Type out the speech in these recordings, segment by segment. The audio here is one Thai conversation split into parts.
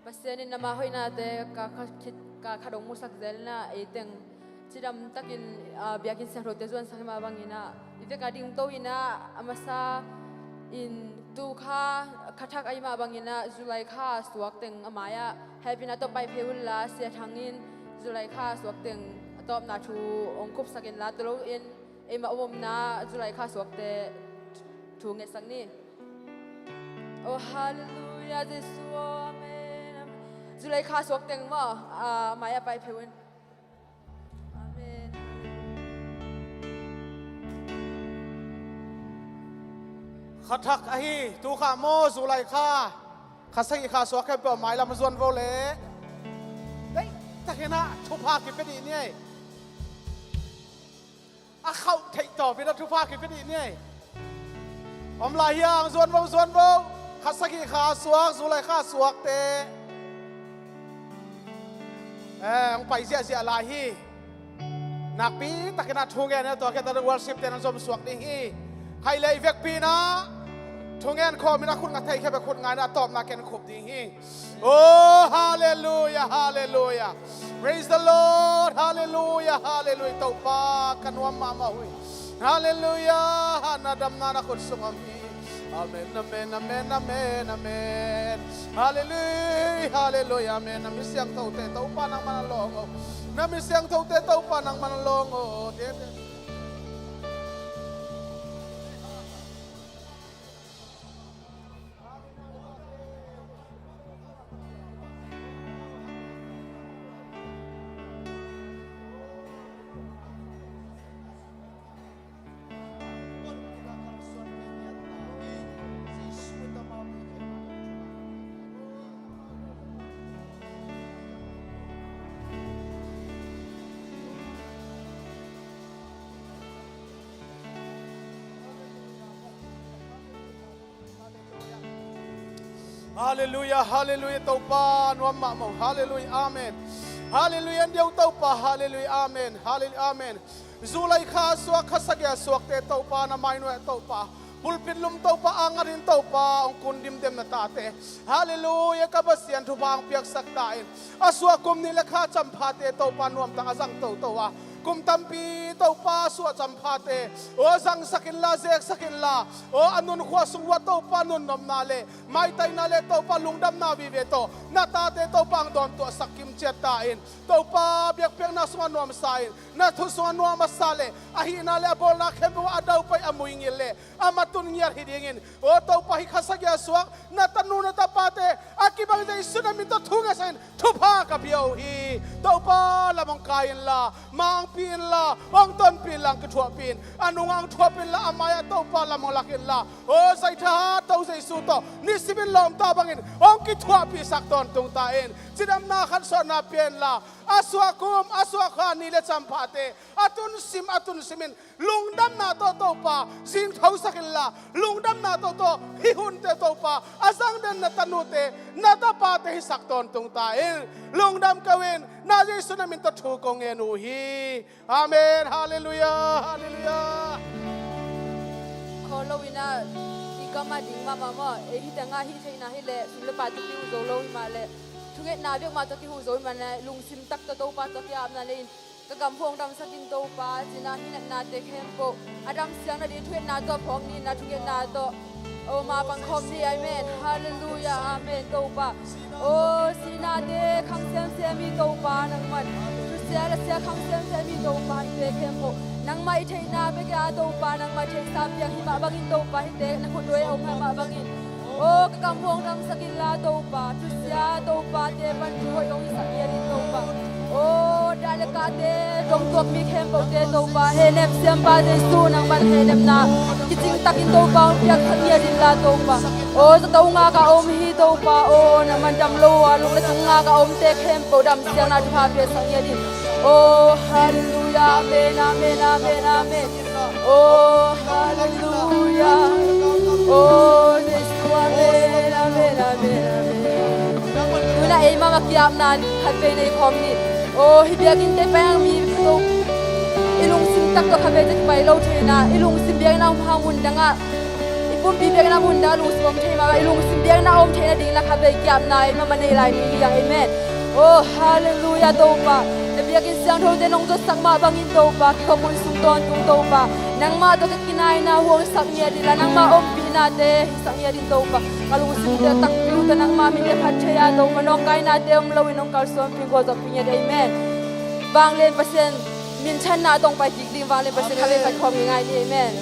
Pasianin na mahoy natin kakadong musak zel na iteng sidam takin biyakin sa rotezuan sa himabangina ite kading to ina amasa in tukha kathak ay mabangina Zulaikha suwakteng amaya happy na to pai peula sia thangin Zulaikha suwakteng atop na thu ongkup sakin la tolo in ema omom na Zulaikha suwakte thu nge sangni oh hallelujah Jesus amen Zulaikha suwakteng mo amaya pai peun Khathak ahi tu kha mo Zulaikha khasai kha so khe pa mai lam zon vo le dei takena thu pha ki pe di ni a khau thei to pe thu pha ki pe di ni om la hiang zon vo khasai kha suak Zulaikha suak te ong pai sia la hi nak pi takena thu ge ne to ke ta worship te nan zom suak ni hi hai le vek pi na Tungan ko mina kun ngatai kebe kun ngana top na ken kup ding hi. Oh hallelujah hallelujah. Praise the Lord hallelujah hallelujah. Taupa kanwam mama hui. Hallelujah hanadam na kun sungam hi. Amen amen amen amen amen. Hallelujah hallelujah amen. Namisyang taute taupa nang manalongo. Namisyang taute taupa nang manalongo. Hallelujah, hallelujah, taupa nuam mamo, hallelujah, amen. Hallelujah, ndiyaw taupa, hallelujah, amen, hallelujah, amen. Zulaikha suak khasagya suak te taupa na maino taupa. Pulpin lum taupa angarin taupa ang kundim dem na tate. Hallelujah, kabasian tubang piyak saktain. Aswa kum nilakha champate taupa nuam tang azang tauwa. Kum tampi taupa suat champate. O zang sakin la zek sakin la. O anun khwasung wa taupa nun nom nale. Mai tay nale taupa lungdam na viveto. Natate taupa ang don to sakim chetain. Taupa biyak piyak na sunga nuam sain. Nathu sunga nuam masale. Ahi nale abol na kembu adaw pay amuingile. Amatun ngiyar hidingin. O taupa hikasagya suak. Natanu na tapate. Akibang jay sunamit to tungasin. Tupa kapiyaw hi. Taupa lamang kain la. Maang pin la, ang ton pin lang ketua pin, anu ang tua pin la amaya tau pala molakin la, oh say taha tau say suto, nisibin lom tabangin, ang ketua pisak ton tung tain, sidam nakan so na pin la, aswakum aswakhan nile sampate, atun simin, lungdam na to pa, sing tau sakin la, lungdam na to hihun te to pa, asang den na tanute, natapate hisak ton tung tain, lungdam kawin, na Yesu namin to tukong enuhi. Amen. Hallelujah. Hallelujah. Kalau ina ikama ding mama mo hidanga hina hile sulepa tu zolo male tunget na biak ma to ki hu zolo mana lungsim tak to pa to ya na lein kagampong dam sakin to pa sina hina na te kempo adam siang na di tunget na to phong ni na tunget na to o ma pangkhom ni amen hallelujah amen to pa o sina de khang sem mi to pa nang man sia khang sem mi to pa te kempo nang mai thei na be ga to pa nang mai thei sa piang hi ma bangin to pa te na khu doi ong ma bangin o ka kampong dam sakin la to pa tu sia to pa te ban hoi ong sa ya ri to pa o dale ka te dong tok mi kempo te to pa he nem sem pa de su nang ban he nem na kiting takin to pa piak khan ya ri la to pa o sa to nga ka om hi to pa o na man dam lo wa lu le nga ka om te kempo dam siang na pa pe sang ya ri oh hallelujah amen amen amen amen oh hallelujah oh Jesus amen amen amen amen tuna ay mama kiam nan khabe nei khom ni oh hibiagin te pang mi to ilung sim tak to khabe te pai lo thena ilung sim biang na hamun danga ปุ่มปีเบียกน้ำมุนดาลุงสมเทมาไอลุงสิเบียกน้ำอมเทนดิ่งละคาเบกิอับนายมามันในลายนี้อย่างเอเมนโอ้ฮาเลลูยาโตปะเบียกินเสียงโทเดนงจะสักมาบังอินโตปะขมุนสุงตอนตุงโตปะนังมาตัวกินายนาห่วงสักเมียดิละนังมาอมปีนาเตสักเมียดิโตปะกาลุงสิเดียตักลูตนังมามีเดพัชยาโตมานองไกนาเตมลวินองกาลสวมพิงโกจับปีเอเมนบางเลนเปอร์เซ็นต์มินชันนาตรงไปจิกดิงบางเลนเปอร์เซ็นต์เขาเลยขัดความง่ายนี่เอเมน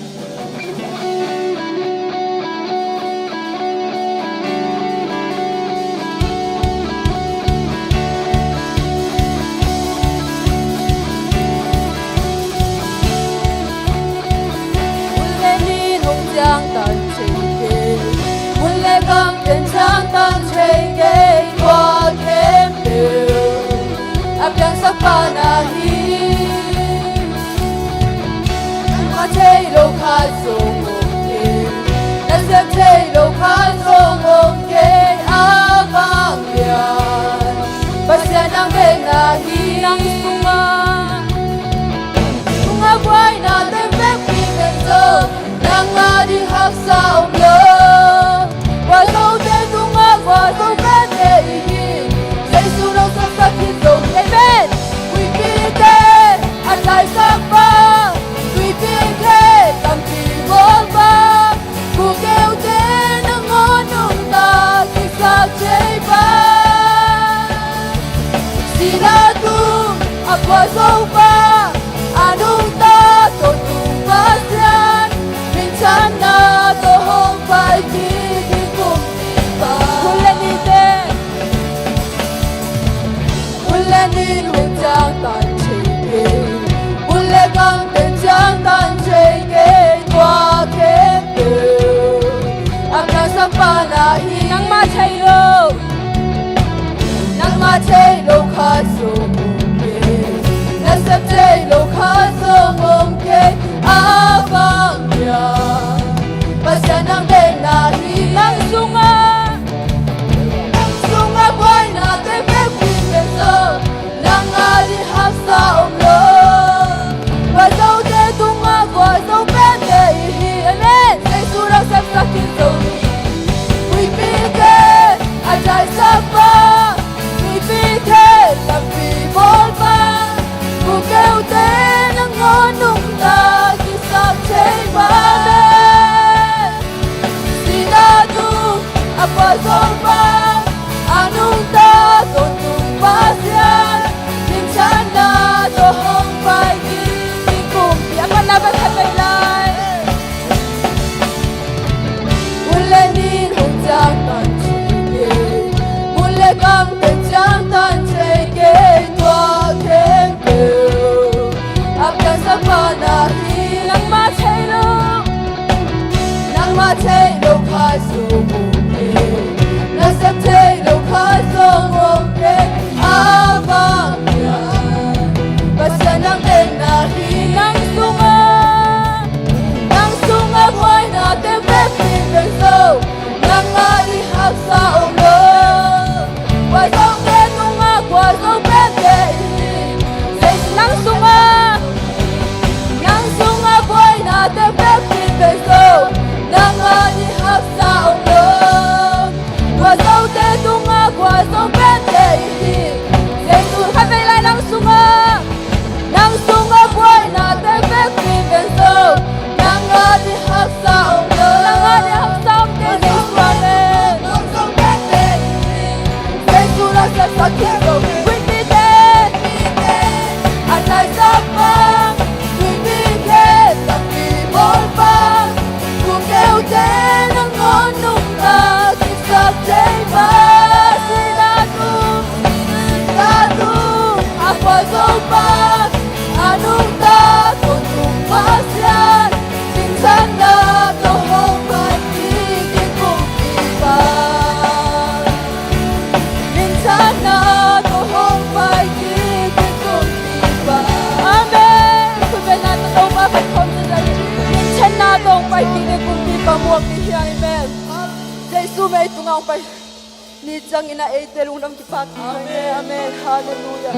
นี่จังอินาเอเตลุงน้ำกิปักอาเมนอาเมนฮาเลลูยา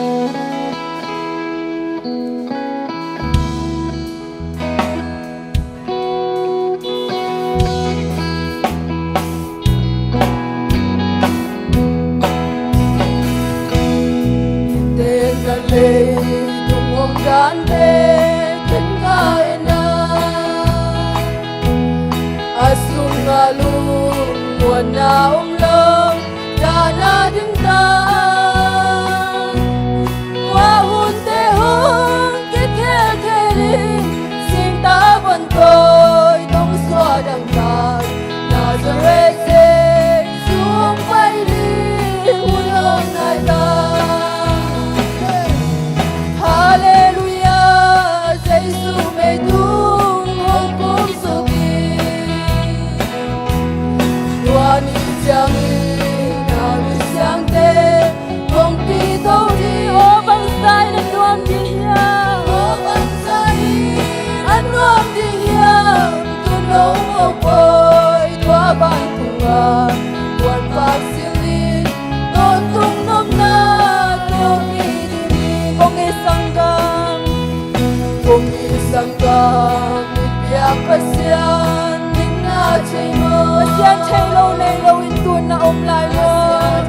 sian thei lo nei lo in tun na om lai lo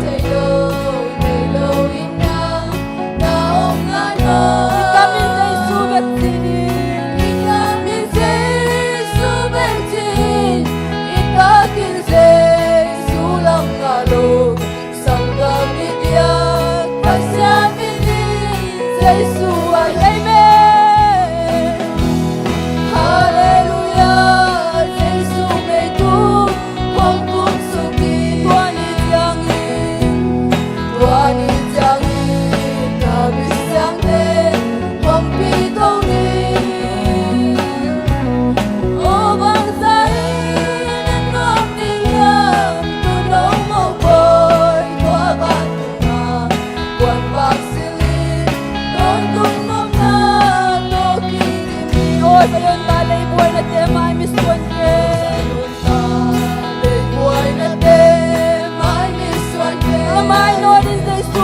thầy lô thầy lô in na ông ngã nó kamin dei su bet ti ikamin Jesu bentin ikakin Jesu lang ngalo sanggami dia pasyamin Jesu ay amen Hallelujah Jesu may tu hong kung suki tuan iangin Tuhan ijangin habis yang te hong pitong ni O bangsa ini nong diam tulong mo boy tua batuna Buat baksilin ton tung mong na toki kimi oi bayon ta lei buai na te mai mis tuan ke Buhay na te, may miswan te Ramai Lord is dei su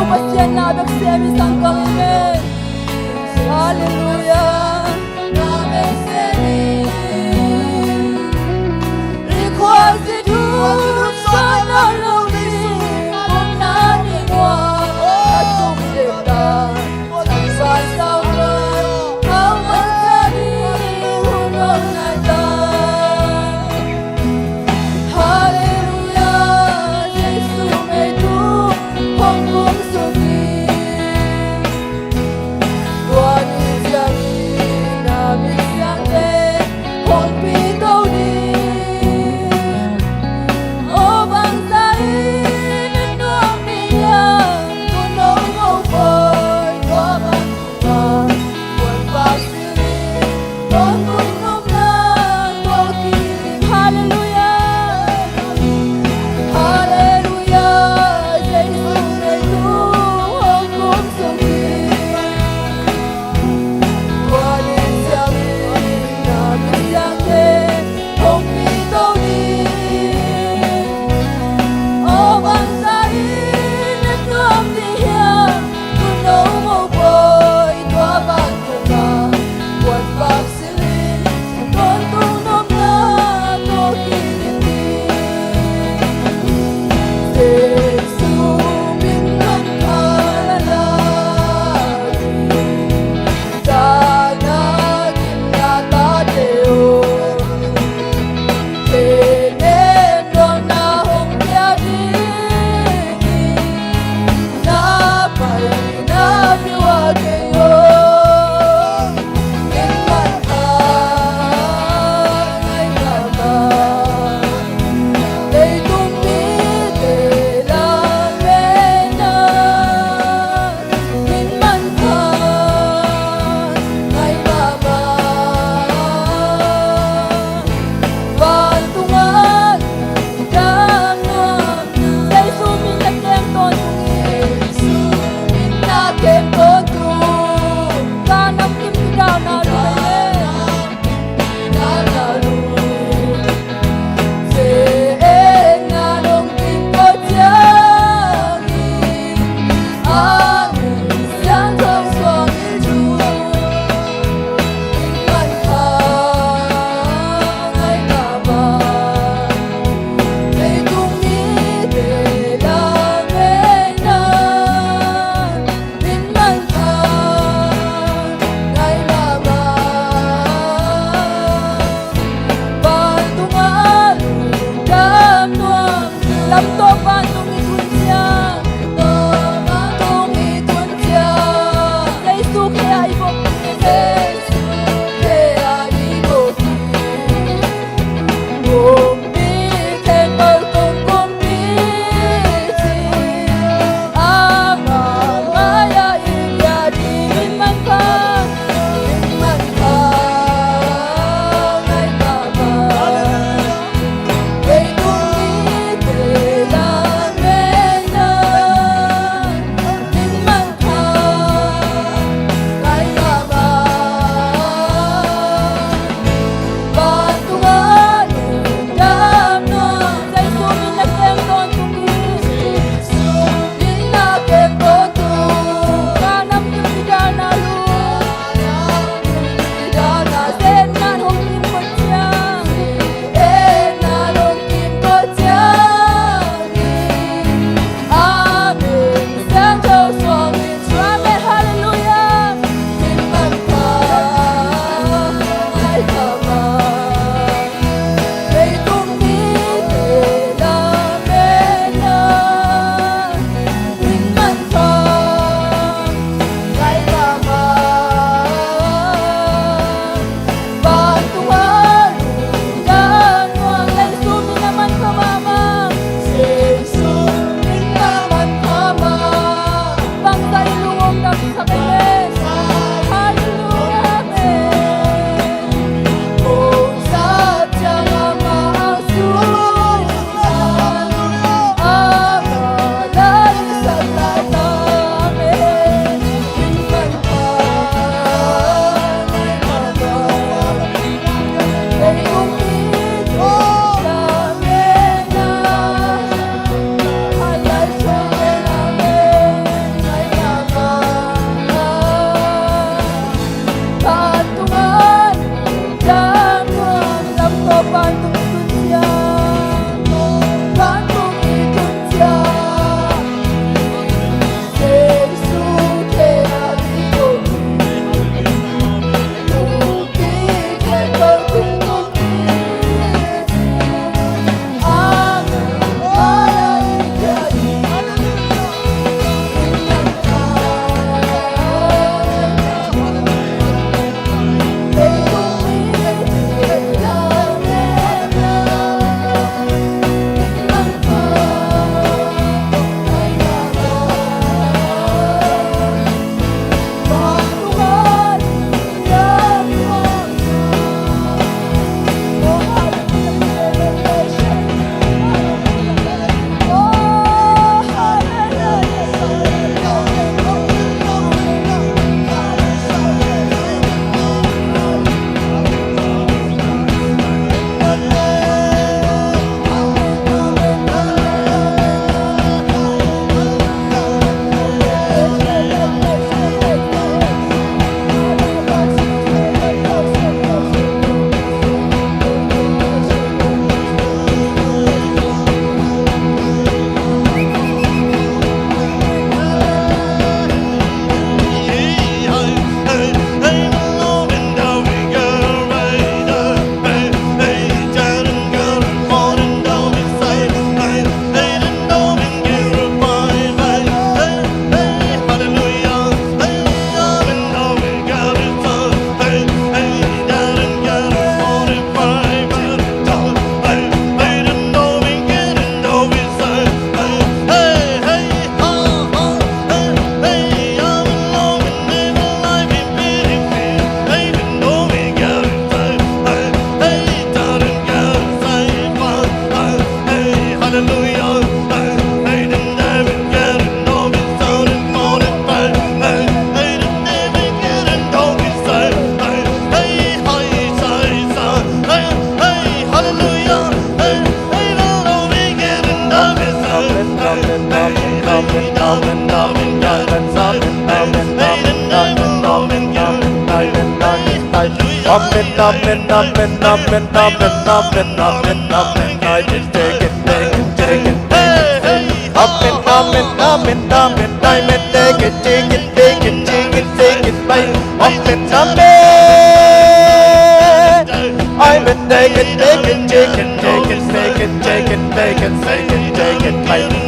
I'm a naked, naked, chicken, taken, taken, taken, taken, taken, taken,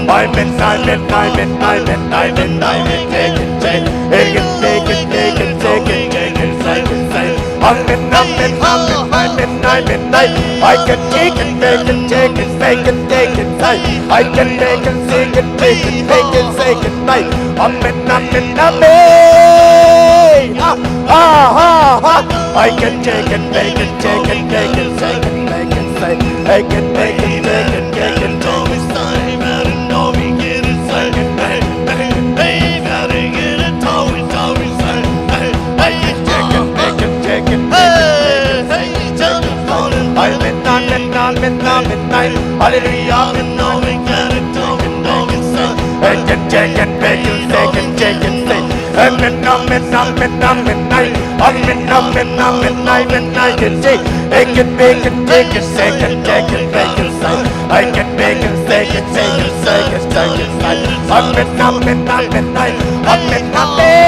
I'm in, I'm in, I'm in, I'm in, I'm in, I'm in, taken, taken, taken, taken, taken, taken, taken, taken, I'm in, I'm in, I'm in, I'm in, I'm in, I can take it, take it, take it, take it, take it, I can take it, take it, take it, take it, take it, I'm in, I'm in, I'm in, I can take it, take it, take it, take it, take it, take it, take it, I can take it, take it, take it, take it, time out and know we get it, take it, hey, gotta get it, always, always, I can take it, take it, take it, hey, take it, I'm in, I'm in, I'm in, I'm in, hallelujah, I'm in, know we get it, take it, take it, I can take it, take it, take it, take it, take it. I'm in, I'm in, I'm in, I'm in, I'm in, I'm in, I'm in, I'm in, I can take it, make it, take it, take it, take it, take it, I can make it, take it, take it, take it, take it, I'm in, I'm in, I'm in, I'm in, I'm in,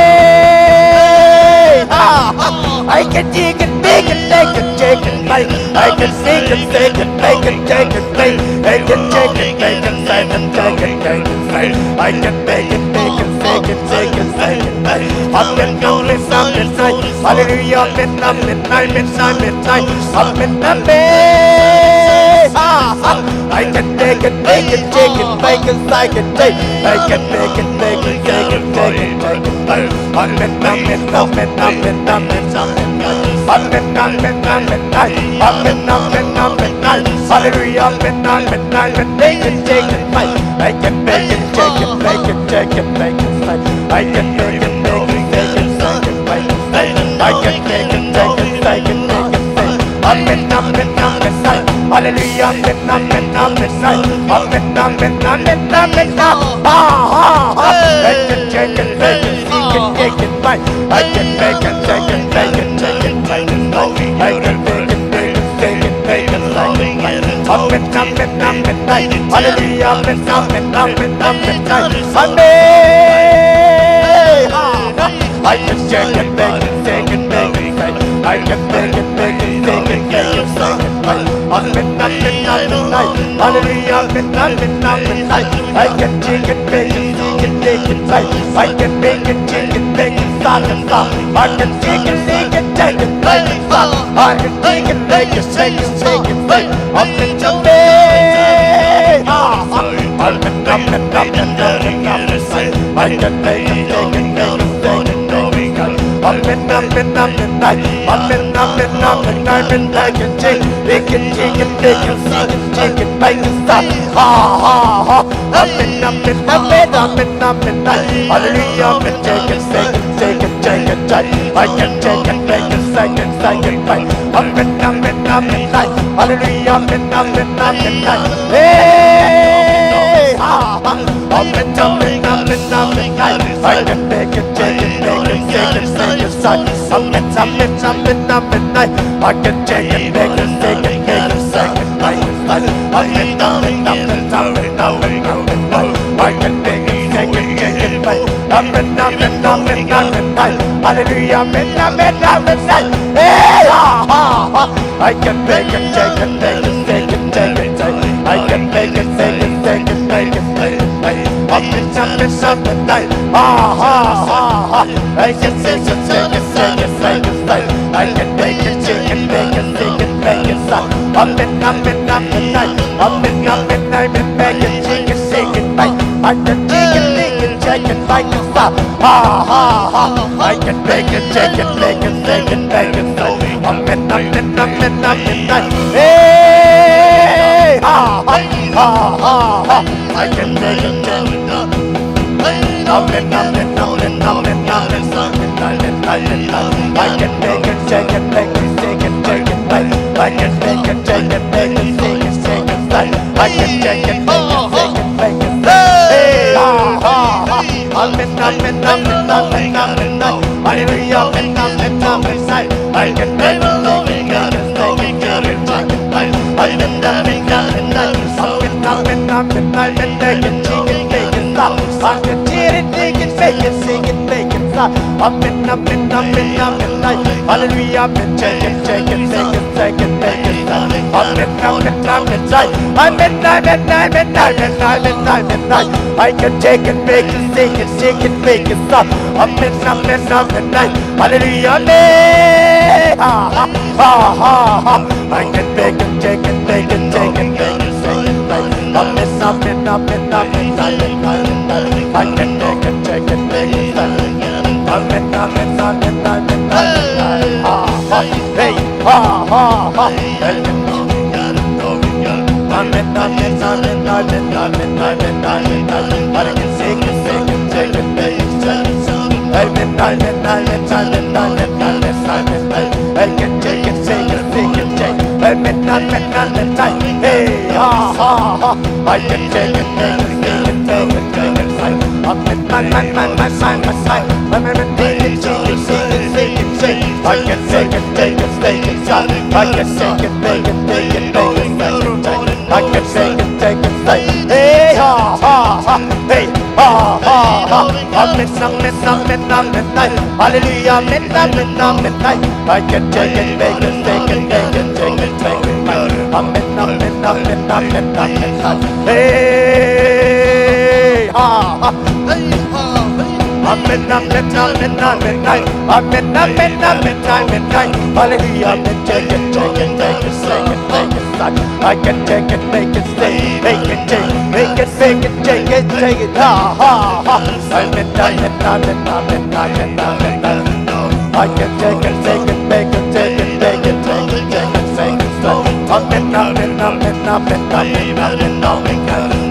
I can take it, make it, take it, take it, I can take it, take it, make it, take it, make it, I can take it, make it, take it, take it, take it, I can make it, make it, take it, take it, take it. I'm in, I'm in, I'm in, hallelujah, I'm in, I'm in, I'm in, I'm in, I'm in, I'm in, I can make it, take it, take it, make it, I can take, I can make it, take it, take it, take it, take it, I'm in, I'm in, I'm in, I'm in, I'm in, I'm in, I'm in, I'm in, I'm in, I'm in, I'm in, hallelujah, I'm in, I'm in, I'm in, make it, take it, I can make it, take it, make it, take it, make it, I can make it, make it, take it, take it, make it, I can make it, take it, take it, make it, I'm in, I'm in, I'm in, hallelujah, I'm in, I'm in, I'm in, I'm in, I'm in, I'm in, I'm in, I can take it, make it, seek it, take it, I can make it, take it, take it, take it, take it, I can make it, make it, take it, make it, I'm in, I'm in, I'm in, hallelujah, I'm in, I'm in, I'm in, I'm in, I can take it, make it, take it, make it, I can make it, make it, take it, make it, I'm in, I'm in, hallelujah, I'm in, I'm in, I can take it, make it, take it, I can make it, take it, make it, stop, I can take it, take it, take it, make it, stop, I can take it, make it, take it, take it, make it, I'm in, I'm in, I'm in, I can make it, take it, make it, take it, I'm in, I'm in, I'm in, I'm in, I'm in, I'm in, I'm in, I can take it, make it, take it, make it, take it, make it, stop, I'm in, I'm in, I'm in, I'm in, I'm in, hallelujah, I'm in, take it, take it, take it, take it, I can take it, make it, take it, take it, I'm in, I'm in, I'm in, hallelujah, I'm in, I'm in, I'm in, hey, I'm in, I'm in, I'm in, I'm in, I can make it, take it, make it, take it, take it, I'm in, I'm in, I'm in, I'm in, I can take it, make it, take it, make it, take it, I'm in, I'm in, I'm in, I'm in, I'm in, I can make it, take it, take it, I'm in, I'm in, I'm in, I'm in, hallelujah, I'm in, I'm in, I'm in, hey, I can make it, take it, make it, take it, take it, I can make it, take it, take it, make it, take it, I'm in, I'm in, I'm in, I can take it, take it, take it, take it, I can make it, take it, make it, take it, make it, I'm in, I'm in, I'm in, I'm in, I'm in, I'm in, make it, take it, take it, I can take it, make it, take it, make it, stop, I can make it, take it, make it, take it, make it, I'm in, I'm in, I'm in, I'm in, hey, I can make it, take it, I'm in, I'm in, I'm in, I'm in, I'm in, I can make it, take it, make it, take it, take it, I can make it, take it, make it, take it, take it, I can take it, make it, take it, make it, hey, can cheer it, make it, fake it, sing it, make it stop. Amen, amen, amen, amen, hallelujah, amen, shake it, shake it, shake it, shake it, make it stop. Amen, amen, amen, amen, amen, amen, amen, amen, amen, I can take it, make it, sing it, shake it, make it stop. Amen, amen, amen, hallelujah, amen. Ha ha ha ha ha. I can make it, take it, make it, take it, make it, take it. Amen, amen, amen, amen, amen. I can make it, take it, make it, take it. Amen, amen, amen, amen, amen. Ha ha, hey, ha ha ha. Amen, amen, amen, amen, amen, amen, amen. I can sing it, sing it, take it, make it, take it. Amen, amen, amen, amen, amen, amen, amen. I can take it, take it, take it, take it. Amen, amen, amen, amen. Hey, ha ha ha. I can take it, take it, take it, take it, take it. Amen, man, man, man, man, man, man, man, man, take it, take it, take it, take it, take it. I can take it, take it, take it, I can take it, take it, take it, take it, take it. I can take it, take it, take it. Hey, ha ha ha. Hey, ha ha ha. Amen, amen, amen, amen. Hallelujah, amen, amen, amen. I can take it, take it, take it, take it, take it, take it. Amen, amen, amen, amen, amen. Hey, ha ha. Amen, amen, amen, amen, amen, amen, amen, amen. Hallelujah, amen, take it, take it, take it, take it, take it. I can take it, make it stay, make it take, make it, make it, take it, take it. Ha ha ha. Amen, amen, amen, amen, amen, amen. I can take it, take it, make it, take it, take it, take it, take it, take it. Amen, amen, amen, amen, amen, amen, amen.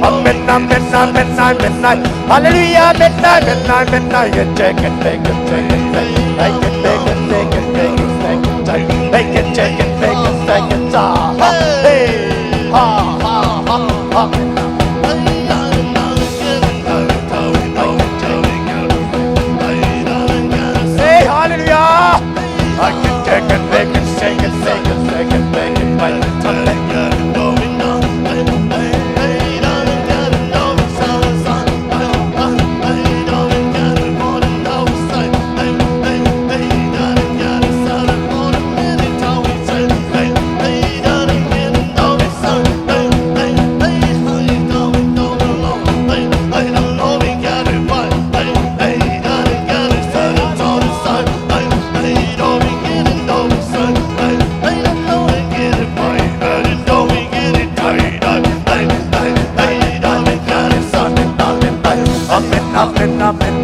Amen, amen, amen, amen. Hallelujah, amen, amen, amen. I can take it, make it, take it, take it. I can make it, take it, make it, take it, take it. Make it, take it, make it, take it. Ha ha, hey, ha ha ha. Amen. Hey, hallelujah. I can take it, make it, take it, take it, take it, make it, make it, take it. Amen, amen, amen.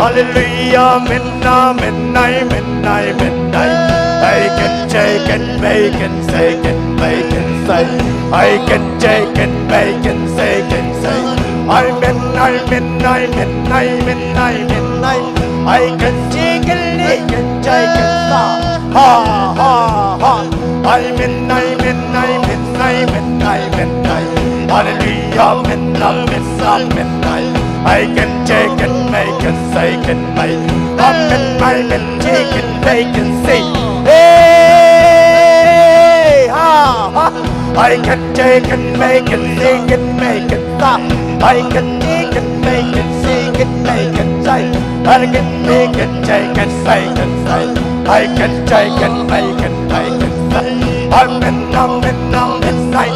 Hallelujah, amen, amen, amen, amen. I can take it, make it, take it, make it, say. I can take it, make it, take it, say. Amen, amen, amen, amen, amen. I can take it, make it, take it, ha ha ha. Amen, amen, amen, amen, amen. Hallelujah, midnight. I can take it, make it, say it, make it. Amen, take it, make it, say. Hey, I can take it, make it, sing it, make it, stop. I can take it, make it, sing it, make it, say. I can make it, take it, say it, say. I can take it, make it, say. Amen, say.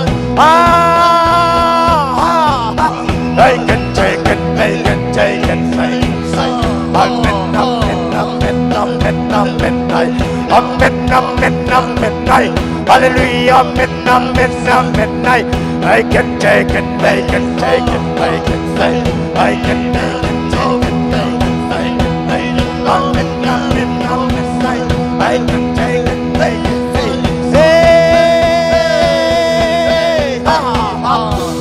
I can take it, make it, take it, say, say. Amen, midnight. Hallelujah, midnight. I can take it, make it, take it, make it, say. I can take it, take it, make it, say, say. Amen, midnight. I can take it, make it, say, say.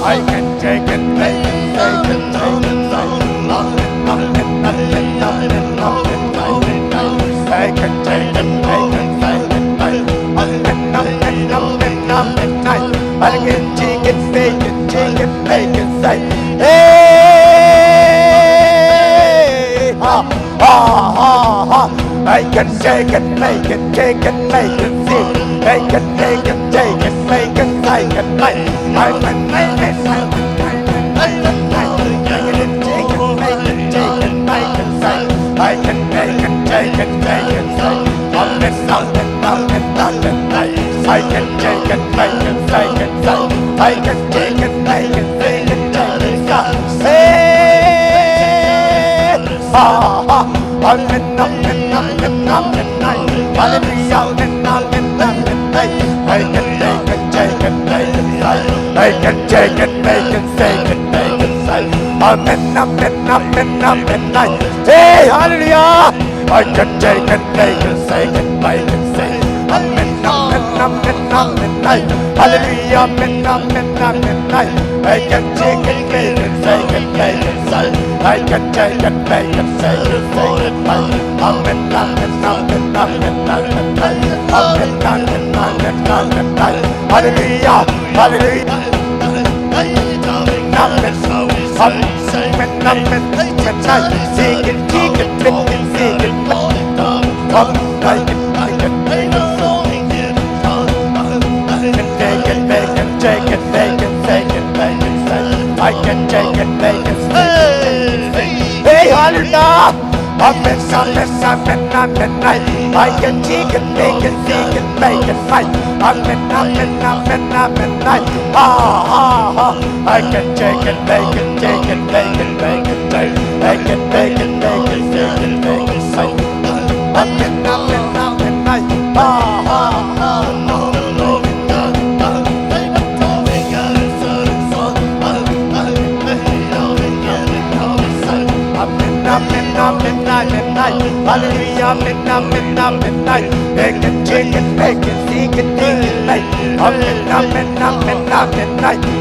I can take it, make it, take it, take it, say. I can take it, make it, take it, take it. Midnight. I can take it, make it, take it, make it, say. Hey, I can take it, make it, take it, make it, see. Make it, take it, take it, make it, take it, make it. I can make it, take it, take it, make it, say. I can make it, take it, take it, say. On this mountain, I can take it, make it, take it, say. I can take it, make it, take it, take it, say. Hallelujah, midnight. I can take it, take it, make it, say. I can take it, make it, take it, make it, say. Midnight. Hey, hallelujah. I can take it, make it, take it, make it, say. Midnight. Hallelujah, midnight. I can take it, make it, take it, make it, say. I can take it, make it, take it, take it, make it. Hallelujah. Sing it, take it, sing it, come, take it, make it, take it, take it, make it, take it, make it, say. I can take it, make it, hey, hallelujah. Amen, midnight. I can take it, make it, take it, make it, fight. Amen, midnight. I can take it, make it, take it, make it, make it, take it, make it, make it, make it, take it, make it, fight. Amen, midnight. Midnight. Hallelujah, midnight. Make it, take it, make it, seek it, dig it, make it. Midnight.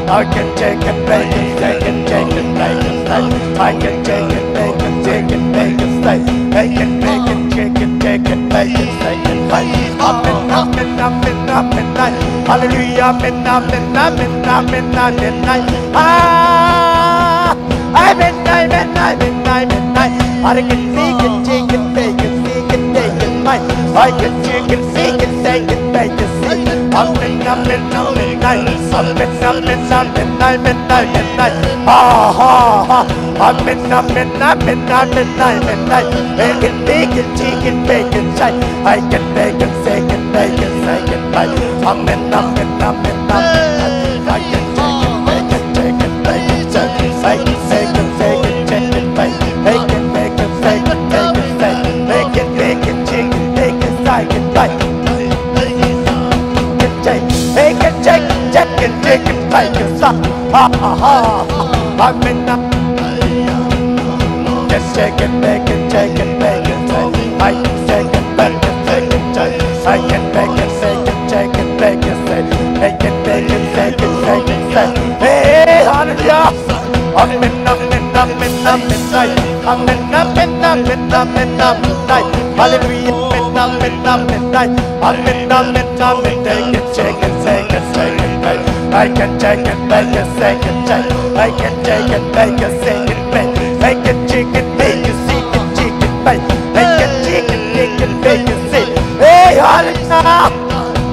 I can take it, make it, take it, take it, make it, stay. I can take it, make it, take it, make it, stay. Make it, take it, take it, take it, make it, take it, make it. Midnight. Hallelujah, midnight. Midnight. I can seek it, take it, make it, seek it, take it, make it. I can take it, seek it, take it, make it, seek it. Midnight. Midnight. Make it, take it, make it, say. I can make it, take it, make it, take it, make it. Midnight. I can take it, make it, take it, make it, say. I can take it, take it, take it, make it. Make it, make it, take it, make it, say. Make it, take it, make it, say it, make it. Make it, take it, make it, stop. I'm in the. Just take it, make it, take it, make it, say. I can take it, make it, take it, say. I can make it, take it, take it, make it, say. Make it, take it, take it, make it, say. Hey, hallelujah. I'm in the midnight. I'm in the midnight. Hallelujah, midnight. I'm in the midnight. Take it, take it, take it, take it, take it. I can take it, make a second take. I can take it, make a second make. Make a chicken, make a second chicken make. Make a chicken, make a make a see. Hey, hallelujah.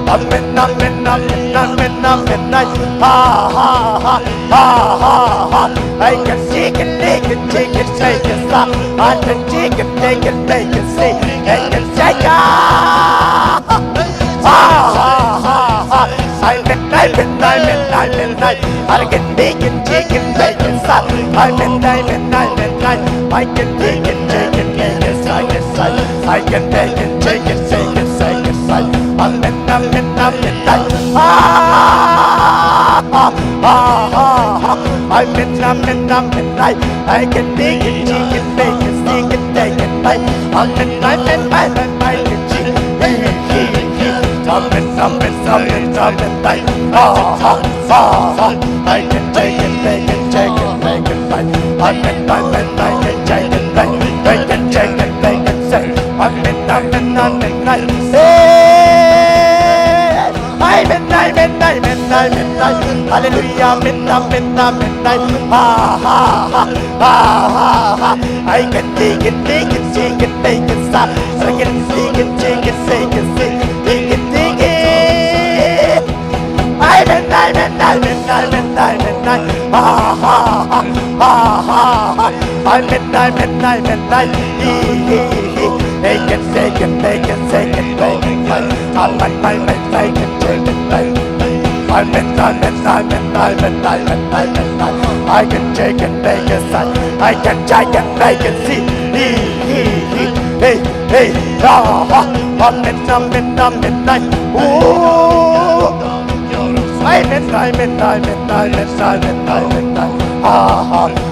Amen, amen, amen, amen, amen, nice. Ha, ha, ha, ha, ha, ha. I can chicken, make a chicken, make a stop. I can chicken, make a see. I can take it. Ha, ha, ha, ha. I'm I can make it, chicken, bacon, stop. I'm I can make it, chicken, bacon, side. I can make it, chicken, bacon, side. I'm I can make it, chicken, bacon, stick it, take it, bite. Something, bite. I can take it, make it, bite. I can take it, bite. I can take it, make it, say. Hallelujah, midnight. Ha, ha, ha, ha, ha. I can take it, make it, stop. I can take it, take it, take it. Midnight. Ha, ha, ha, ha, ha. I'm midnight. Make it, take it, make it. I'm take it. I'm midnight. I can take it, make it, I can take it, make it, see. Hey, I'm midnight. Ooh. I'm midnight.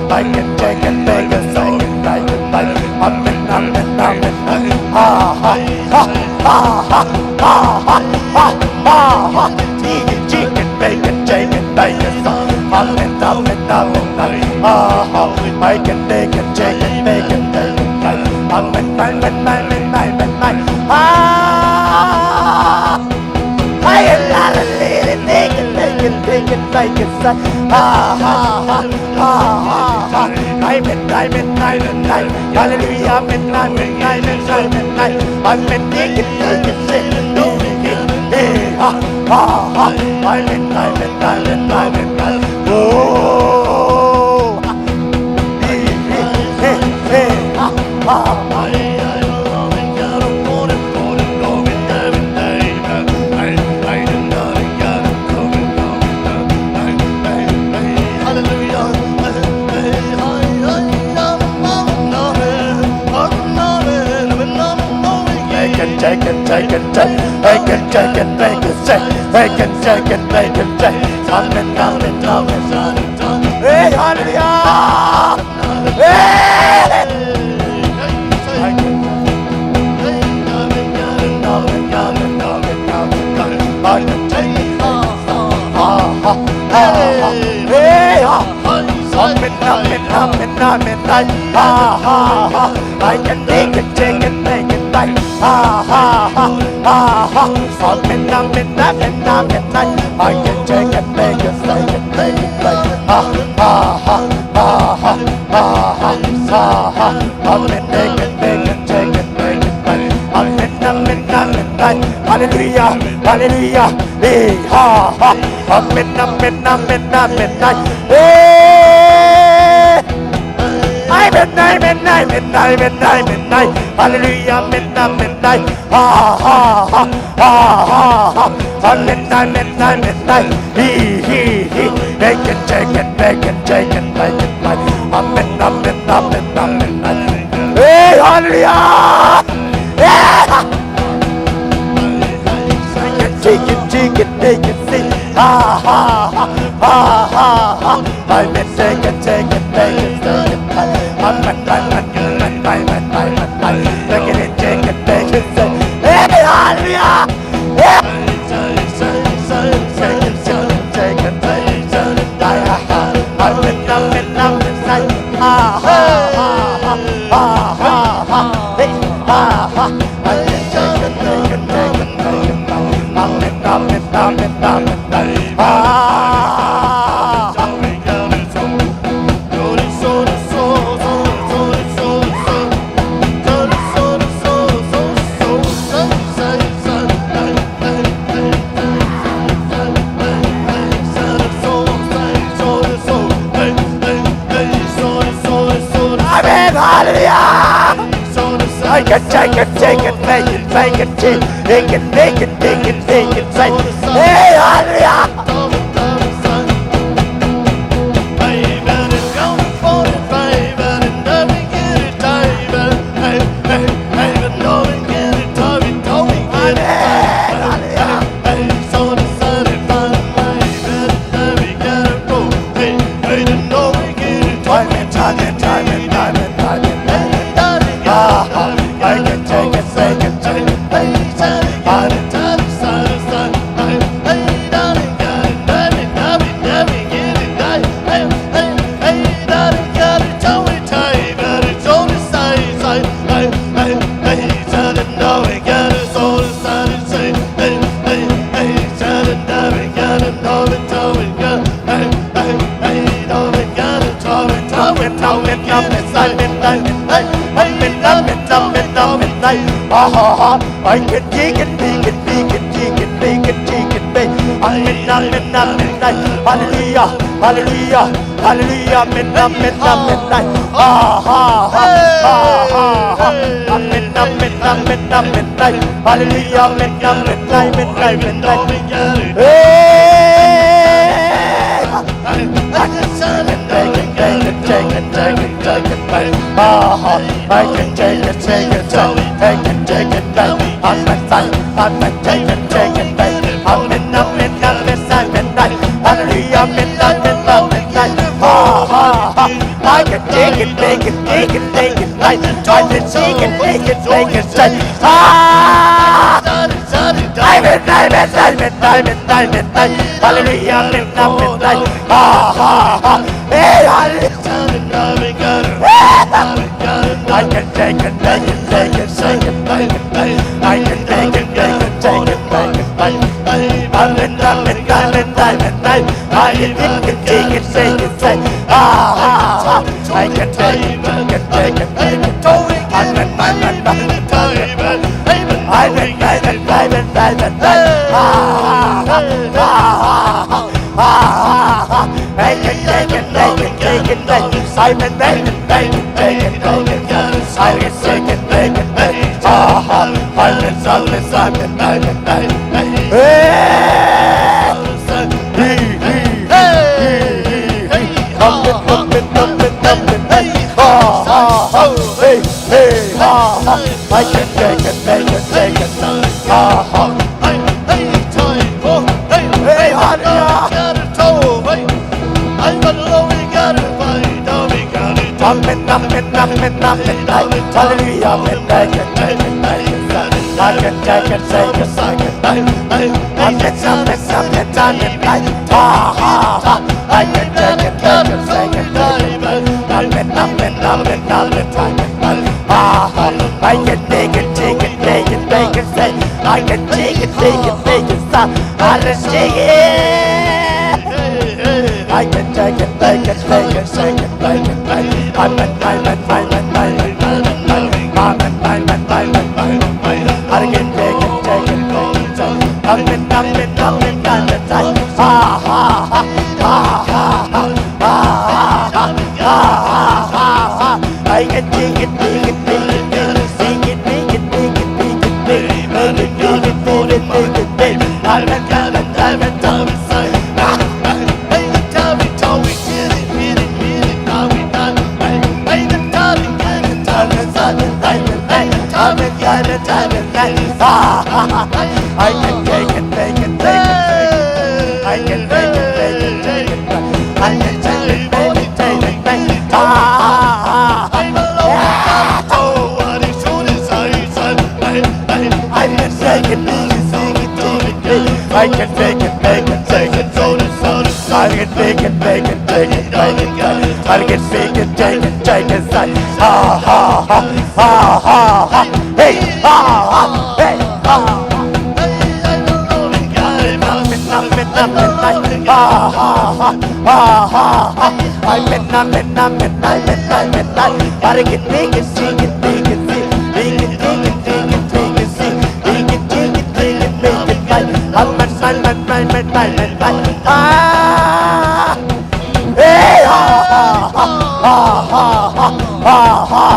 I can take it, make it, I'm midnight. Chicken, bacon, take it, make it, I'm midnight. I can take it, take it, make it, I'm midnight. I am not a lady, take it, make it, say. I'm midnight. Hallelujah, midnight. I'm midnight, say. I'm midnight. Oh, take it, make it, say. I can take it, make it, say. Amen. Hey, hallelujah. Hey. I can take it. Hey, midnight. I can take it, make it, bite. Midnight. I can take it, make it, bite. Hallelujah. Hey, midnight. Hey. I'm midnight. Hallelujah, midnight. I'm midnight. He. Make it, take it, make it, I'm midnight. Hey, hallelujah. Yeah. Take it, make it, see. I'm take it, make it, I'm take it, say. Hey, hallelujah. Yeah. Take it, I'm hallelujah. I can take it, make it, take it, make it, say, hey, hallelujah. I can dig it, dig it, dig it, dig it, dig it, dig it, dig it. Midnight, hallelujah, hallelujah, hallelujah, midnight. Ha ha ha ha ha. Midnight, hallelujah, midnight. Take it, baby. I can take it, take it, baby. I'm take it, baby. I'm midnight. Hallelujah, midnight. I can take it, take it, take it, take it. I can take it, take it, take it, take it. Midnight. Hallelujah, midnight. Hey, hallelujah. I can take it, take it, take it, take it, baby. I can take it, take it, take it, baby. I'm midnight. I can take it, take it, take it, take it. I can take it, take it, take it, take it. I'm midnight. I can take it, make it, take it. Hey, hallelujah, midnight. I can take it, take it, take it. I can take it, take it, take it. I can take it, take it, take it. I can take it, take it, take it, take it, take it. I can take it, take it, take it, stop. I can take it. I can take it, take it, take it, take it, take it, take it. I'm I can take it, take it, take it, take I can take it, take it, take it, take it, take it, take it, take it, take it, take it, I can take it, take it, take it, I can take it, take it, take it, I can take it, take it, take it, take it. I can take it, I can take it, take it, take it, I can take it, take it, take it, I can take it, take it, take it, ha ha ha ha ha ha, hey ha ha hey ha. I'm midnight. Gotta get big and sing it, big and sing, big and dig it, dig it, dig it, sing, big and dig it, dig it, make it right. I'm midnight. Ah, hey, ha ha ha ha ha ha ha.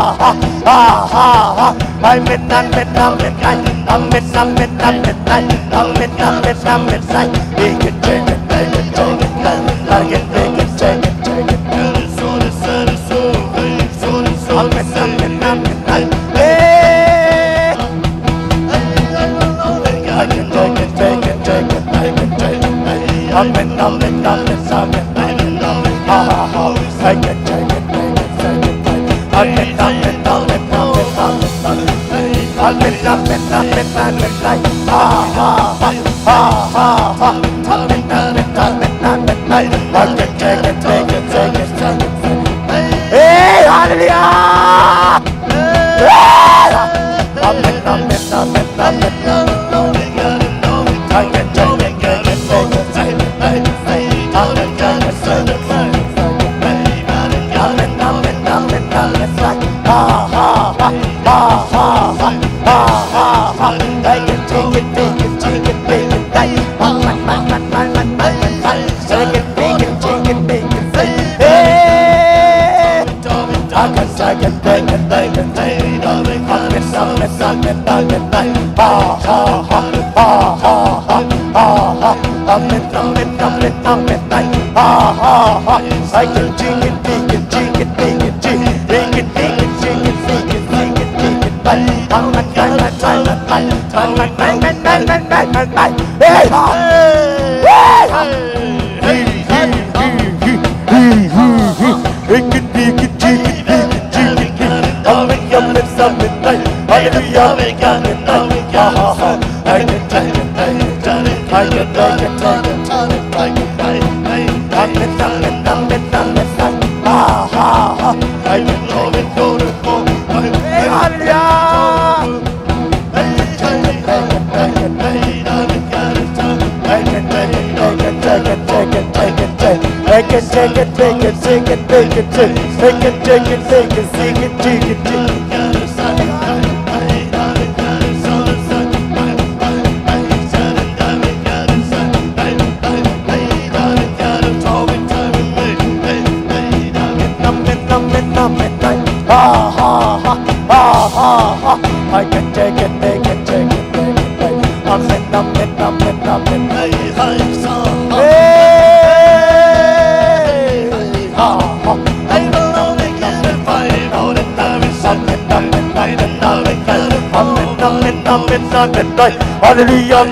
Hallelujah,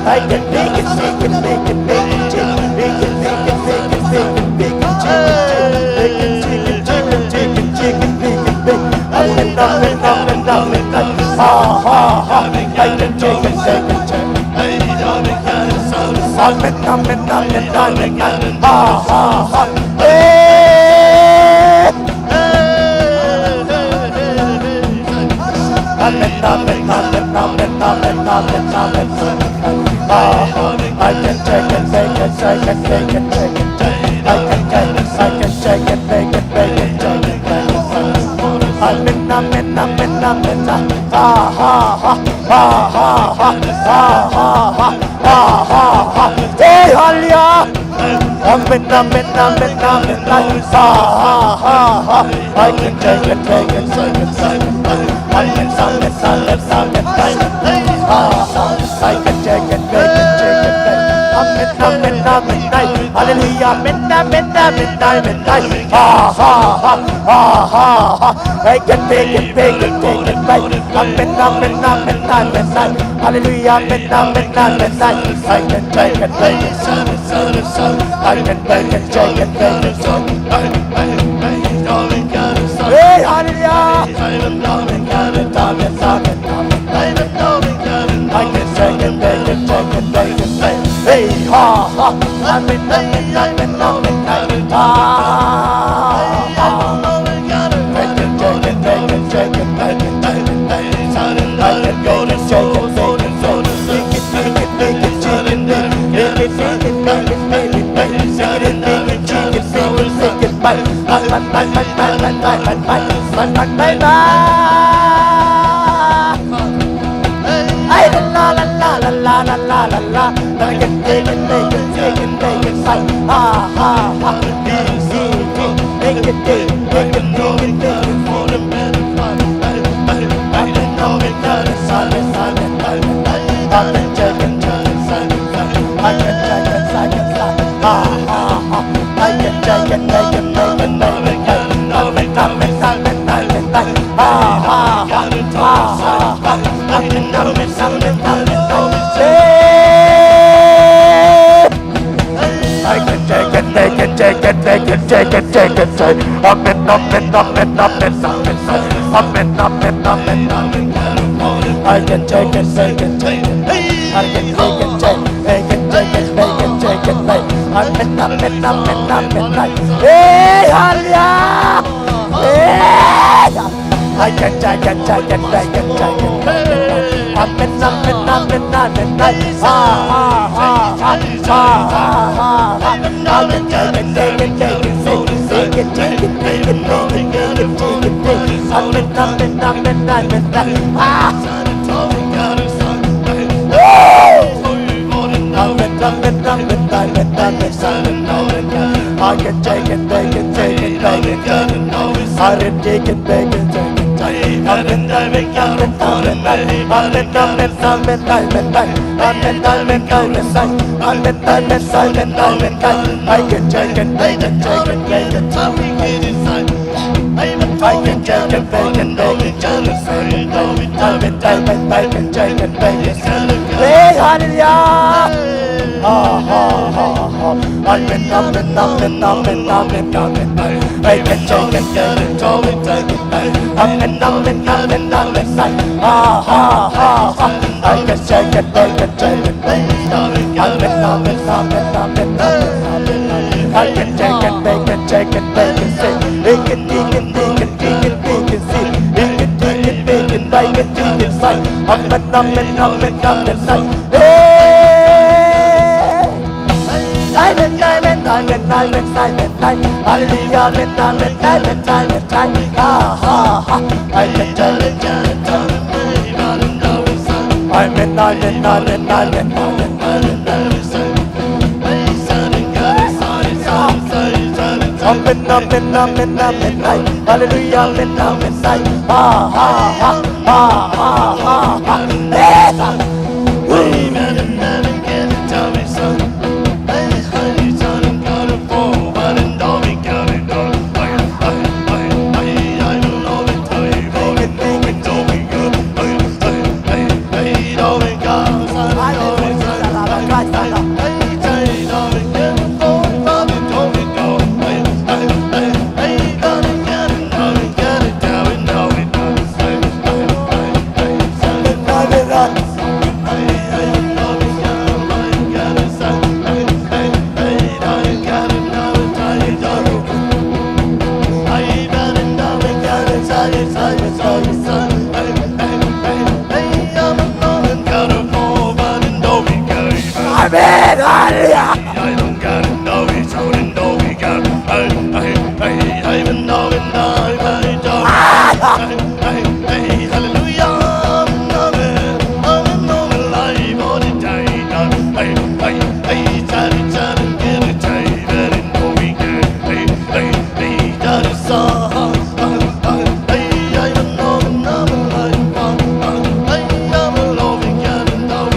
I can make it, make it, make it, make it, make it, make it, make it, make it, make it, I can take it, make it, take it, make it, take it. I can take it, I can take it, make it, make it, take it, make it. I'm in, ha ha ha, ha ha ha, ha ha ha, ha ha ha. Hey, Halia! I'm in, ha ha ha ha. I can take it, take it, take it, take it. I can take it, take it, take it. I can take it, make it, take it, make it. I'm in, hallelujah, midnight. Ha ha ha, ha ha ha. I can take it, make it, take it, make it. I'm in, midnight. Hallelujah, midnight. I can take it, make it, I can make it, take it, make it. Hey, hallelujah. I can take it, make it, take it, make it. Hey, ha ha. I'm in, midnight. I can take it, make it, take it, make it. I can go to take it, make it, Hey, hallelujah! I can take it, take it, make it, take it. I'm in, I can take it, take it, take it, take it, take it, make it, make it, take it. I'm I can take it, make it, take it, make it. I can take it, make it, take it. Amen. Hallelujah. I don't gotta know it, I don't know we got I even know it now, I don't hallelujah, I'm alive all the time, I get it, I know we get that is song, I don't know I'm alive, I'm alone, we gotta know it,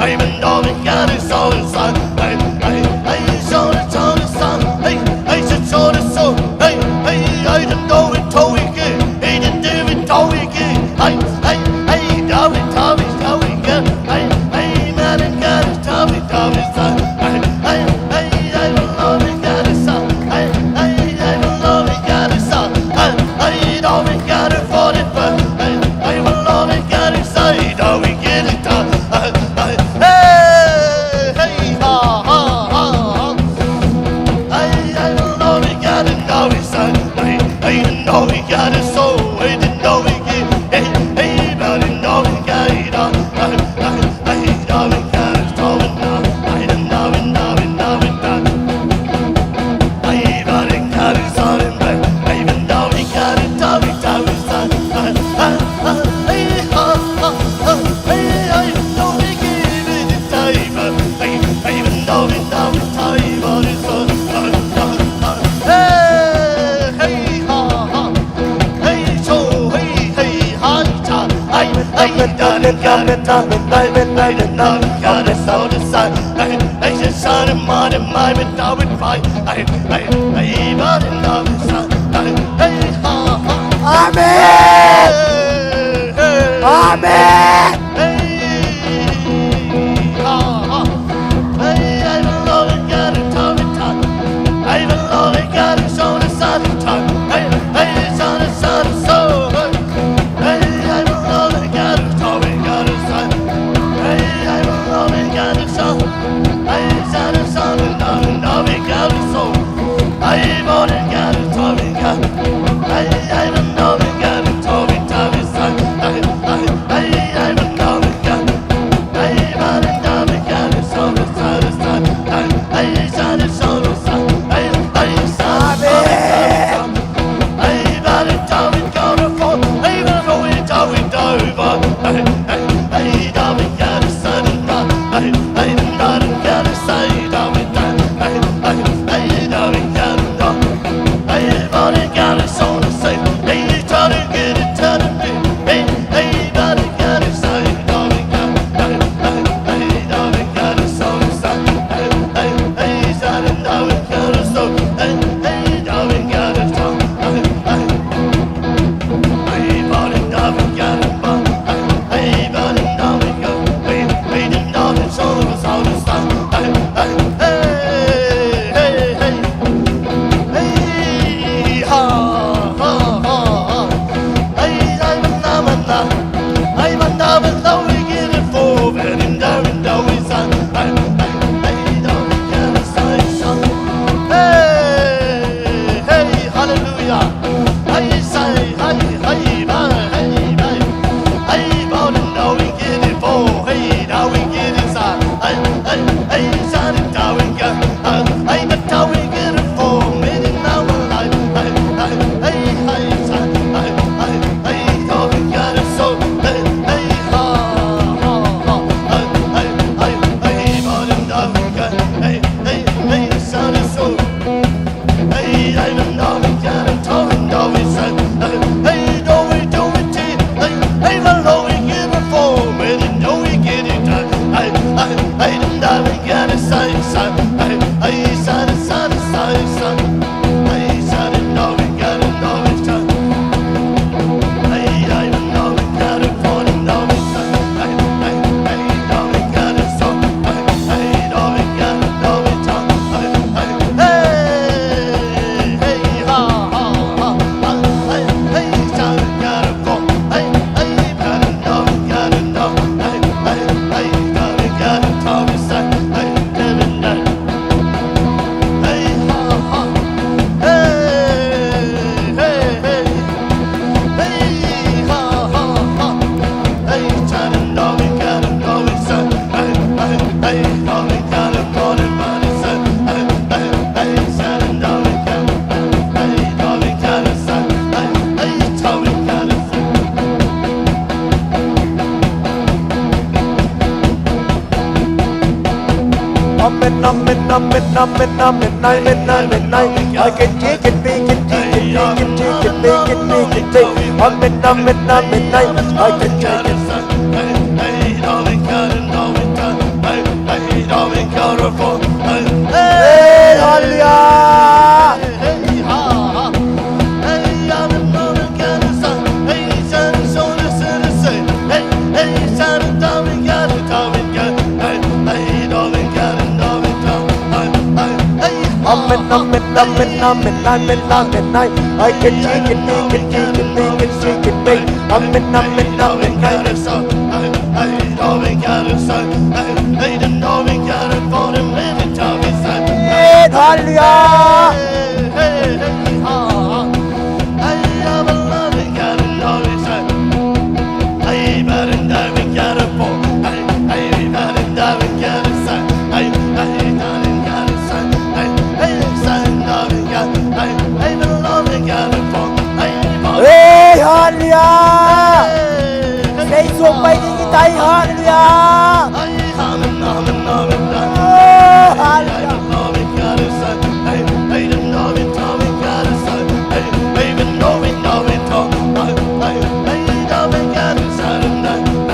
I Hey,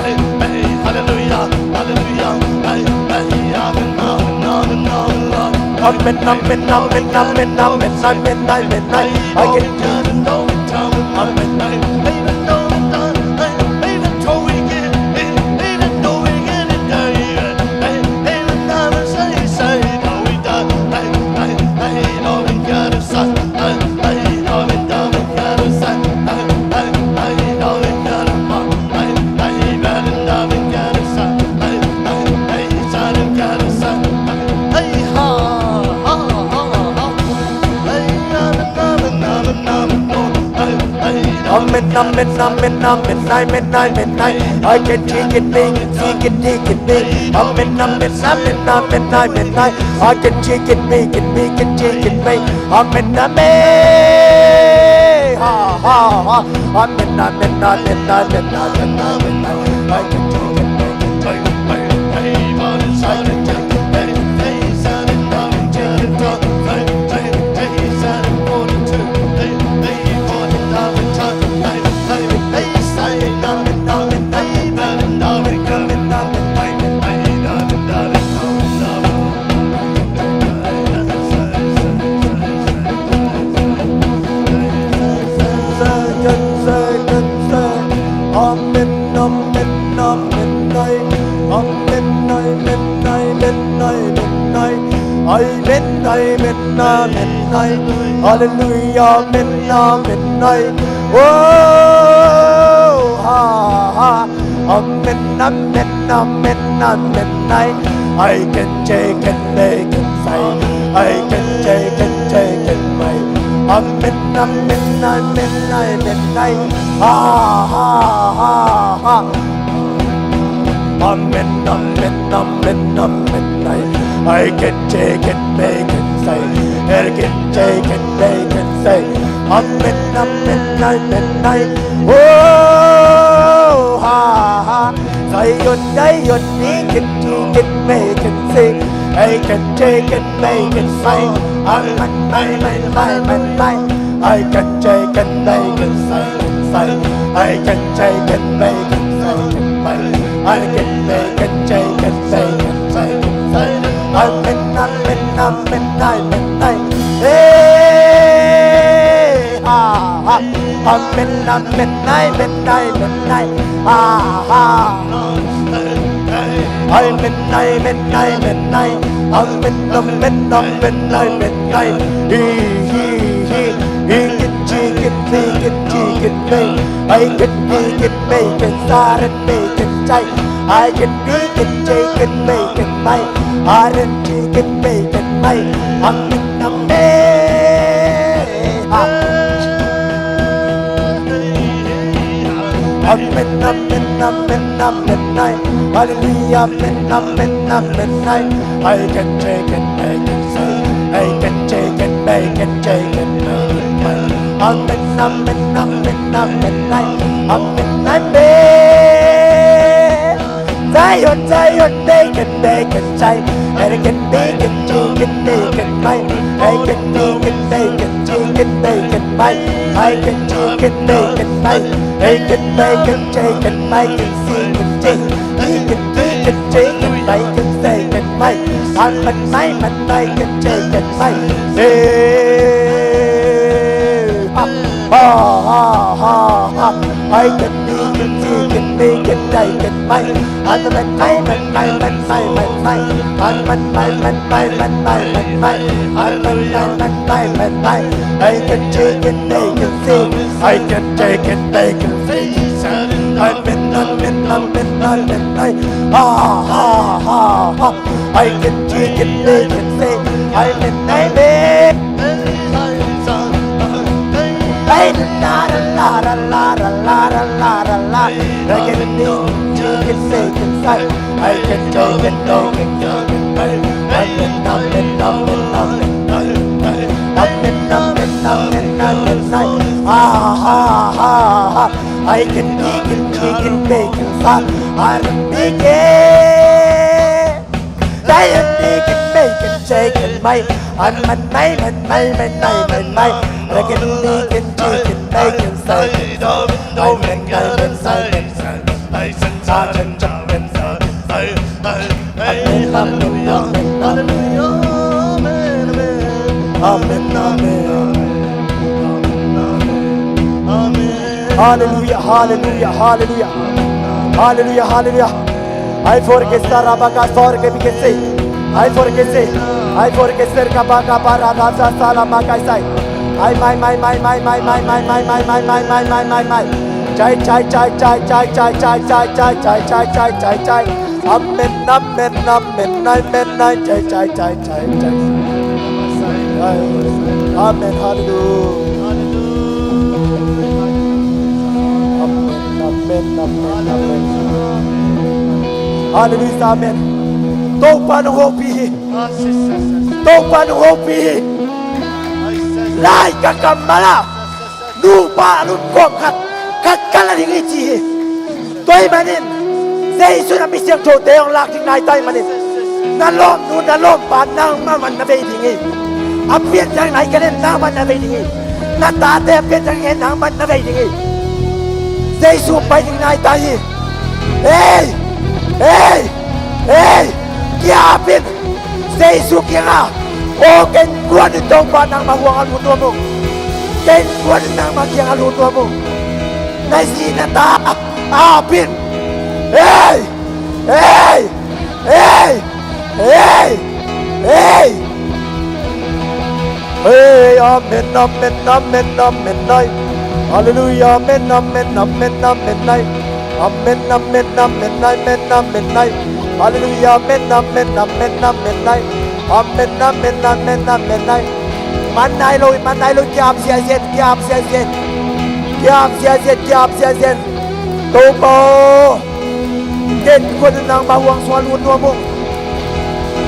I can I can take it, make it, take it, take it, make it. I can take it, make it, make it, take it, make ha ha ha. I can take it, make it, Hallelujah, midnight. Oh, ha ha. Midnight. I can take it, make it, say. I can take it, make. Midnight. Ha ha ha. Midnight. I can take it, make it, say. I can take it, make it, say. Midnight. Oh, ha ha. Say your need it, take it, make it, say. I can take it, make it, say. I can take it, make it, say. I can take it, make it, say. I can make it, take it, make it, say. Midnight. Hey, ha ha. Midnight. Ah ha. I'm midnight. I'm midnight. He can take it, make it. I can make it, start it, make it tight. I can make it, take it, make it tight. I can take it, make it tight. I'm midnight. Hallelujah, midnight. I can take it, make it, say. I can take it, make it, make it. I'm midnight, babe. Zion, make it, say. I can make it, take it, make it, make. I can make it, take it, make it, make. I can take it, make it, make. I can make it, take it, make it, sing it, take. He can take it, take it, make it, say it, make. I'm midnight, take it, make. Hey, ha. I can make it, take it, make it, take it, make. I'm midnight. I can take it, make it, sing. I can take it, make it, sing. I'm midnight. Ha. I can take it, make it, sing. I'm midnight, babe. La. I can take it, make it, say. I can take it, make it, I can take it, make it, fun. I can make it. I can take it, make it, take it, make. I'm midnight. I can make it, take it, make it, say. Amen, amen. Amen. Hallelujah, hallelujah, hallelujah. Hallelujah, hallelujah. I forget Sarabaka, forget because I forget I forget Serkabaka Barasa Salamakai. I my. Chai. Amen, amen, chai. Amen, hallelujah. Amen. Hallelujah, amen. Topan hopi. Topan hopi. Lai kakamala. Nupa nunkom kakala dingichi. Toy manin. Say tsunami siang to teong lak ting nai tai manin. Nalom pan nang man na vei dingi. Apian jang nai kanen nang man na vei dingi. Nata te apian jang nang man na vei dingi. Say su pai ting nai tai. Hey! Kia apin? Say su kia nga. O ken kuan itong pa nang mahuang aluto mo. Ken kuan nang magiang aluto mo. Nasi na ta apin. Hey! Hey, amen, nay. Hallelujah, amen, nay. Amen, nay. Hallelujah, amen, nay. Amen, nay. Man nay lôi, kiam sia zen. Tô bò. Ken quân nang ba huang xóa luôn đua mông.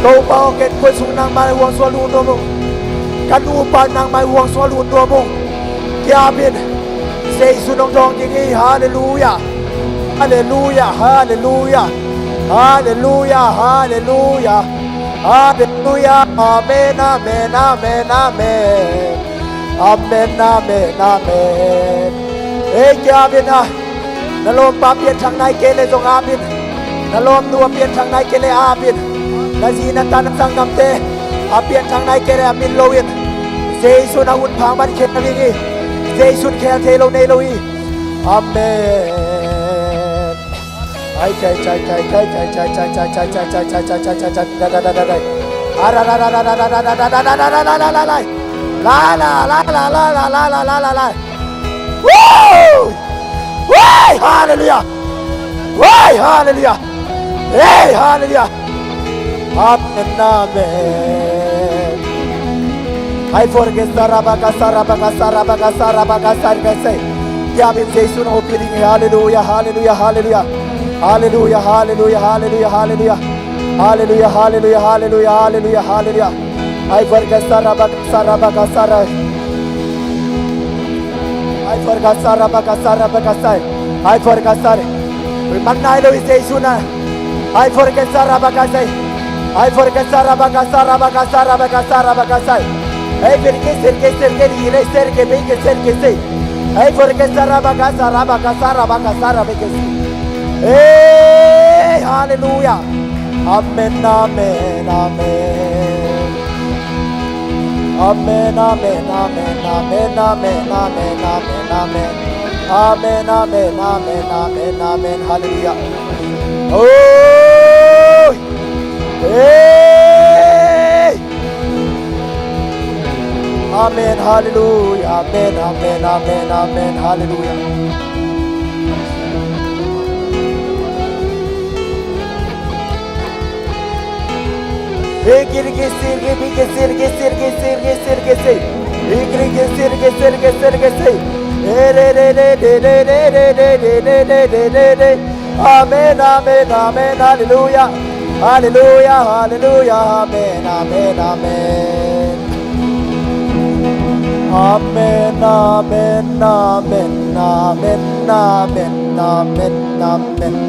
Tô bò ken quân xuống nang ba huang xóa luôn đua mông. Kan upa nang ba huang xóa luôn đua mông. Kia bin. Say su nong dong jingi. Hallelujah. Hallelujah, hallelujah, hallelujah, hallelujah, hallelujah, amen, amen, amen, amen, amen, amen, amen. Ê kia bên à, nà lôm ba biên thằng này kê lê dòng a biên, nà lôm nua biên thằng này kê lê a biên, nà gì nà ta nà sang nằm tê, a biên thằng này kê lê a biên lô yên, dê su nà un phang bát kê nà vingi, dê su kê thê lô nê lô y, amen. Chai. Hallelujah. Hallelujah. Hey, hallelujah. Amen, amen. I forget Sarabaka. Yabin Jesus opening. Hallelujah, hallelujah, hallelujah. Hallelujah, hallelujah, hallelujah, hallelujah. Hallelujah, hallelujah, hallelujah, hallelujah, hallelujah. I forget Sarabaka. I forgot Sarabaka. I forgot Sarabaka. Mannailo is Jesuna. I forget Sarabaka. I forget Sarabaka. I forget Sarabaka. Hey, hallelujah. Amen, amen, amen. Amen, amen, amen, amen, amen, amen, amen, amen. Amen, amen, amen, amen, amen. Hallelujah. Oh, hey. Amen, hallelujah. Amen, amen, amen, amen. Hallelujah. Amen, amen, amen, hallelujah, hallelujah, hallelujah, amen, amen, amen. Amen, amen, amen, amen, amen, amen, amen, amen,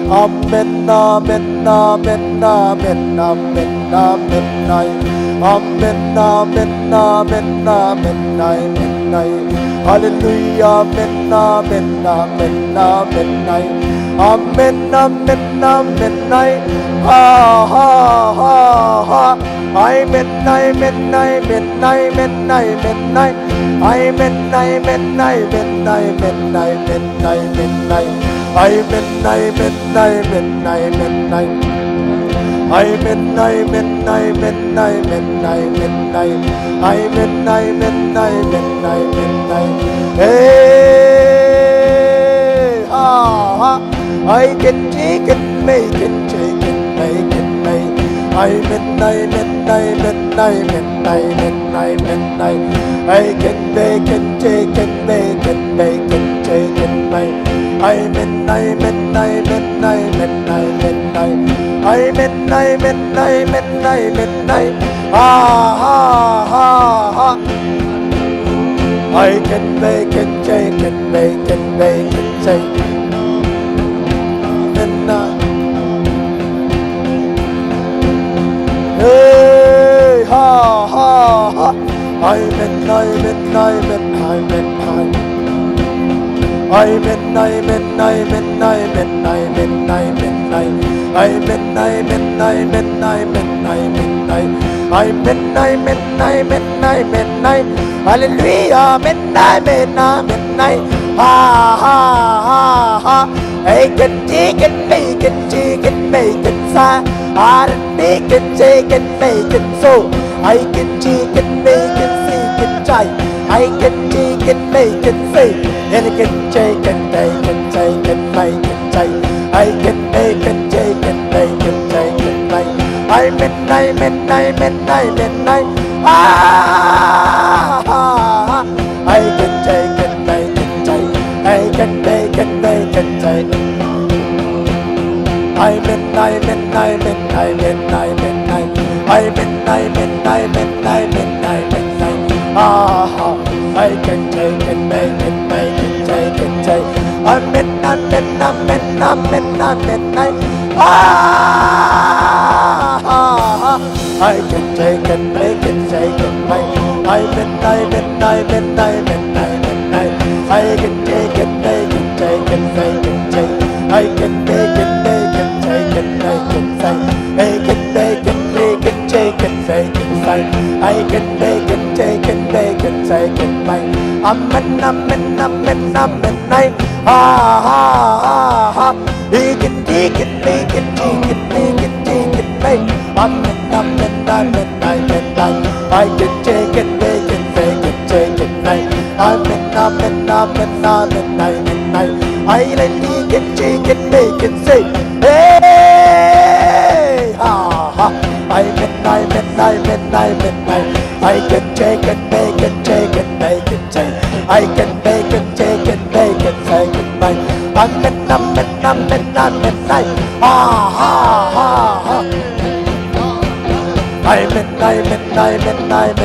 amen, amen, amen, amen, amen, amen, amen, amen, amen, amen, amen, hallelujah, amen, amen, amen, amen, amen, amen, amen, ha ha ha ha. I midnight, midnight, midnight, midnight, midnight. I midnight, midnight, midnight, midnight, midnight, midnight. I midnight, midnight, midnight, midnight. I midnight, midnight, midnight, midnight, midnight. I midnight, midnight, midnight, midnight. Hey, ha, ha. I can take it, make it, take it, make it, make. I midnight, midnight, midnight, midnight, midnight, midnight. I can make it, take it, make it, make it, take it, make. I midnight, midnight, midnight, midnight, midnight. I midnight, midnight, midnight, midnight. Ah, ha, ha, ha. I can make it, take it, make it, make it, take it. Midnight. Hey, ha, ha, ha. I midnight, midnight, midnight, midnight. I midnight, midnight, midnight, midnight, midnight, midnight. I midnight, midnight, midnight, midnight, midnight. I midnight, midnight, midnight, midnight. Hallelujah, midnight, midnight, midnight. Ha, ha, ha, ha. I can take it, make it, take it, make it, sigh. I can make it, take it, make it so. I can take it, make it, take it, try. I can take it, make it, say. And I can take it, make it, take it, make it, say. I can make it, take it, make it, take it, make. I midnight, midnight, midnight, midnight. Ah, ah, I can take it, make it, take. I can make it, make it, take. I midnight, midnight, midnight, midnight, midnight. I midnight, midnight, midnight, midnight, midnight. Ah, I can take it, make it, take it, take. I midnight, midnight, midnight, midnight, midnight. Ah, I can take it, make it, take it, make. I midnight, midnight, midnight, midnight, midnight. I can take it, make it, take it, make it, take. I can make it, make it, take it, make it, take. Make it, make it, make it, take it, make it, take. I can make it, take it, make it, take it, make. Midnight. Ah, ah, ah, ah. Make it, take it, make it, take it, make it, take it, make. Midnight. I can take it, make it, take it, take it, make. Midnight. I let me get, take it, make it, say. Hey, ha, ha. I midnight. I can take it, make it, take it, make it, take. I can make it, take it, make it, take it, make. Midnight. Ah, ha, ha, ha. I midnight. I midnight.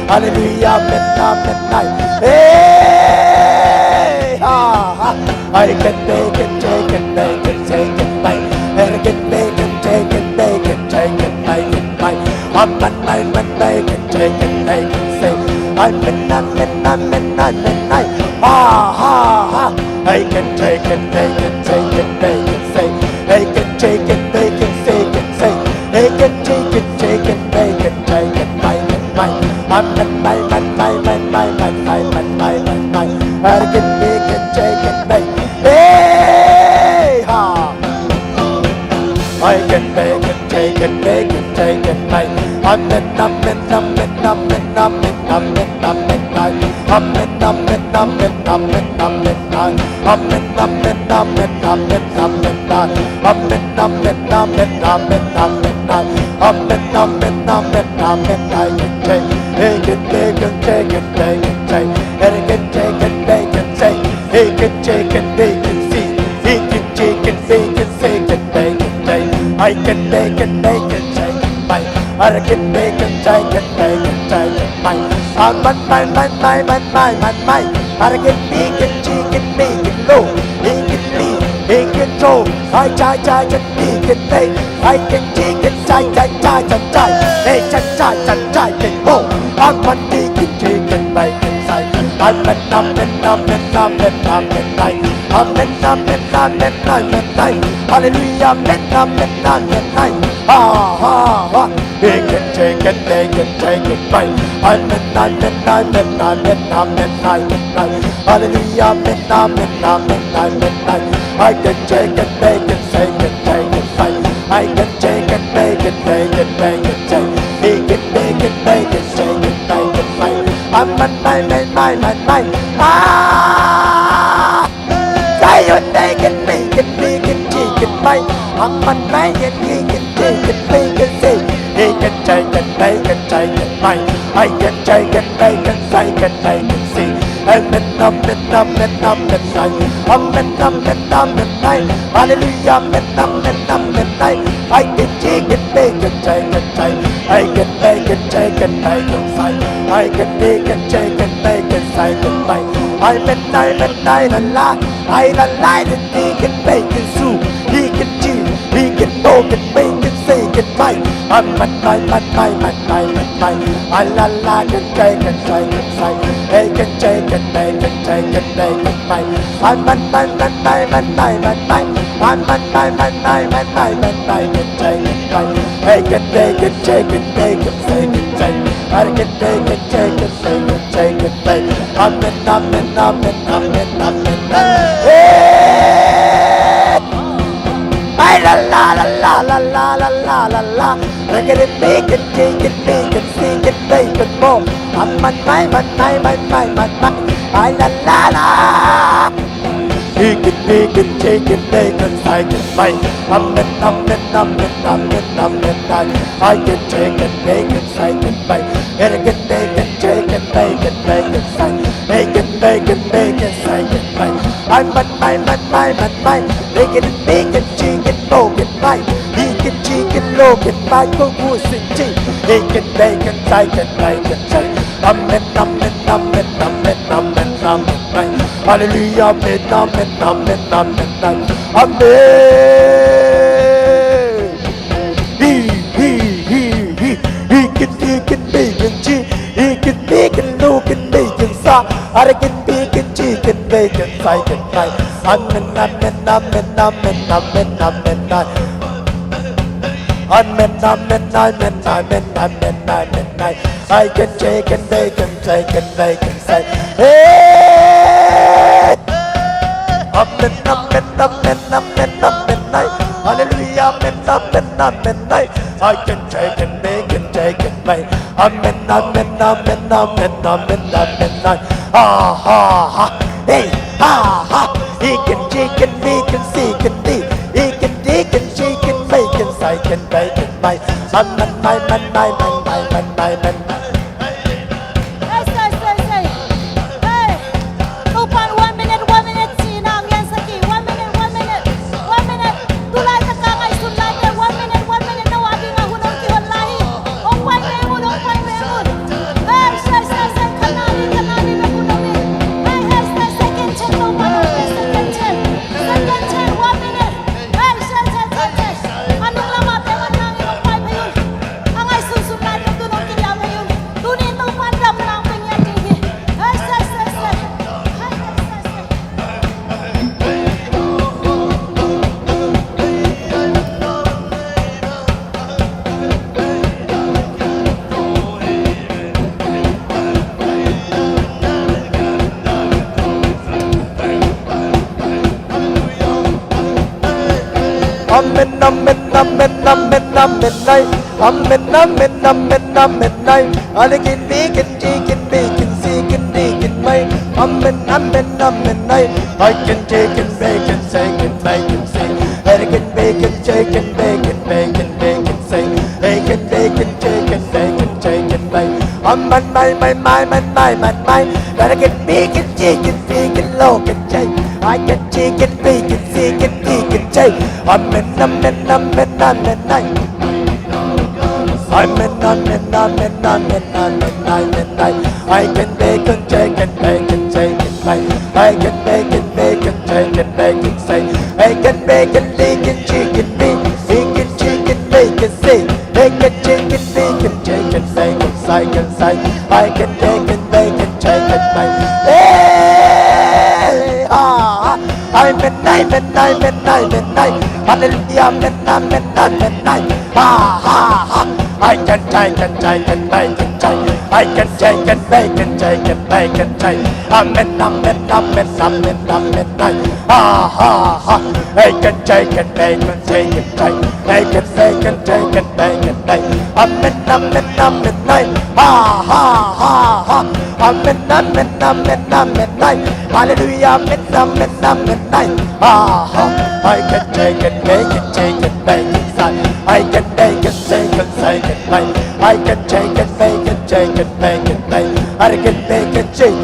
Hallelujah, midnight. Hey, ha, ha. I can make it, take it, make it, take it, make. And I can make it, take it, make it, take it, make it, make. I'm midnight, make it, take it, make it, say. I'm midnight. Ha, ha, ha. I can take it, make it, take it, make it, say. I can take it, make it, take it, say. I can take it, make it, make it, make it, make. I'm midnight. I can make it, take it, make. Hey, ha. I can make it, take it, make it, take it, make. I'm midnight. Take it, take it, take it, take it, take. And I can take it, make it, take. He can take it, make it, see. He can take it, make it, take it, make it, take. I can make it, take it, make. I can make it, take it, make it, take it, make. I'm my. I can make it, take it, make it, low. Make it, make it, low. I try, just make it, make. I can take it, try. Hey, try, get more. I'm one take it, make it, say. I'm midnight. Amen, amen, amen, amen, amen. Hallelujah, amen, amen, amen, amen. He can take it, bye. Amen, amen, amen, amen, amen, amen. Hallelujah, amen, amen, amen, amen, amen. I can take it, take it, take it, bye. I can take it, take it, take it, take it, take. He can take it, take it, take it, take it, bye. Amen, amen, amen, amen. Say your name, can make it, take it, bye. Amen, amen, he can take it, make it, say. He can take it, make it, take it, bye. I can take it, make it, take it, make it, see. Amen, amen, amen, amen, amen, amen, amen, amen. Hallelujah, amen, amen, amen, amen. I can take it, make it, take it, take. I can make it, take it, make it, say. I can make it, take it, make it, take it, bye. Amen, amen, amen, la. I la la, he can make it, so. He can cheat, he can walk it, make it, say it, bye. Amen, amen, amen, amen, amen. I la la, can take it, take it, say. He can take it, make it, take it, make it, bye. Amen, amen, amen, amen, amen. Amen, amen, amen, amen, amen, take it, bye. He can take it, take it, make it, take it, take. I can take it, take it, take it, take it, take. Amen, amen, amen, amen, amen, hey! I la la la la la la la la la la. I get it, make it, take it, make it, sing it, make it more. Amen, amen, amen, amen, amen. I la la la. He can make it, take it, make it, take it, make. Amen, amen, amen, amen, amen, amen. I can take it, make it, take it, make. And I can make it, take it, make it, make it, take. Make it, make it, make it, take it, make. Amen, amen, amen, amen. Make it, take it, moke it, make. He can cheek it, look it, make. Go push it, cheek. He can make it, take it, make it, take. Amen, amen, amen, amen, amen, amen, amen. Hallelujah, amen, amen, amen, amen, amen. Amen. He can make it, cheek. He can make it, look it, make it, sa. I can make it, cheek it, make it, take it, make. Amen, amen, amen, amen, amen, amen, amen. Amen, amen, amen, amen, amen, amen, amen. I can take and make and take and make and say, hey! Amen, amen, amen, amen, amen, amen. Hallelujah, amen, amen, amen, amen. I can take and make and take and make. Amen, amen, amen, amen, amen, amen, amen. Ha, ha, ha. Hey, ha, ha. He can take and make and seek and be. He can take and shake and make and say and make and make. Amen, amen, amen, amen, amen, amen. Say. Hey, Tupan, 1 minute, Sina, ang yan sa ki. 1 minute. Tulay ka ka ngay sulay ka. 1 minute, nawagi nga hunong ki wallahi. Ongpay memon. Hey, say, kanani na hunong ni. Hey, say, second chance, Tupan, second chance. 1 minute. Hey, say. Anong lama, pewan nang ongpay pa yun. Ang ay susulay ka dunong ki yaw yun. Tunin Tupan, dam lang pingyan digi. Hey, say. Amen, amen, amen, amen, amen, amen. Amen, amen, amen, amen, amen. I can make it, take it, make it, seek it, make it, make. Amen, amen, amen, amen. I can take it, make it, take it, make it, sing. I can make it, take it, make it, make it, make it, sing. I can make it, take it, make it, take it, make. Amen, my. I can make it, take it, make it, look it, take. I can take it, make it, seek it, make it, take. Amen, amen, amen, amen, amen. Amen, amen, amen, amen, amen, amen, amen. I can make it, take it, make it, take it, make. I can make it, take it, make it, say. I can make it, take it, take it, make it, make it, say. Make it, take it, make it, take it, make it, say, say. I can take it, make it, take it, make. Hey, midnight, midnight, midnight, midnight. Hallelujah, midnight, midnight, midnight. Ha ha ha. I can take and take and make and take. I can take and make and take and make and take. Midnight, midnight, midnight, midnight, midnight. Ha ha ha. I can take and make and take and take. I can take and take and make and take. Midnight, midnight, midnight. Ha ha ha ha. Midnight, midnight, midnight, midnight. Hallelujah, midnight, midnight, midnight. Ha ha. I can take and make and take and make and take. I can take and take and take and make. I can take and make and take and make and make. I can make and take.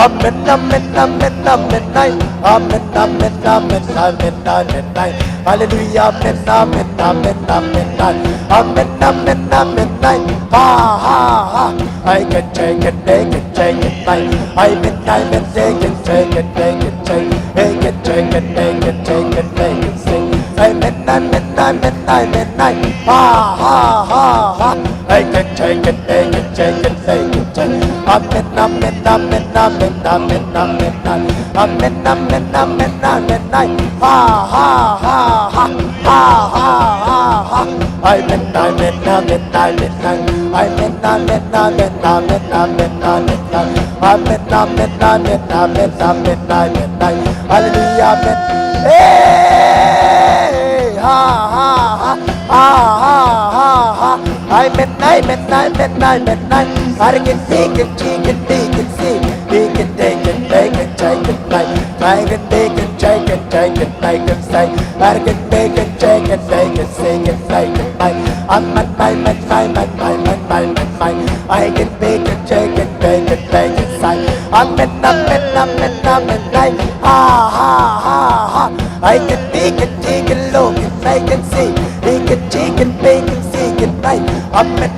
Amen, amen, amen, amen, night. Amen, amen, amen, amen, amen, night. Hallelujah, amen, amen, amen, amen, night. Amen, amen, amen, night. Ha, ha, ha. I can take it, take it, take it, night. I can take it, take it, take it, take it. I can take it, take it, take it, take it, sing. Amen, amen, amen, amen, night. Ha, ha, ha, ha. I can take it, take it, take it, take it, take it. Amen, amen, amen, amen, amen, amen, amen, amen, amen, amen, amen, amen. Ha, ha, ha, ha, ha, ha, ha, ha. Amen, amen, amen, amen, amen. Amen, amen, amen, amen, amen, amen, amen. Amen, amen, amen, amen, amen, amen, amen. Hallelujah, amen. Hey, ha, ha, ha, ha, ha, ha, ha. Amen, amen, amen, amen, amen. I can take it, take it, take it, see. Take it, take it, take it, take it, take it. I can take it, take it, take it, take it, say. I can take it, take it, take it, sing it, take it, take it. I'm at my, I can take it, take it, take it, take it, say. I'm at, ha, ha, ha, ha. I can take it, look it, make it, see. Take it, take it, make it, see it, night. I'm at,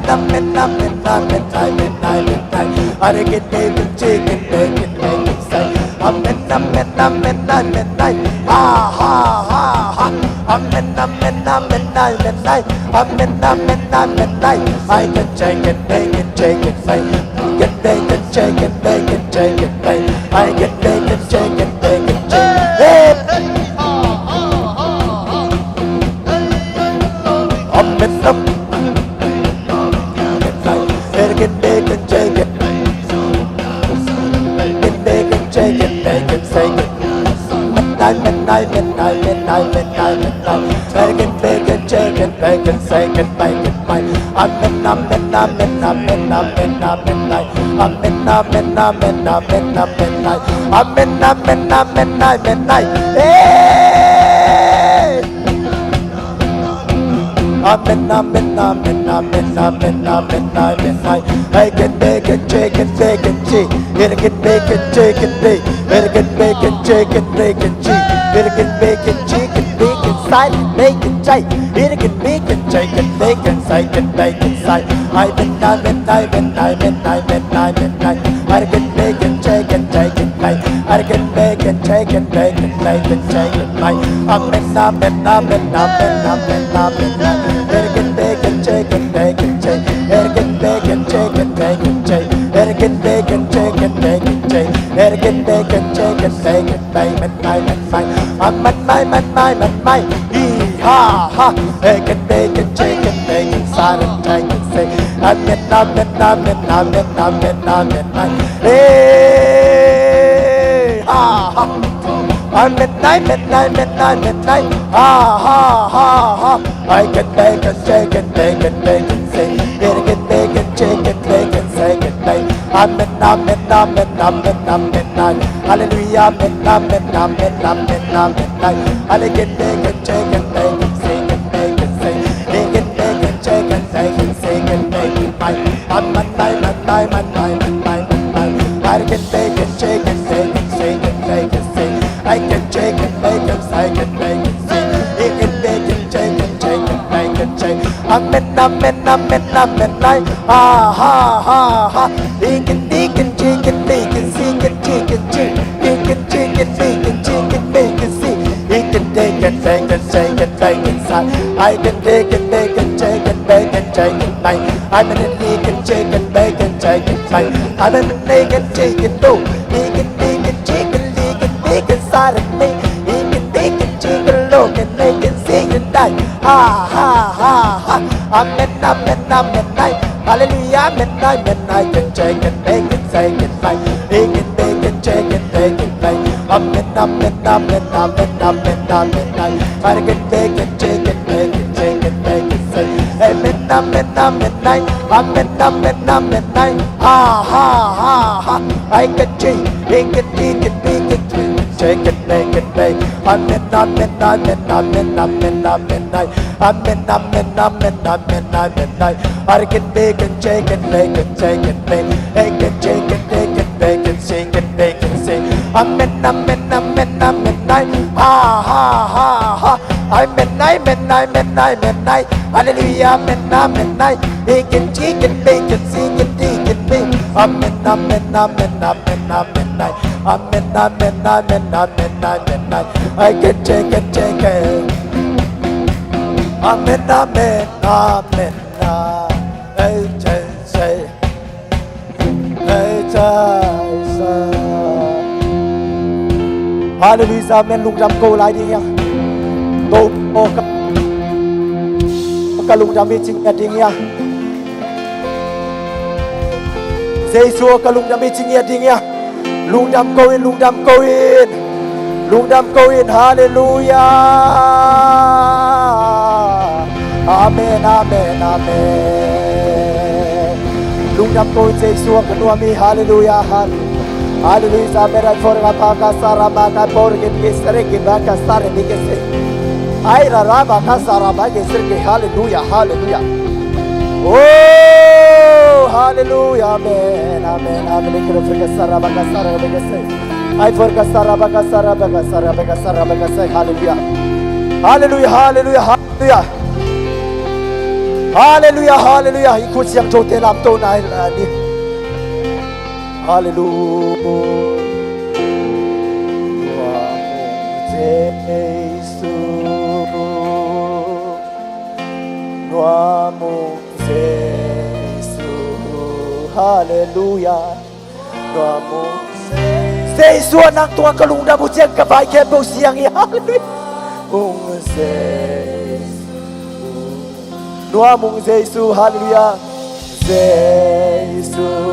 I can take it, take it, make it, say. I'm at, ha, ha, ha, ha. I'm at, I can take it, make it, take it, say. Get take it, take it, make it, take it, make. I can take it, take it, make it, take it. Hey! I'm at, get take it, take it. Get take it, take it, make it, say it. Midnight, get take it, take it, make it, say it, make it, make. Amen, amen, amen, amen, amen, amen, night. Amen, amen, amen, amen, amen, night. Amen, amen, amen, amen, night. Hey! Amen, amen, amen, amen, amen, amen, amen, night. I can make it, take it, take it, see. It can make it, take it, take it. It can make it, take it, take it, see. It can make it, take it, make it, side, make it, take. It can make it, take it, make it, side, and make it, side. I can make it, take it, take it, make. I can make it, take it, make it, make it, take it, make. Amen, amen, amen, amen, amen, amen. It can make it, take it, make it, take. It can make it, take it, make it, take. It can make it, take it, make it, take. It can make it, take it, make it, make it, make it, make. Amen, amen, ha ha. It can make it, take it, make it, silent, take it, say. Amen, amen, amen, amen, amen, amen, amen. Hey, ha ha. Midnight, ha ha ha ha. I can make it, take it, make it, make it, say. It can make it, take it, make it, say it, make. Amen, amen, amen, amen, amen, amen. Hallelujah, amen, amen, amen, amen, amen, amen. I can make it, take it, make it, say it, make it, say. It can make it, take it, take it, say it, make it, make. Amen, amen, amen, amen, amen, amen. I can make it, take it, say it, say it, make it, say. I can take it, make it, I can make it, say. It can make it, take it, make it, say. Amen, amen, amen, amen, amen. Ha ha ha ha. It can take it, take it, make it, see it, take it, take. It can take it, make it, take it, make it, see. It can take it, take it, take it, make it, say. I can take it, make it, take it. bake and take it night. I'm in it, he can shake and bake and take it night. I'm in it, he can shake it too. He can shake and he can make it side of me. He can make it shake and look and make it sing and die. Ha ha ha ha. Amen, amen, amen, night. Hallelujah, amen, amen, I can shake and bake and take it night. He can bake and shake and take it night. Amen, amen, amen, amen, amen, amen, I can bake and shake and bake and shake and bake and say amen, amen, amen, amen, amen, amen, ha ha ha ha. I can shake, he can bake and shake and bake and bake. Amen, amen, amen, amen, amen, amen, amen, amen, amen, amen, amen, I can bake and shake and bake and shake and bake. I can shake and bake and bake and shake and bake and say amen, amen, amen, amen, ha ha ha ha. Amen, amen, amen, amen, hallelujah, amen, amen, he can shake and bake and sing and dig and bake. Amen, amen, amen, amen, amen, amen, amen, amen, amen, amen, I can shake and shake it. Amen, amen, amen, hey, say, hey, say. Hallelujah, amen, lung đam câu lại đi nha. Tô ô cả lung đam chính nghe đi nha. Giêsu cả lung đam chính nghe đi nha. Lung đam câu in, lung đam câu in, lung đam câu in, hallelujah. Amen, amen, amen. Lung đam câu in Giêsu cả nuông mi, hallelujah, hallelujah. Hallelujah, merai forga paga sarama ka borgin kisre ki baka sare dikese. Ai raba ka saraba kisre ki hallelujah, hallelujah. Oh, hallelujah, amen, amen, amen. Kro forga saraba ka sare dikese. Ai forga saraba ka saraba ka saraba ka saraba ka say hallelujah. Hallelujah, hallelujah, hallelujah. Hallelujah, hallelujah. Ikut siang jote lam to na ni. Hallelujah. Nuamo Jesus. Hallelujah. Nuamo Jesus nang tuang kalung na bujian kabay kepo siyang i hallelujah. Mong Jesus. Nuamo Jesus. Hallelujah. Jesus.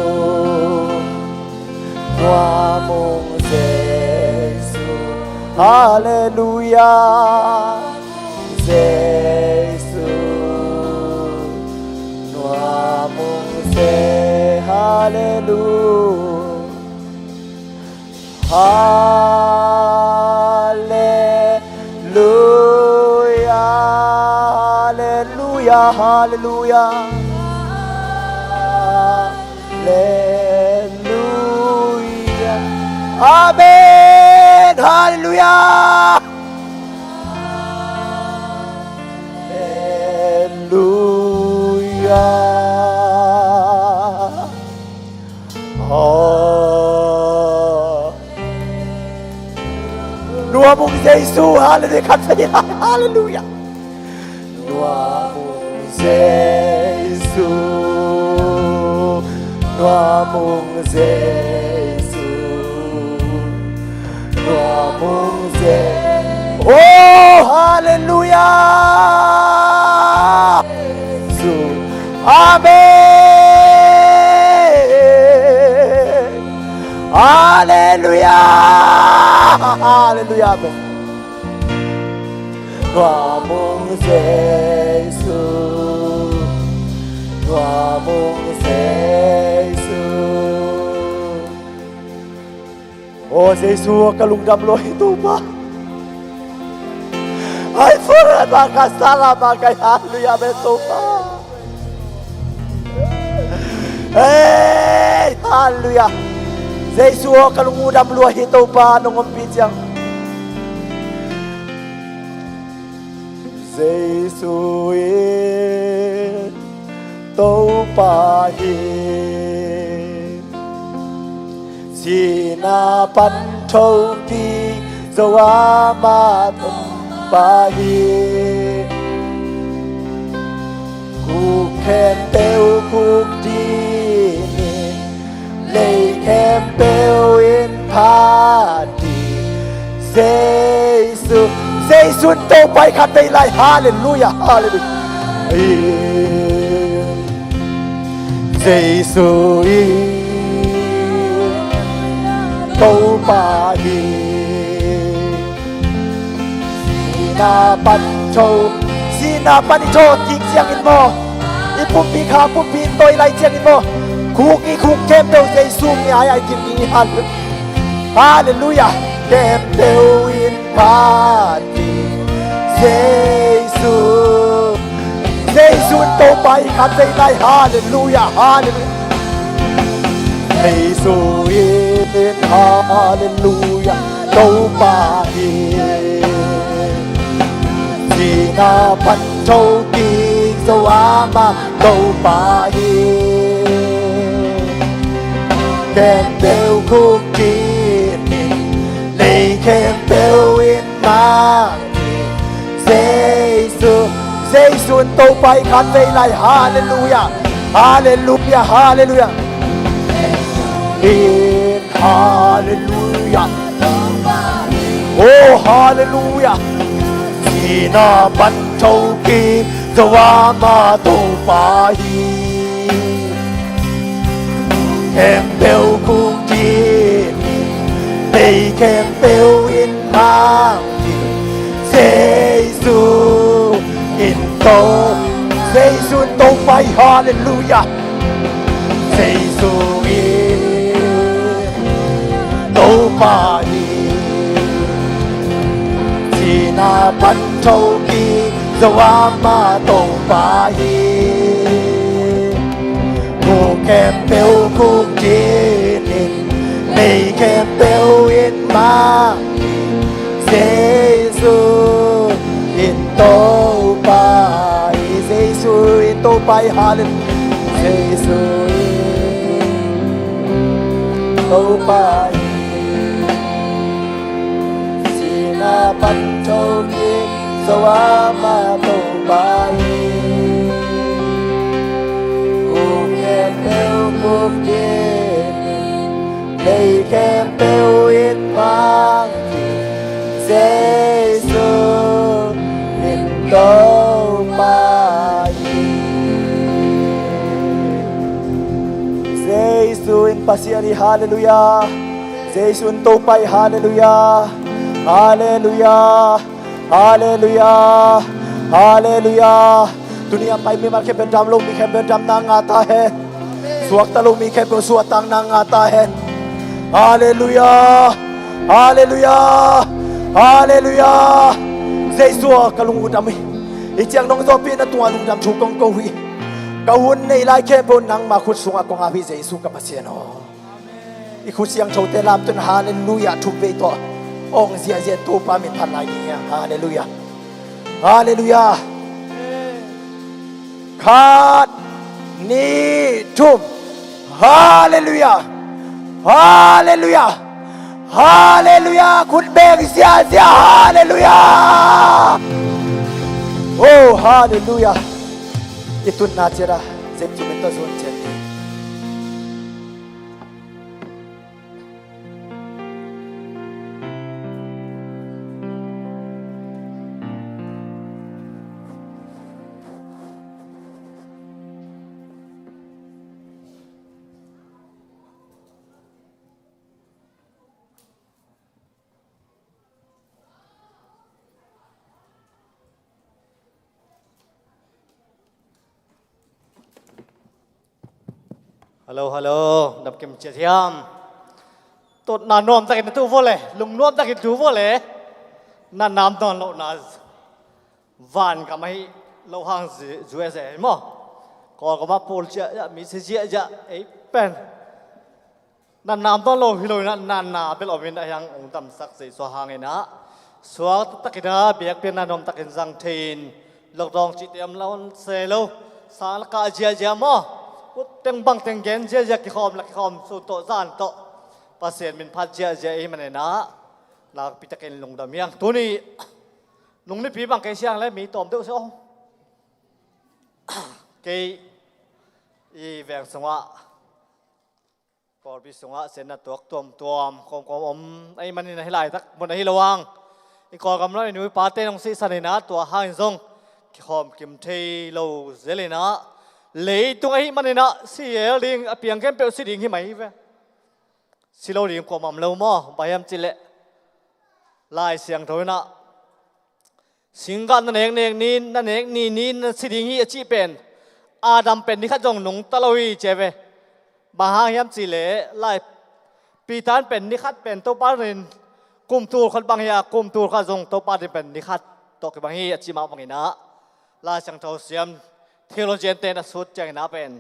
Nuamo Jesus, hallelujah, Jesus, nuamo Jesus, hallelujah, hallelujah, hallelujah, hallelujah. Amen. Hallelujah. Hallelujah. Oh. Nuamong Jesus. Hallelujah. Hallelujah. Nuamong Jesus. Nuamong Jesus. Oh, hallelujah. Amen. Hallelujah. Hallelujah. Nuamong Jesus. Nuamong Jesus. Oh, Jesus, kalungdam lo ito ba? Ay, fuera makasala magay hallelujah beto pa. Hey, hallelujah. Jesus, kalungdam lo ito pa nung umpitsang. Jesus, ito pa Sinapan topi zawamat bahi Ku kempel ku dini Lei kempel in padi Giêsu Giêsu tô bay khát đây lại Hallelujah Hallelujah Giêsu tô bay Sina ban châu Sina ban châu tiếng chiang in mo Ipum pi kha pum pi tôi lại chiang in mo Khuk i khuk kem đâu Giêsu mi ai tiếng in Hallelujah kem đâu in party Giêsu Giêsu tô bay khát đây lại Hallelujah Hallelujah Giêsu in Hallelujah tô bay Sina ban châu tiếng dâu ama tô bay kem đâu khúc Lei kempel in mani Giêsu Giêsu tô bay khát vây lại Hallelujah Hallelujah Hallelujah In Hallelujah Oh Hallelujah Sina ban châu kim Zawama tô bay Kempel khúc Lei kempel in mani Giêsu in tô Giêsu tô bay Hallelujah Giêsu in tô bay Sina ban châu ki Zawama tô bay Ku kempel khúc Lei kempel in mani Giêsu in tô bay Giêsu in tô bay Hallelujah Giêsu in tô bay Sina ban châu kim Zawama tô bay Ku kempel khúc Lei kempel in mani Giêsu in tô bay Giêsu in pasiari Hallelujah Giêsu in tô bay Hallelujah Hallelujah Hallelujah Hallelujah Dunia pai mi mar ke bedam lo mi ke bedam na ngata hai Suak ta lo mi ke suak tang na ngata hai Hallelujah Hallelujah Hallelujah Giêsu kalung udami ichiang nong zo pi na tua lung dam chu kong ko hui ka hun nei lai ke bon nang ma khut sunga ko nga bi Giêsu ka pasiano i khu siang chho te lam tun Hallelujah thu pe to ong zia zia to pa min phan lai ni Hallelujah Hallelujah khat ni thum Hallelujah Hallelujah Hallelujah Khut beng sia sia Hallelujah Oh Hallelujah Itun na chera Zep chumento zon chen Hello, hello, đập kim chia thiam. Tốt nà nôm ta cái tu vô lệ, lùng nôm ta cái tu vô lệ. Nà nam toàn lộ nà van cả mấy lâu hàng dùe dễ mà. Còn có mà pol chia mi se chia ja ấy pen. Nà nam toàn lộ hiloi nà nà bel ovin da yang ong tam sak se so hang ena. Suak ta cái da biak pen nà nôm ta cái răng thìn. Lộc dong chỉ tiêm lâu se lâu. Sa ka chia chia mà. Teng bang teng gen je je ki khom so to zan to pasien min phat je je e mane na la pitaken lung dam yang tu ni lung ni pi bang ke siang le mi tom de so cái y vẹn sung á bỏ bị sung á sẽ là tuộc tuom tuom không ấy mình này lại tắc một này lâu ang cái còn cầm nói nuôi ba tên ông sĩ san này nã tua hàng sung khom kim thi lâu dễ lên nã lấy tung ấy mình này nã sĩ ở liền ở biển cái bèo sĩ liền khi mấy vậy sĩ lâu liền qua mầm lâu mò bài em chỉ lệ lại xiang thôi nãสิ่งการนั่นเองนั่นเองนี่สิ่งที่จีเป็นอาดัมเป็นนี่ข้าจงหนุ่งตะลุยเจเวบาฮาฮิมจิเลไล่ปีตานเป็นนี่ข้าเป็นตัวปารินกุมตูคนบางอย่างกุมตูข้าจงตัวปารินเป็นนี่ข้าตัวกับบางอย่างจีมาบางอย่างนะไล่สังเทาเสียมเทโลเจนเตนสุดจังนะเป็น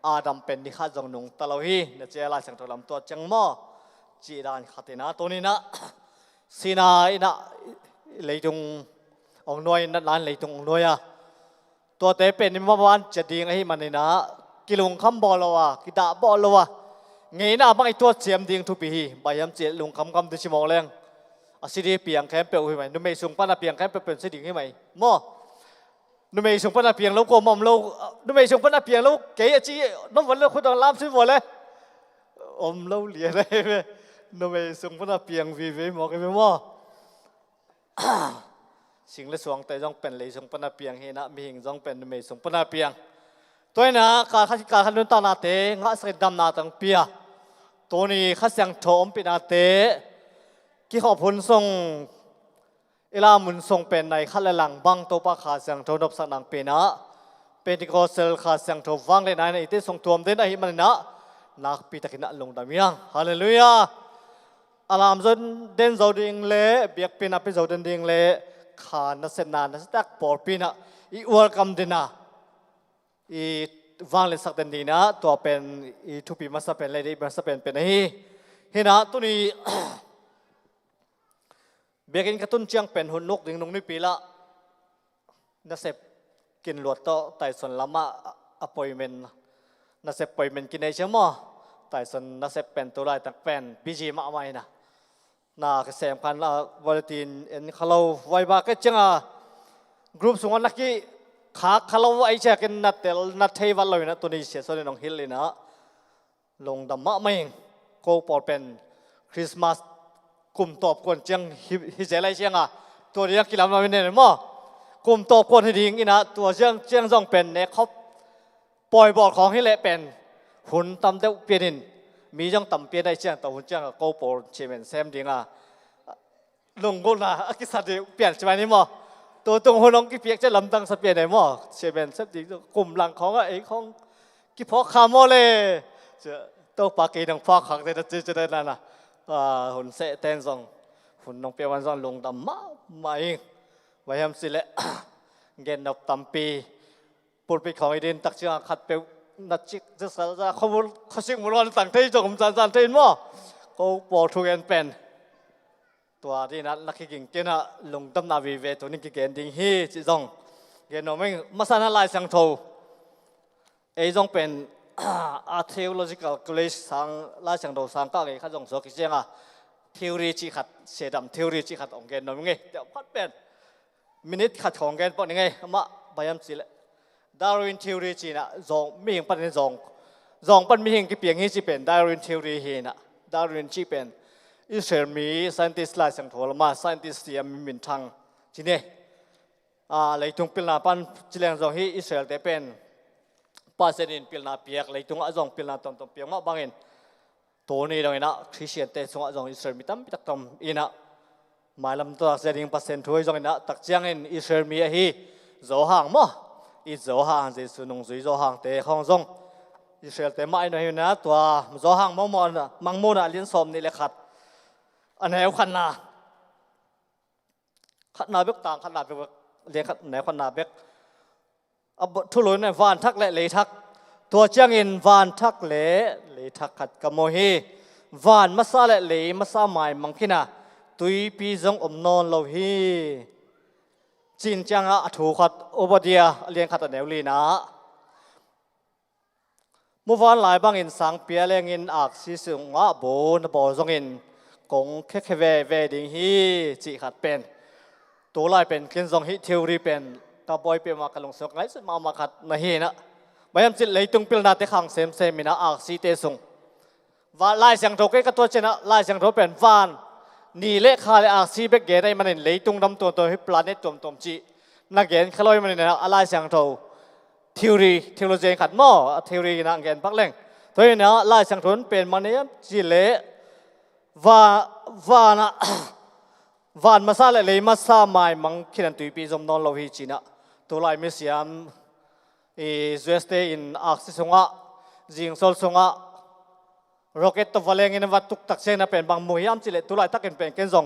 อาดัมเป็นนี่ข้าจงหนุ่งตะลุยเนี่ยเจ้าไล่สังเทาลำตัวจังหม้อจีดานขัดนะตัวนี้นะสีนาอินะเลยจงองน้อยนั่นเลยตรงองน้อยตัวเตเป็นนิมวานจะดีไงมันนี่นะกิลุงคำบอลวะกิดาบอลวะไงนะบางไอตัวเจียมดิ่งทุปีใบยำเจลุงคำดิชิมองแรงสิดีเปียงแคมเปลให้ไหมนุ่มไม่ส่งป้านาเปียงแคมเปลเป็นสิดีให้ไหมมอนุ่มไม่ส่งป้านาเปียงแล้วก็มอมเรานุ่มไม่ส่งป้านาเปียงแล้วเก๋จีน้องวันแล้วคุณต้องล้ำซื้อหมดเลยเราเหลียได้ไหมนุ่มไม่ส่งป้านาเปียงวีมองกันไหมมอสิ่งละสวงแต่ต้องเป็นเลยส่งปนาเปียงเฮนะมีหิงต้องเป็นไม่ส่งปนาเปียงตัวนี้นะการขัดการขัดนุนตานาเตงะสกดำนาตังเปียตัวนี้ขัดเสียงโถมปีนาเตกี่ขอบผลส่งเอลามุนส่งเป็นในขัดละหลังบังตัวปะขาเสียงโถนบสังนังปีนะเป็นที่ก็เซลขาเสียงโถวังเลยนะในอิติส่งตัวมเดนไอมันนะนักปีตะกินะลงดามียังฮาเลลูยาอารามจนเดนโจดิงเล่เบียกปีนับเป็นโจดิงเล่ขานัสนานัสตักปอร์ปีนะอีวอลคัมดินะอีวางเลสักเดนดีนะตัวเป็นอีทุปีมาสเป็นเลยดีมาสเป็นนี่เห็นนะตัวนี้เบียกินกระตุ้นเชียงเป็นหุ่นนกดึงนงนี่ปีละนัสเซกินหลวดโตไต่ส่วนละมาอพอยเมนนัสเซปอยเมนกินในเชื่อมอไต่ส่วนนัสเซเป็นตัวไรตักเป็นบีจีมาไม่นะน่าเกษมพันละวอลตินเอ็นขลาวไว้บาก็จังกรุ๊ปส่งนักกี้ขาขลาวไอเจกันนัดเตลนัดเทวันเลยนะตัวนี้เสียส่วนน้องฮิลเลยนะลงดำมะไม่โกปอดเป็นคริสต์มาสกลุ่มตอบกวนจังฮิเจไรเชียงตัวนี้กินลำมาเป็นเนี่ยมั้งกลุ่มตอบกวนให้ดีงี้นะตัวเชียงจงเป็นเนี่ยเขาปล่อยบอดของให้เละเป็นหุ่นตำเต้าเปลี่ยนมีจังต่ำเปียได้เชียงตัวหุ่นเชียงก็ปอดเชมันเซมดิ้งลงกุนะกิสัตย์เปลี่ยนใช่ไหมนี่มั้งตัวตรงหุ่นลงกิเปียกจะลำตั้งสเปียนไหนมั้งเชมันเซมดิ้งกลุ่มหลังของไอ้ของกิพอคาโมเลยจะตัวปากกีนังฟ้าขังแต่จะได้นั่นนะหุ่นเสะเต้นซองหุ่นน้องเปียวันซองลงดำมาไม่ไว้ทำสิเละเงินนับตำปีปุ่นไปของไอเดนตักเชียงขัดเปียวนัดจิกจะสารเขาชิงมุลวันต่างที่จงจันเทนมั้งเขาบอกทุกเงินเป็นตัวที่นั้นนักกิ่งเจน่ะลงดำนาวีเวตัวนี้กิ่งเงินดิ้งฮีจิซองเงินน้องไม่มาสานลายสังโทไอซองเป็นarchaeological college สังลายสังโทสังก็ไอข้าจงสกิเชียงtheory จิขัดเสดำ theory จิขัดองเงินน้องไงเดี๋ยวพัดเป็นมินิขัดของเงินปนยังไงมาพยายามสิเลยDarwin theory จีน่ะจงมีอย่างปัจจุบันจงปัจจุบันกี่เพียงนี้จีเป็น Darwin theory เห็นน่ะ Darwin จีเป็นอิสราเอลมี scientist หลายสังทอลมา scientist ที่มีมินทังจีเนี่ยเลยตรงพิลนาปันจีเลี้ยงจงที่อิสราเอลแต่เป็นภาษาดินพิลนาเปียกเลยตรงจงพิลนาตรงเปียกมาบางเงินตัวนี้เราเห็นนะคริสเตียนแต่จงจงอิสราเอลมีตั้มตักตั้มอินะหมายลำตัวภาษาดินเปอร์เซ็นต์ถ้วยจงเห็นนะตักเจียงเงินอิสราเอลมีที่โจห่างมั้งอีโจห่างจะสุนงสุยโจห่างแต่ข้างจงอิสราเอลแต่ไม่หน่อยนะตัวโจห่างมังมูน่ะเลี้ยงสมนี่แหละขัดอันไหนขันนาเบกต่างขันนาเบกเลี้ยงขันไหนขันนาเบกทุลุยเนี่ยวานทักเลยทักตัวเจียงอินวานทักเลยทักขัดกโมฮีวานมาซาเลยมาซาหมายมังคินะตุยปีจงนอนเราฮีจีนจังถูกขัดอุบดียเลี้ยงขัดแนวลีนะเมื่อวานหลายบางอินสังเปียเลี้ยงอินอักซิสุงโบนบ่จงอินกงแค่เวดิงฮีจีขัดเป็นตัวลายเป็นกินจงฮิเทวรีเป็นตาบอยเป็นมากันลงสกไงสุดมาขัดมาฮีนะ bayam chit leitung pil na te khang sem sem mina ak si te sung và lai sang thô cáiตัวเจนะlai sang thôเป็นvanนี่เละคาเลยak si bek ge dai manin leitung dam to hi planet tom chi na gen khloi manin na lai sang thô theory khat mo theory na gen pak leng thôi na lai sang thônเป็นมันเนี่ยจีเละvà na vanมาซาเลยมาซาไม่มังคิดันตุยปีจอมนอนเราฮีจีนะตัวลายมิสยามUS in อักษรสงะจิงโซลสงะ rocket ตัววาเลงอินวัตตุกตักเซนเป็นบางมุยามจิเลตัวลายตักเป็นเกนซง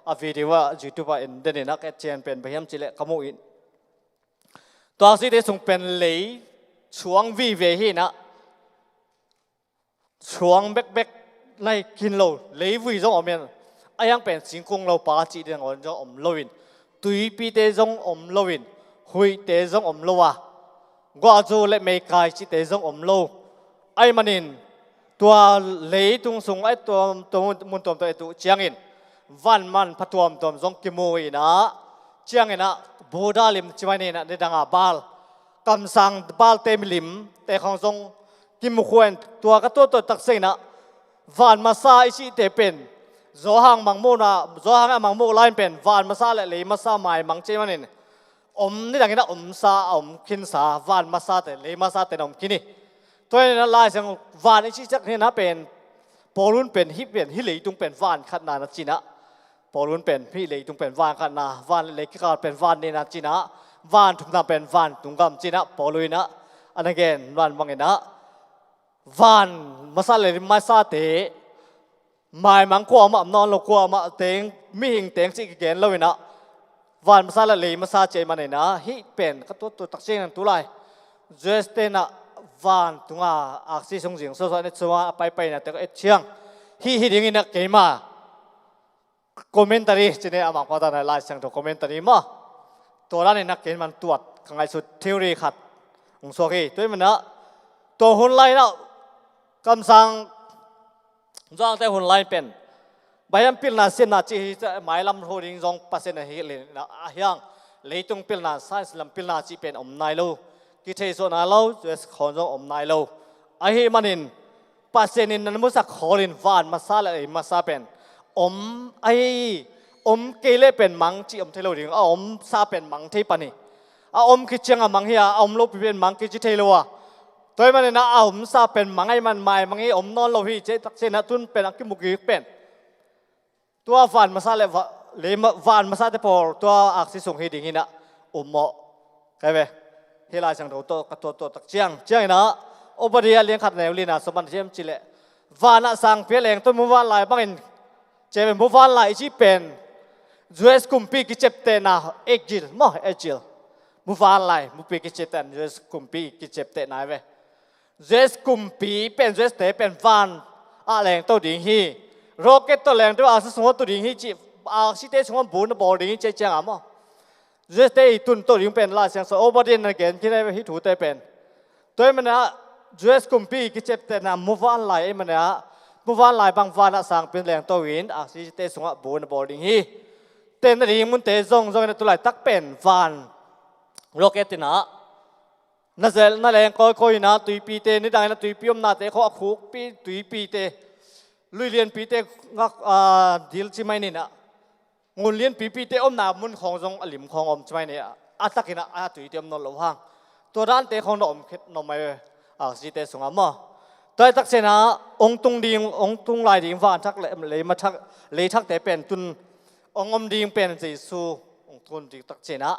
อาวิดีว่ายูทูบอินเดนินักเชนเป็นพยายามจิเลขโมยตัวอักษรที่ส่งเป็นเลยช่วงวีเวฮีนะช่วงเบกในกินโลเลยวีจงอเมนไอ้ยังเป็นสิงคงเราปาจีเดียงอ่อนจงอมโลวินตุยปีเตจงอมโลวินหุยเตจงอมโลวะกว่าจูเล็ไม่กายจีเตจงอมโลไอ้มันินตัวเลยตุงสงไอ้ตัวมุนตัวตัวเจียงอินวันมันพัดตัวจงกิโมยนะเจียงอินนะบูดาลิมจิวันนี้นะในดังอาบาลกำสังบาลเตมิลิมแต่ของจงกิมควนตัวก็ตัวตักเซนะวันมาซาอิชิเตเป็นzohang mangmona zohang mangmo line pen van masa le masa mai mangche manin ni dangina sa kin sa van masa te le masa te nom kini toy na lai sang van ichi chak ne na pen polun pen hi le tung pen van khat na china polun pen hi le tung pen van khat na van le ki ka pen van ne na china van thum na pen van tung gam china poluina and again van mangena van masa le masa te mai mang qua mà non lo qua mà tiếng mi hình tiếng chỉ cái lâu vậy nè van mà sao lại lấy mà sao chơi mà này nè hi pen cáiตัวตักเชงตัวไร just นะvan ตรงอักษรส่งเสียงส่วนนี้ชัวไปนะแต่ก็เชียงhiดิ่งนี่นะเกมาคอมเมนต์รีจีเนี่ยอามังพอตาในไลน์เสียงตัวคอมเมนต์รีมาตัวนั้นนะเกณฑ์มันตรวจข้างในสุดทีโอรีขัดองศกีตัวมันนะตัวหุ่นไล่นะคำสั่งจางแต่หุ่นไล่เป็นใบยำพิลนาเส้นนาจีจะหมายลำโหดิงจงปัสเซนเฮเลนะอายังเลยตรงพิลนาไซส์ลำพิลนาจีเป็นนายโลกิเทโซนาโลจะขอจงนายโลไอเฮมันินปัสเซนินนั้นมุสักขอลินวานมาซาเลยมาซาเป็นไอเกเลเป็นมังจีเทโลดิงซาเป็นมังเทปนีคิดเชียงมังเฮียโลเป็นมังกิจิเทโลวะตัวมันนะซาเป็นมังไอมันไม่มังไอนอนโลฮีเจตักเซนะตุนเป็นอักมุกิเป็นตัววานมาซาเลวานมาซาเตปอลตัวอักษรส่งให้ดิ่งนะเหมาะใช่ไหมเฮลาจังตัวตักเชียงนะโอปดีเลี้ยงขัดแนวลีนะสมบัติเชื่อมจิเลวานะสังเพียแรงต้นมุวานลายบางอินเจเป็นมุวานลายจีเป็นจูเอสกุมปีกิเจ็บเตนะเอกจิลมั้งเอกจิลมุวานลายมุปีกิเจ็บเตนจูเอสกุมปีกิเจ็บเตนะเว้จูเอสกุมปีเป็นจูเอสเตเป็นวานแรงตัวดิ่งฮีโรเกตตัวแรงตัวอาศัยสมมติตัวดิ่งฮีจีสิเตสมมติบุญบอลดิ่งเจ๊งอ่ะมั้งจูเอสเตตุนตัวดิ่งเป็นลายเสียงโอปดีนั่นเกณฑ์ที่ได้ฮิถูเตเป็นตัวมันนะจูเอสกุมปีกิเจ็บเตนะมุวานลายมันนะมุวานลายบางวานสังเป็นแรงตัววินสิเตสมมติบุญบอลดิ่งฮีเต้นดิ่งมันเตะจงในตัวไหลตักเป็นวานโรเกตนะนั่นแหละคอยนะตุยปีเตนี่ดังนะตุยปีอมนาเตเขาอักขุกปีตุยปีเตลุยเลียนปีเตงักดิลชิไม่นี่นะงุนเลียนปีเตอมนามุนของจงอลิมของอมชิไม่นี่ตักนะตุยเตอมนนหลวงตัวด้านเตของนอมคิดนอมไม่สิเตสงามตัวตักเสนาองตุงดิงองตุงลายดิงฟ้าทักเลยมาทักเลยทักแต่เป็นตุนองอมดิงเป็นจีสูองตุนดิตักเสนา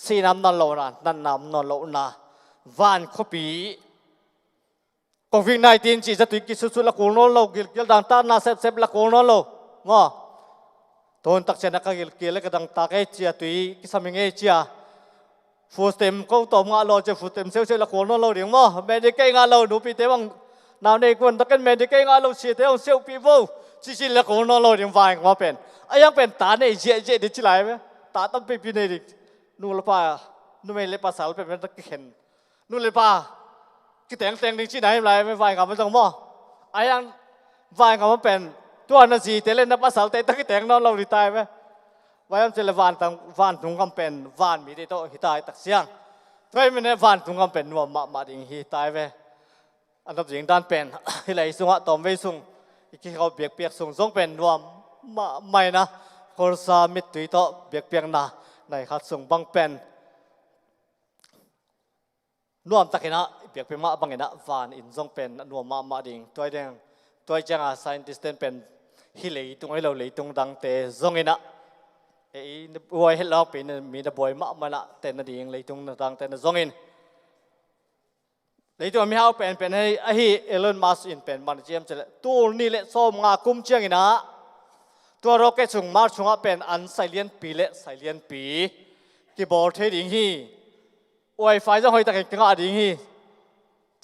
สีน้ำนนหลวงนั่นน้ำนนหลวงนะวันขบีโควิด-19จีจะตุยกิสุละโคนโลกิลดังตานาเซฟละโคนโลงอตอนตักเชนักกิลก็ดังตาเกจีตุยกิสมิงเอจีฟูสเต็มก็ต่อมาโลจะฟูสเต็มเซลละโคนโลเดียงมั้งเมดิเกงาโลดูปีเตวังนาวในคนตะกันเมดิเกงาโลเสียเตวังเซลปีโวจิละโคนโลเดียงวายมาเป็นยังเป็นตาในเจดิจิไลไหมตาตั้งปีในดินู่นละป้านู่นไม่เล็บภาษาเป็นตะเข็นนู่นเลยป่ะกิแต่งดิ่งที่ไหนอะไรไม่ไหวกับมันต้องมั่วยังไหวกับมันเป็นตัวนั้นสิแต่เล่นนับภาษาแต่ตั้งกิแต่งนอนเราดีตายไหมไว้มันจะเลวานถุงคำเป็นวานมีได้โตหิตายตักเสียง ตัวมันเนี่ยวันตรงกันเป็นนัวมาดิ่งฮีตายไปอันดับยิงด้านเป็นที่ไหลสุงะตอมไว้สุงอีกที่เขาเปียกสุงส่งเป็นนัวไม่นะคนสามิตรตุยต่อเปียกนะในขัดสุงบังเป็นนัวตะกินะเปียกเป็นมาบังเงินะวันอินส่งเป็นนัวมาดิ่งตัวเดียงตัวเจ้าไซน์ติสเตนเป็นฮิเลยตรงไอ้เราเลยตรงดังเตะส่งเงินะไอ้บอยเฮลล็อกเป็นมีแต่บอยมาละเต้นดิ่งเลยตรงดังเต้นส่งเงินเลยตัวมีเขาเป็นให้ไอ้เอลอนมัสอินเป็นมันเจียมจะตัวนี่แหละส้มงาคุ้มเชียงนะตัวเราแค่ส่งมาส่งเป็นอันไซเลียนปีเละไซเลียนปีที่บอลเทดิ่งฮีไวไฟจะหอยตะเกียงดิ่งฮี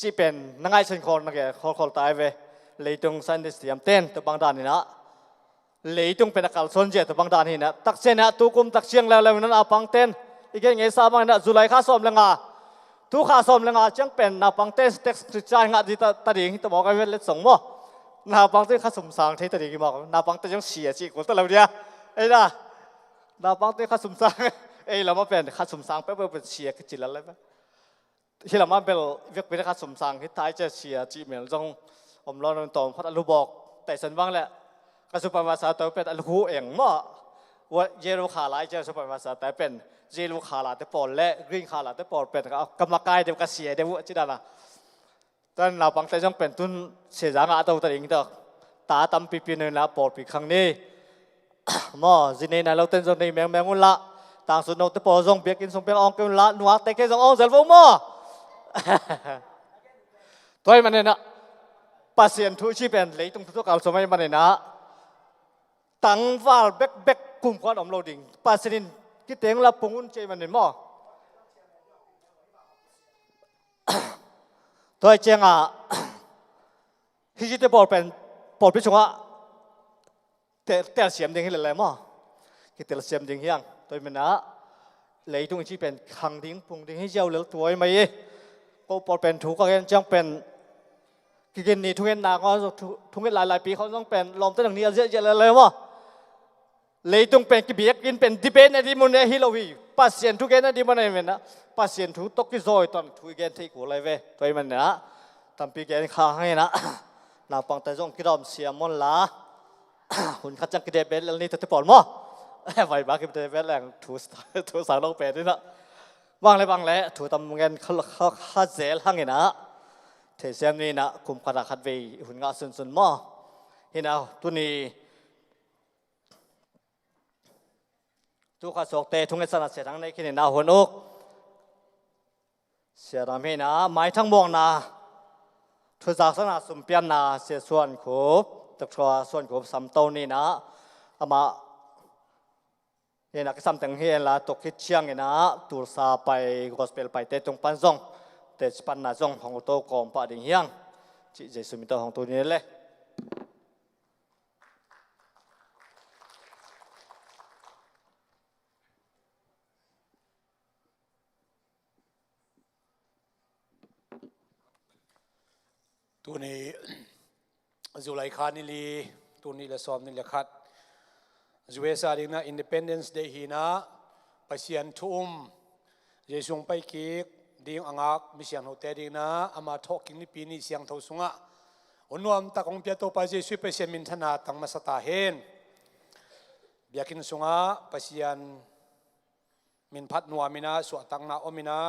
จีเป็นนังไงเส้นคนนักเก็ตคนตายไปเลยตรงซันเดสเตียมเต้นตัวบางด้านนี่นะเลยตรงเป็นนักการสนใจตัวบางด้านนี่นะตักเส้นนะตัวกุมตักเชียงแล้วนั้นอาปังเต้นอีกอย่างเงี้ยสามัญนะจุไลข้าส้มแล้วงาทุกข้าสมเลงอาจังเป็นนาปังเตสเต็กซ์ใจงาดีตาดิ่งที่บอกกันเวลาส่งมั้งนาปังเตข้าสมสังที่ตาดิ่งบอกนาปังเตจังเสียจีกูตะเราเดียไอ้น่ะนาปังเตข้าสมสังไอ้เรามาเป็นข้าสมสังเป๊ะเป็นเสียกิจิละเลยไหมที่เรามาเป็นเวียกเป็นข้าสมสังที่ท้ายจะเสียจีเหมือนจงอมร้อนตอมพัดอลูบอกแต่สันว่างแหละข้าสุภาพภาษาตัวเป็นอลูเองมั้งว่าเยรูขาลายจะสุภาพภาษาแต่เป็นเจลูขาลาเตปอลและกรีนขาลาเตปอลเป็นกรรมการเดียวกันเสียเดียวจิดานะตอนเราบางแต่ยังเป็นตุนเสียจางอาตัวตัดเองตัวตาตั้มปีนึงนะปอดปีครั้งนี้มั่วจีนี่นะเราเต้นจนในแมงมุนละต่างสุดโนเตปอลส่งเบียกินส่งเป็นองกันละนัวแต่แค่ส่งองเซลฟ์มั่วตัวมันเนี่ยนะปัสเซียนทุชีเป็นเลยตรงทุกการสมัยมันเนี่ยนะตั้งว่าเบกกลุ่มควันอมโลดิ่งปัสเซียนคิดถึงเราปุ่งอุ่นใจมันเห็นมั้งตัวเจ้าที่จิตบอลเป็นบอลพิชงะแต่เสียมดิ่งให้เลยมั้งคิดแต่เสียมดิ่งยังตัวมันนะเลยตรงที่เป็นขังดิ่งปุ่งดิ่งให้เจ้าเหลือตัวไม่ก็บอลเป็นถูกก็ยังจังเป็นกินนี่ทุกเงินหนักก็ทุกเงินหลายปีเขาต้องเป็นลมตั้งนี้เยอะเลยมั้งเลยตรงเป็นกิเบียกินเป็นดิเบนในที่มันเนี่ยฮิโลวีปัสเซียนทุกเกนในที่มันเนี่ยนะปัสเซียนทุกตกิโซยตอนทุกเกนที่กูเลยเว้ยตัวมันเนี่ยทำปีเกนข้าให้นะนาปังแต่จงกิดอมเสียมันละหุ่นขัดจังกิเดเบนแล้วนี่ตัวที่ปอดมั้งไว้บ้ากิเดเบนแรงทุสาวโลกเป็ดนี่นะบางเลยทุตำเงินเขาขัดเซลหั่งนะเทเซมนี่นะคุมขนาดขัดเวหุ่นงาสุนมั้งเห็นเอาตัวนี้ทุกข้าศกเตะทุกเงินสนับเสียทั้งในขี้นาหัวนุกเสียรำให้นะไม้ทั้งมองนะทุกจากสนับสมเปียนนะเสียส่วนขบตักชัวส่วนขบสามโตนี่นะอามาเห็นนักสัมตังเฮียนละตกคิดเชียงนะตูซาไปกอสเปลไปเตะตรงปันซงเตะปันนาซงของโตกอมปะดิ่งเฮียงจิเจสุมิโตของตัวนี้เลยตัวนี้จุไลคานิลีตัวนี้ละซ้อมนี่ละคัดจุเวสาดิงนะ Independence Day ฮีนะปัสยันทุ่มเยซุงไปกิกดิ่งอังอักมิเสียงหัวเตดิ่งนะอามาทอกิงนี่ปีนี้เสียงเท่าสุงะอุนวมตะกงเปียโตปัสเยซุไปเสียมินธนาตั้งมาสตาเฮนเบียกินสุงะปัสยันมินพัดนัวมินะสวตังนาอมินะ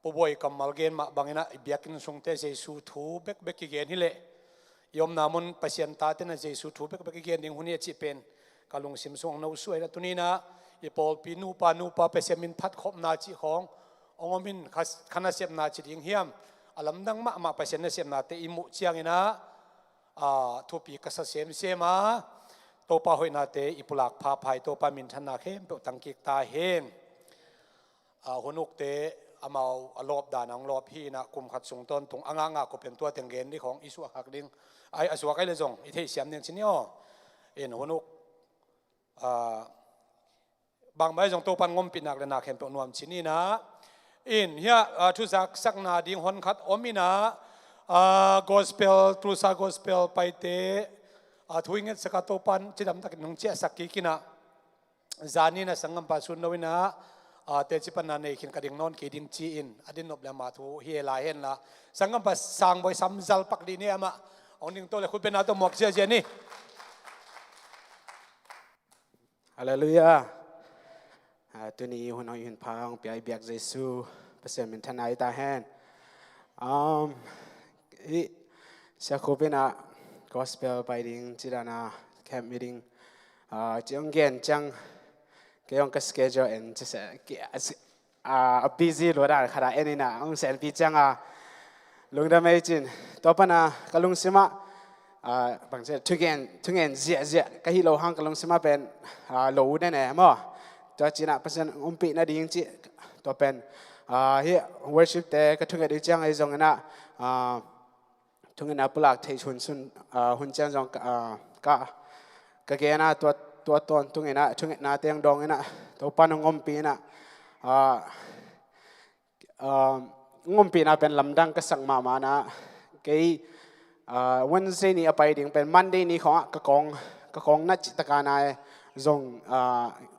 ผู้บริกรรมมัลเกนมาบางนะเบียกินสงเตเจสุทูเบกกิเกนนี่แหละยมนามุนปัสยันตาเตนะเจสุทูเบกกิเกนดิ่งหุ่นเนี่ยจีเป็นกาลงสิมสงนาวสวยนะตัวนี้นะอีปอลปีนูปาเปเสมินพัดขบนาจีขององมินขณะเสียมนาจีดิ่งเฮียมอลัมดังมาปัสยันเสียมนาเตอิมุเชียงนะทุปีกษัตริย์เสียมาโตปาหอยนาเตอิปุลักพาภัยโตปามินธนาเข้มเปตังกิกตาเฮนหุนุกเตอามาอลอบดานังลอบพี่นะกุมขัดส่งต้นตรงอ่างก็เป็นตัวเตียงเกนที่ของอิสุหักดิงไออสวกไอเลจงอิเทเสียมเนี่ยชิ้นนี้หุนุกบางใบจงตัวปันงมปินักและนาเข้มเปนวมชิ้นนี้นะเฮียทุจักสักนาดิ่งหอนขัดอมินะgospel ทรูซา gospel ไปเตทุยเงินสกัดตัวปันจิดำตักหนุ่งเจ้าสักกี่กินะจานี่นะสังกัมปัสสุนนวินะ เตจิปันนันเอขินกระดิ่งนอนกีดิ่งจีอินอดินนบเลมาทูเฮียลายเห็นละสังกัมปัสสางบอยซัมซัลปักดีเนี่ยมาองนิ่งตัวเลยคุณเป็นอาตัวหมวกเจียนี่ฮาเลลูยาตัวนี้หุ่นเอาหุ่นพางเปียเบียกเยซูเปอร์เซ็นต์มันทนายตาแหนเสียคูเป็นgospel ไปดิ่งจีรานาแคมป์มีดิ่งจีองเกนจังเกี่ยงกับ schedule เอ็นจะเสียbusy รู้ได้ขนาดเอ็นนี่นะองเซนปีจังลุงดำไม่จินต่อไปนะกลุงสิมาบางทีทุกเย็นเสียก็ฮิโลหังกลุงสิมาเป็นโลได้แน่มั้งตัวจีน่ะเปอร์เซ็นต์ปีน่ะดีจริงตัวเป็นเฮีย worship แต่ก็ทุกอย่างดีจังไอ้ตรงนั้นทุกอย่างปลักที่หุ่นจังจงก็เกี่ยนะตัวตนทุกอย่างทุกอย่างเตียงดองนะตัวปานงมปีนะงมปีนะเป็นลำดังก็สั่งมานะกี่วันเสาร์นี้ไปดิ่งเป็นมันเดย์นี้ของกะกองนัดจิตการนายจง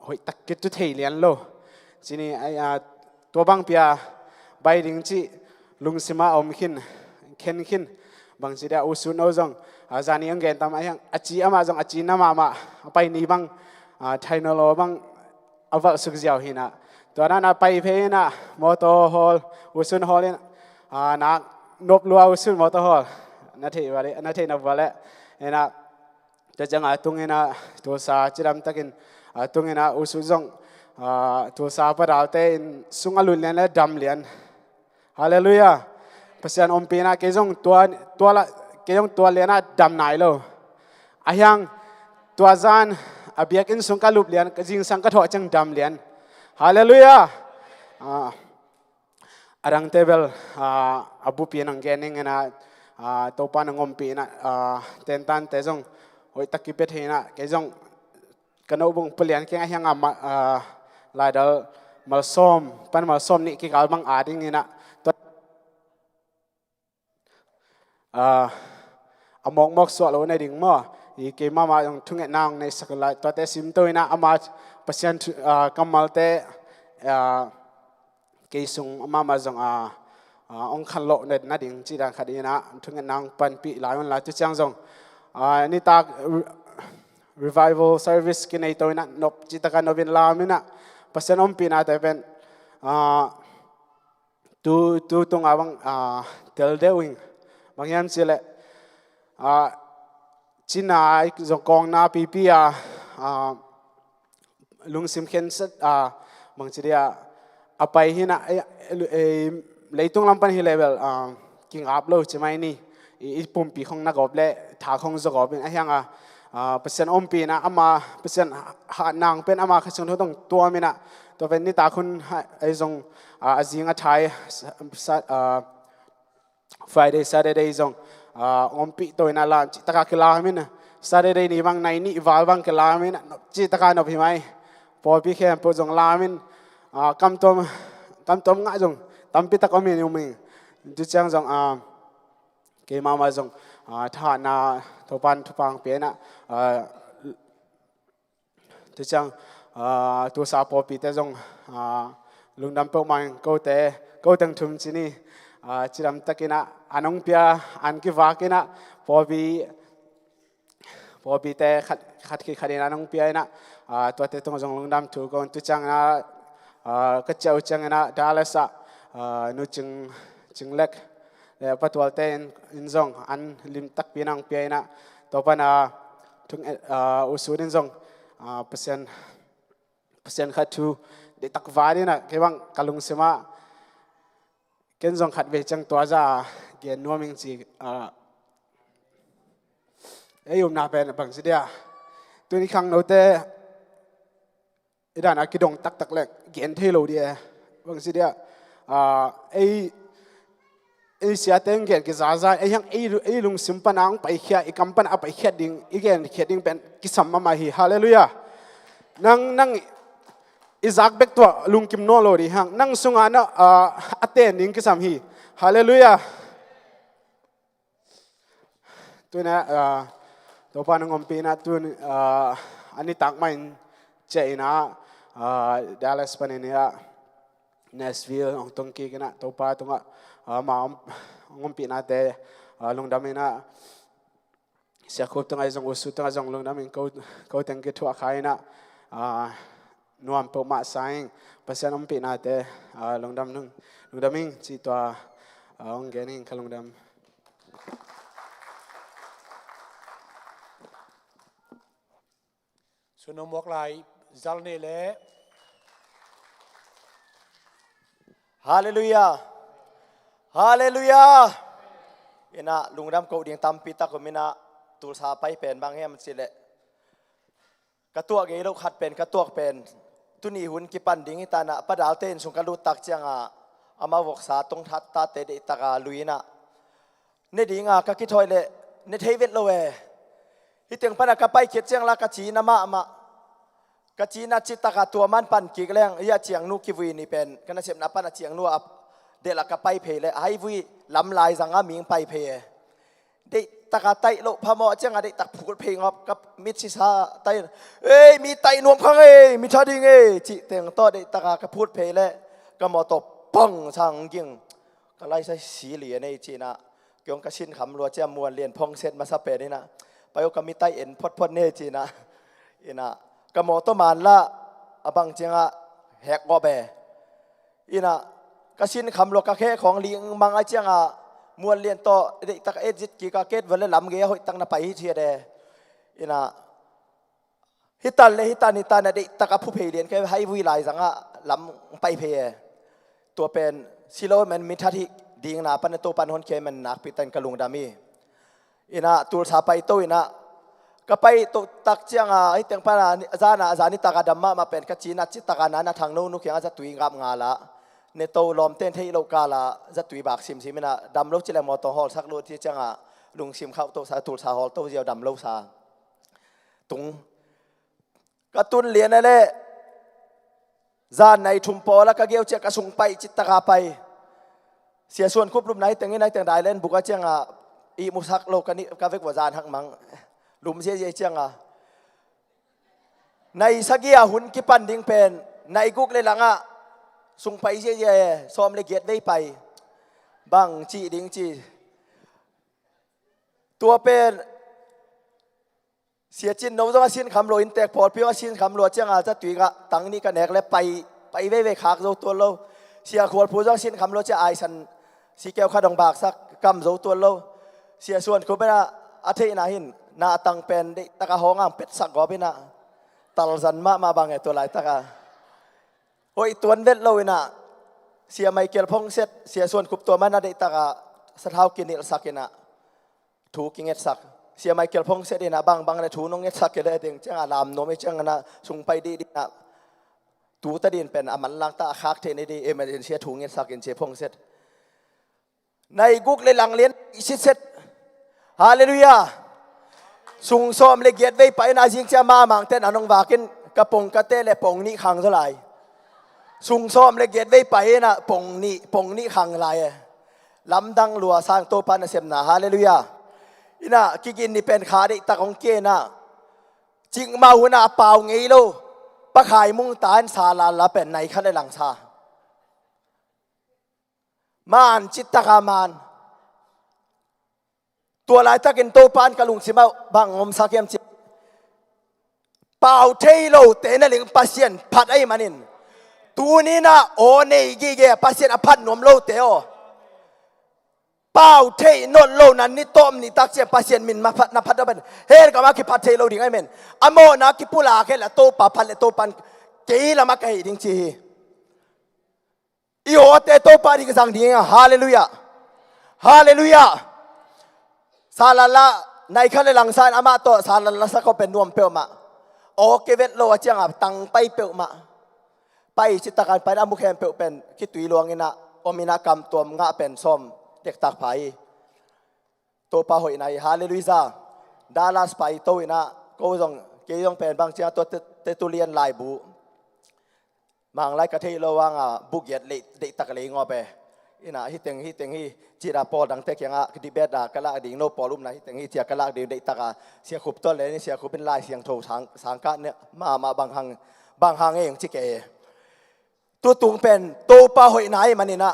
หอยตักกิจทุเทียนโลทีนี้ตัวบางปีไปดิ่งจีลุงสิมาอมขินเข็นขินบางทีเดียวอุสุนเอาจงจานี่ยังเกินตามอย่างอาจีอามาจงอาจีน้ำมาไปนี่บางไทยนโลบางเอาวัสุกเจียวหินะตัวนั้นไปเพนะมอเตอร์ฮอลอุสุนฮอลเนี่ยนักนบลัวอุสุนมอเตอร์ฮอลนาทีวันนี้นาทีนับวันแล้วนะจะจังตุงนะตัวสาจิรำตะกินตุงนะอุสุจงตัวสาปะดาวเตนสุงอลุนเลียนและดำเลียนฮาเลลูยาภาษาอมปีนะเกจงตัวละเกจงตัวเลียนดำไหนโลอายังตัวจานอเบียกินสุงกัลุบเลียนก็จิงสังกัดหัวจังดำเลียนฮาเลลูยาอารังเทเบิลอบุปีนังเกนิงนะตัวปานงมปีนะเต็นตันเตจงหอยตะกิเป็ดเฮนะเกจงกันเอาบุงเปลี่ยนแค่ยังลายเดลมาส้มปันมาส้มนี่กี่กาลบังอาดิงนี่นะตัวมอกสวดเราในดิ่งมั่วอีกมาอย่างทุ่งเงินนางในสักลายตัวเตสิมตัวนะมาเปอร์เซ็นต์กำมัลเตกี่สุงมาจงองคันโลในนัดดิ่งจีดังคดีนะทุ่งเงินนางปันปีหลายวันหลายตัวจังจงนี่ตา revival service กินในตัวนั้นนบจิตการนบินลามินะเปอร์เซ็นต์ปีนะแต่เป็นตูตรงบางเทลเดวิงบางอย่างสิเลยจีน่าจงกองนาปีลุงซิมเคนส์บางทีเดียไปหินะเลยตรงลำพันฮิเลเวลกิงอัพโหลดใช่ไหมนี่อีปุ่มปีของนักกอบเล่ถาของจะกอบเป็นอะไรอย่างเปอร์เซ็นต์ปีนะอามาเปอร์เซ็นต์หานางเป็นอามาขั้นสุดต้องตัวมินะตัวเป็นนี่ตาคุณไอ้จงจิงอัฐาย Friday Saturday จงปีตัวน่าลาจิตตะการลามินะ Saturday นี่บางในนี่วาลบางกลามินะจิตตะการนพิมัยพอพี่แค่พอจงลามินกำต้มง่ายจงตั้มพิตะก็มีอยู่มั้งจุดจังจงเกี่ยมาจงท่านาทุปังเปียนะจุดจังตัวสาวพอปีเตจงลุงดำเปิลมันก็ตั้งทุ่มที่นี่จิรำตะกินะอันองเปียอันกี่วากินะพอปีเตขัดขีดนะน้องเปียนะตัวเตตรงจงลุงดำถูกคนจุดจังนะก็เจ้าจังนะดาลสะนูจึงเล็กแล้วปัจจุบันเต้นจงอันลิมตักปีนังเปียนะต่อไปนะถึงอุสุนินจงเปอร์เซ็นต์ขัดทูเด็กตักวาดีนะแค่บางกลุงเสมาเกินจงขัดเวจังตัวจ้าเกียนนัวมิงจียุมนาเป็นบางสิเดียตัวนี้ครั้งโน้ตด้านอากิดงตักเล็กเกียนเทโลเดียบางสิเดียเสียเต็งเกียนกิจการไอ้ยังไอ้ลุงสิมปนังไปเขียอีกำปันเอาไปเขียดิ่งอีกเกียนเขียดิ่งเป็นกิสัมมามาฮีฮาเลลูยานั่งอิซักเบกตัวลุงกิมโนโลดีฮังนั่งสุงานะอัตเตนิ่งกิสัมฮีฮาเลลูยาตัวนี้ตัวปานงมปีนะตัวอันนี้ตักมันเจนะดัลลัสปานิเนีย Nashville ong tongki kena topa tunga ma ngompi na te lungdam ina sia khop tunga jong usu tunga jong lungdam in ko tengki thua khaina nuam po ma saing pasian ngompi na te lungdam ing chi to ong gening kalungdam Suno mok lai zalne le Hallelujah. Hallelujah. Ina lungdam ko ding tampi ta ko mina tul sa pai pen bang hem sile. Katua ge lo khat pen katuak pen tuni hun ki pan ding ta na padal ten sung kalu tak changa ama wok sa tong that ta te de ta ga luina. Ne dinga ka ki thoi le ne theivet lo we. Hi teng pana ka pai khet chang la ka chi na ma amaกจีน่าจิตตะกาตัวมันปันกิกแรงยาเจียงนูกิวีนี่เป็นกันนะเสียนับปันเจียงนูอับเดลักกะไปเพลเลยไฮวีลำลายสังอามิงไปเพลเดตะกาไตโลพะมอเจียงอะเดตักพูดเพลงอับกับมิชิซาไตเอ้ยมีไตนวมข้างมีชาดิงจิเตียงต่อเดตะกากะพูดเพลเลยก็มอตบปังช่างยิงก็ไล่ใส่สีเหลียในจีน่ะเกี่ยงกระชินคำรัวเจียมวนเลียนพงเซตมาซาเปนี่นะไปเอากะมีไตเอ็นพดเนจีน่ะอีน่ะกะหมอตมานละบังเจียงอะแหกกอแบอีน่ะกะชินคำโลกะแค่ของลิงมังอะเจียงอะมวนเลียนต่อเด็กตะเอ็ดจิตกีกะเกตวันละลำเกยหอยตั้งน่ะไปฮิเทียเดอีน่ะฮิตันเลยฮิตันเด็กตะกะผู้เพเลียนแค่ให้วิไลสังอะลำไปเพตัวเป็นซิโลมันมิทัดที่ดิ่งน่ะปันโตปันฮอนเคมันนักปิตันกะลุงดามีอีน่ะตัวสาไปโตอีน่ะก็ไปตุตักเจียงไอ้เตียงปานาจานิตากาดัมมาเป็นกจีนัดจิตตากานาทางโน้นนุกยังจะตุยกับงาละเนโตลอมเต้นที่โลกาละจะตุยบากซิมซิมินะดำโลจิเลมอตฮอลสักโลที่เจียงลุงซิมเข้าโตสาตุลสาฮอลโตเจียวดำโลซาตุงกระตุนเลียนนั่นแหละจานในชุมพอแล้วก็เกี่ยวเจียกระสุงไปจิตตากาไปเสียส่วนควบรวมไหนแต่งนี้ไหนแต่งได้เล่นบุกเจียงอีมุสักโลกันนี้กาเวกว่าจานหักมังลุมเสียเจียงในสักยาหุ่นกิปันดิ้งเป็นในกุกเลยหลังส่งไปเสียซ้อมเลยเกียรติไว้ไปบังจีดิ้งจีตัวเป็นเสียจินโน้ตว่าสินคำโลอินเตกพอดพี่ว่าสินคำโลเจียงจะตุยกะตั้งนี้กันแหกเลยไปไว้ขากตัวโลเสียขวดผู้จ้องสินคำโลจะอายสันสีแก้วข้าดองบากสักกำตัวโลเสียส่วนเขาเป็นอาทิตย์นาหินนาตังเป็นตะกะห้องเป็ดสักกอบินะตัลซันมาบังไอตัวไหลตะกะโอ้ยตัวเวทโลวินะเสียไมเคิลพงเซตเสียส่วนคุบตัวมันน่ะได้ตะกะสะเท้ากินนิลสักกินะถูกิงเงสักเสียไมเคิลพงเซตนะบังเลยถูนงเงสักกันได้เองเจ้าอารามโนไม่เจ้านะส่งไปดีนะถูตะดินเป็นอามันลังตะคักเทนี่ดีเอเมอเสียถูเงสักกินเสียพงเซตในกุกเลยหลังเลี้ยนอิสิเซตฮาเลลูยาสุงซ้อมเล็กเกียรติไว้ไปนาจิงเจ้ามามังเต้นอนงวากินกระปงกระเตะและปงนี่ขังเท่าไหร่สุงซ้อมเล็กเกียรติไว้ไปนะปงนี่ขังไหลลำดังหลัวสร้างโตปันเสมนาฮาเลลูยาอินะกินนี่เป็นขาดิตะของเกนะจิงมาหัวหน้าเปล่าไงโลปะขายมุงตานซาลาละเป็นในขั้นในหลังซามานจิตตะกามานตัวลายตะกินโตปานกะลุงสิมาบังอมสักยามจิเป่าเทโลเตนลิงปัสเซียนพัดไอ้มันินตัวนี้นะโอเนกิเกปัสเซียนอพัดนวมโลเตโอเป่าเทนนโลนันนี่ต้มนี่ตักเสียปัสเซียนมินมาพัดนับพัดดับเบิลเฮลก็มาคิพัดเทโลดิ่งไอ้เมนอโมนักคิปุลาแค่ละโตปะพัดละโตปันเกละมาไกดิ่งจีอีโอเตโตปาดิ่งสังดิ่งฮาเลลูยาฮาเลลูยาซาลาละในขั้นหลังซานอามาโตซาลาละสักก็เป็นนวมเปียวมาโอเคเวทโลเจียงอ่ะตังไปเปียวมาไปจิตตะการไปอามุแคมเปียวเป็นคิดตุยลวงนี่นะอมินากรรมตัวงะเป็นส้มเด็กตักไผ่ตัวปะหอยในฮาเลลูยาดาลัสไปโตอีนะก็ต้องเกี่ยงเป็นบางเจ้าตัวเตตุเลียนลายบูมังไลกระเทยระวังบุกเย็ดเด็กตักเลยงอไปอินะฮิตเต็งฮิจีราปอดังเตกยังคดีเบดากะละดิ่งโนปอลุมนะฮิตเต็งฮิเจียกะละดิ่งเด็กตากเสียขุบต้นเลยนี่เสียขุบเป็นลายเสียงโถสังกะเนี่ยมาบางหังเองจิเก ตัวตุงเป็นตัวป้าหอยนายมันนี่นะ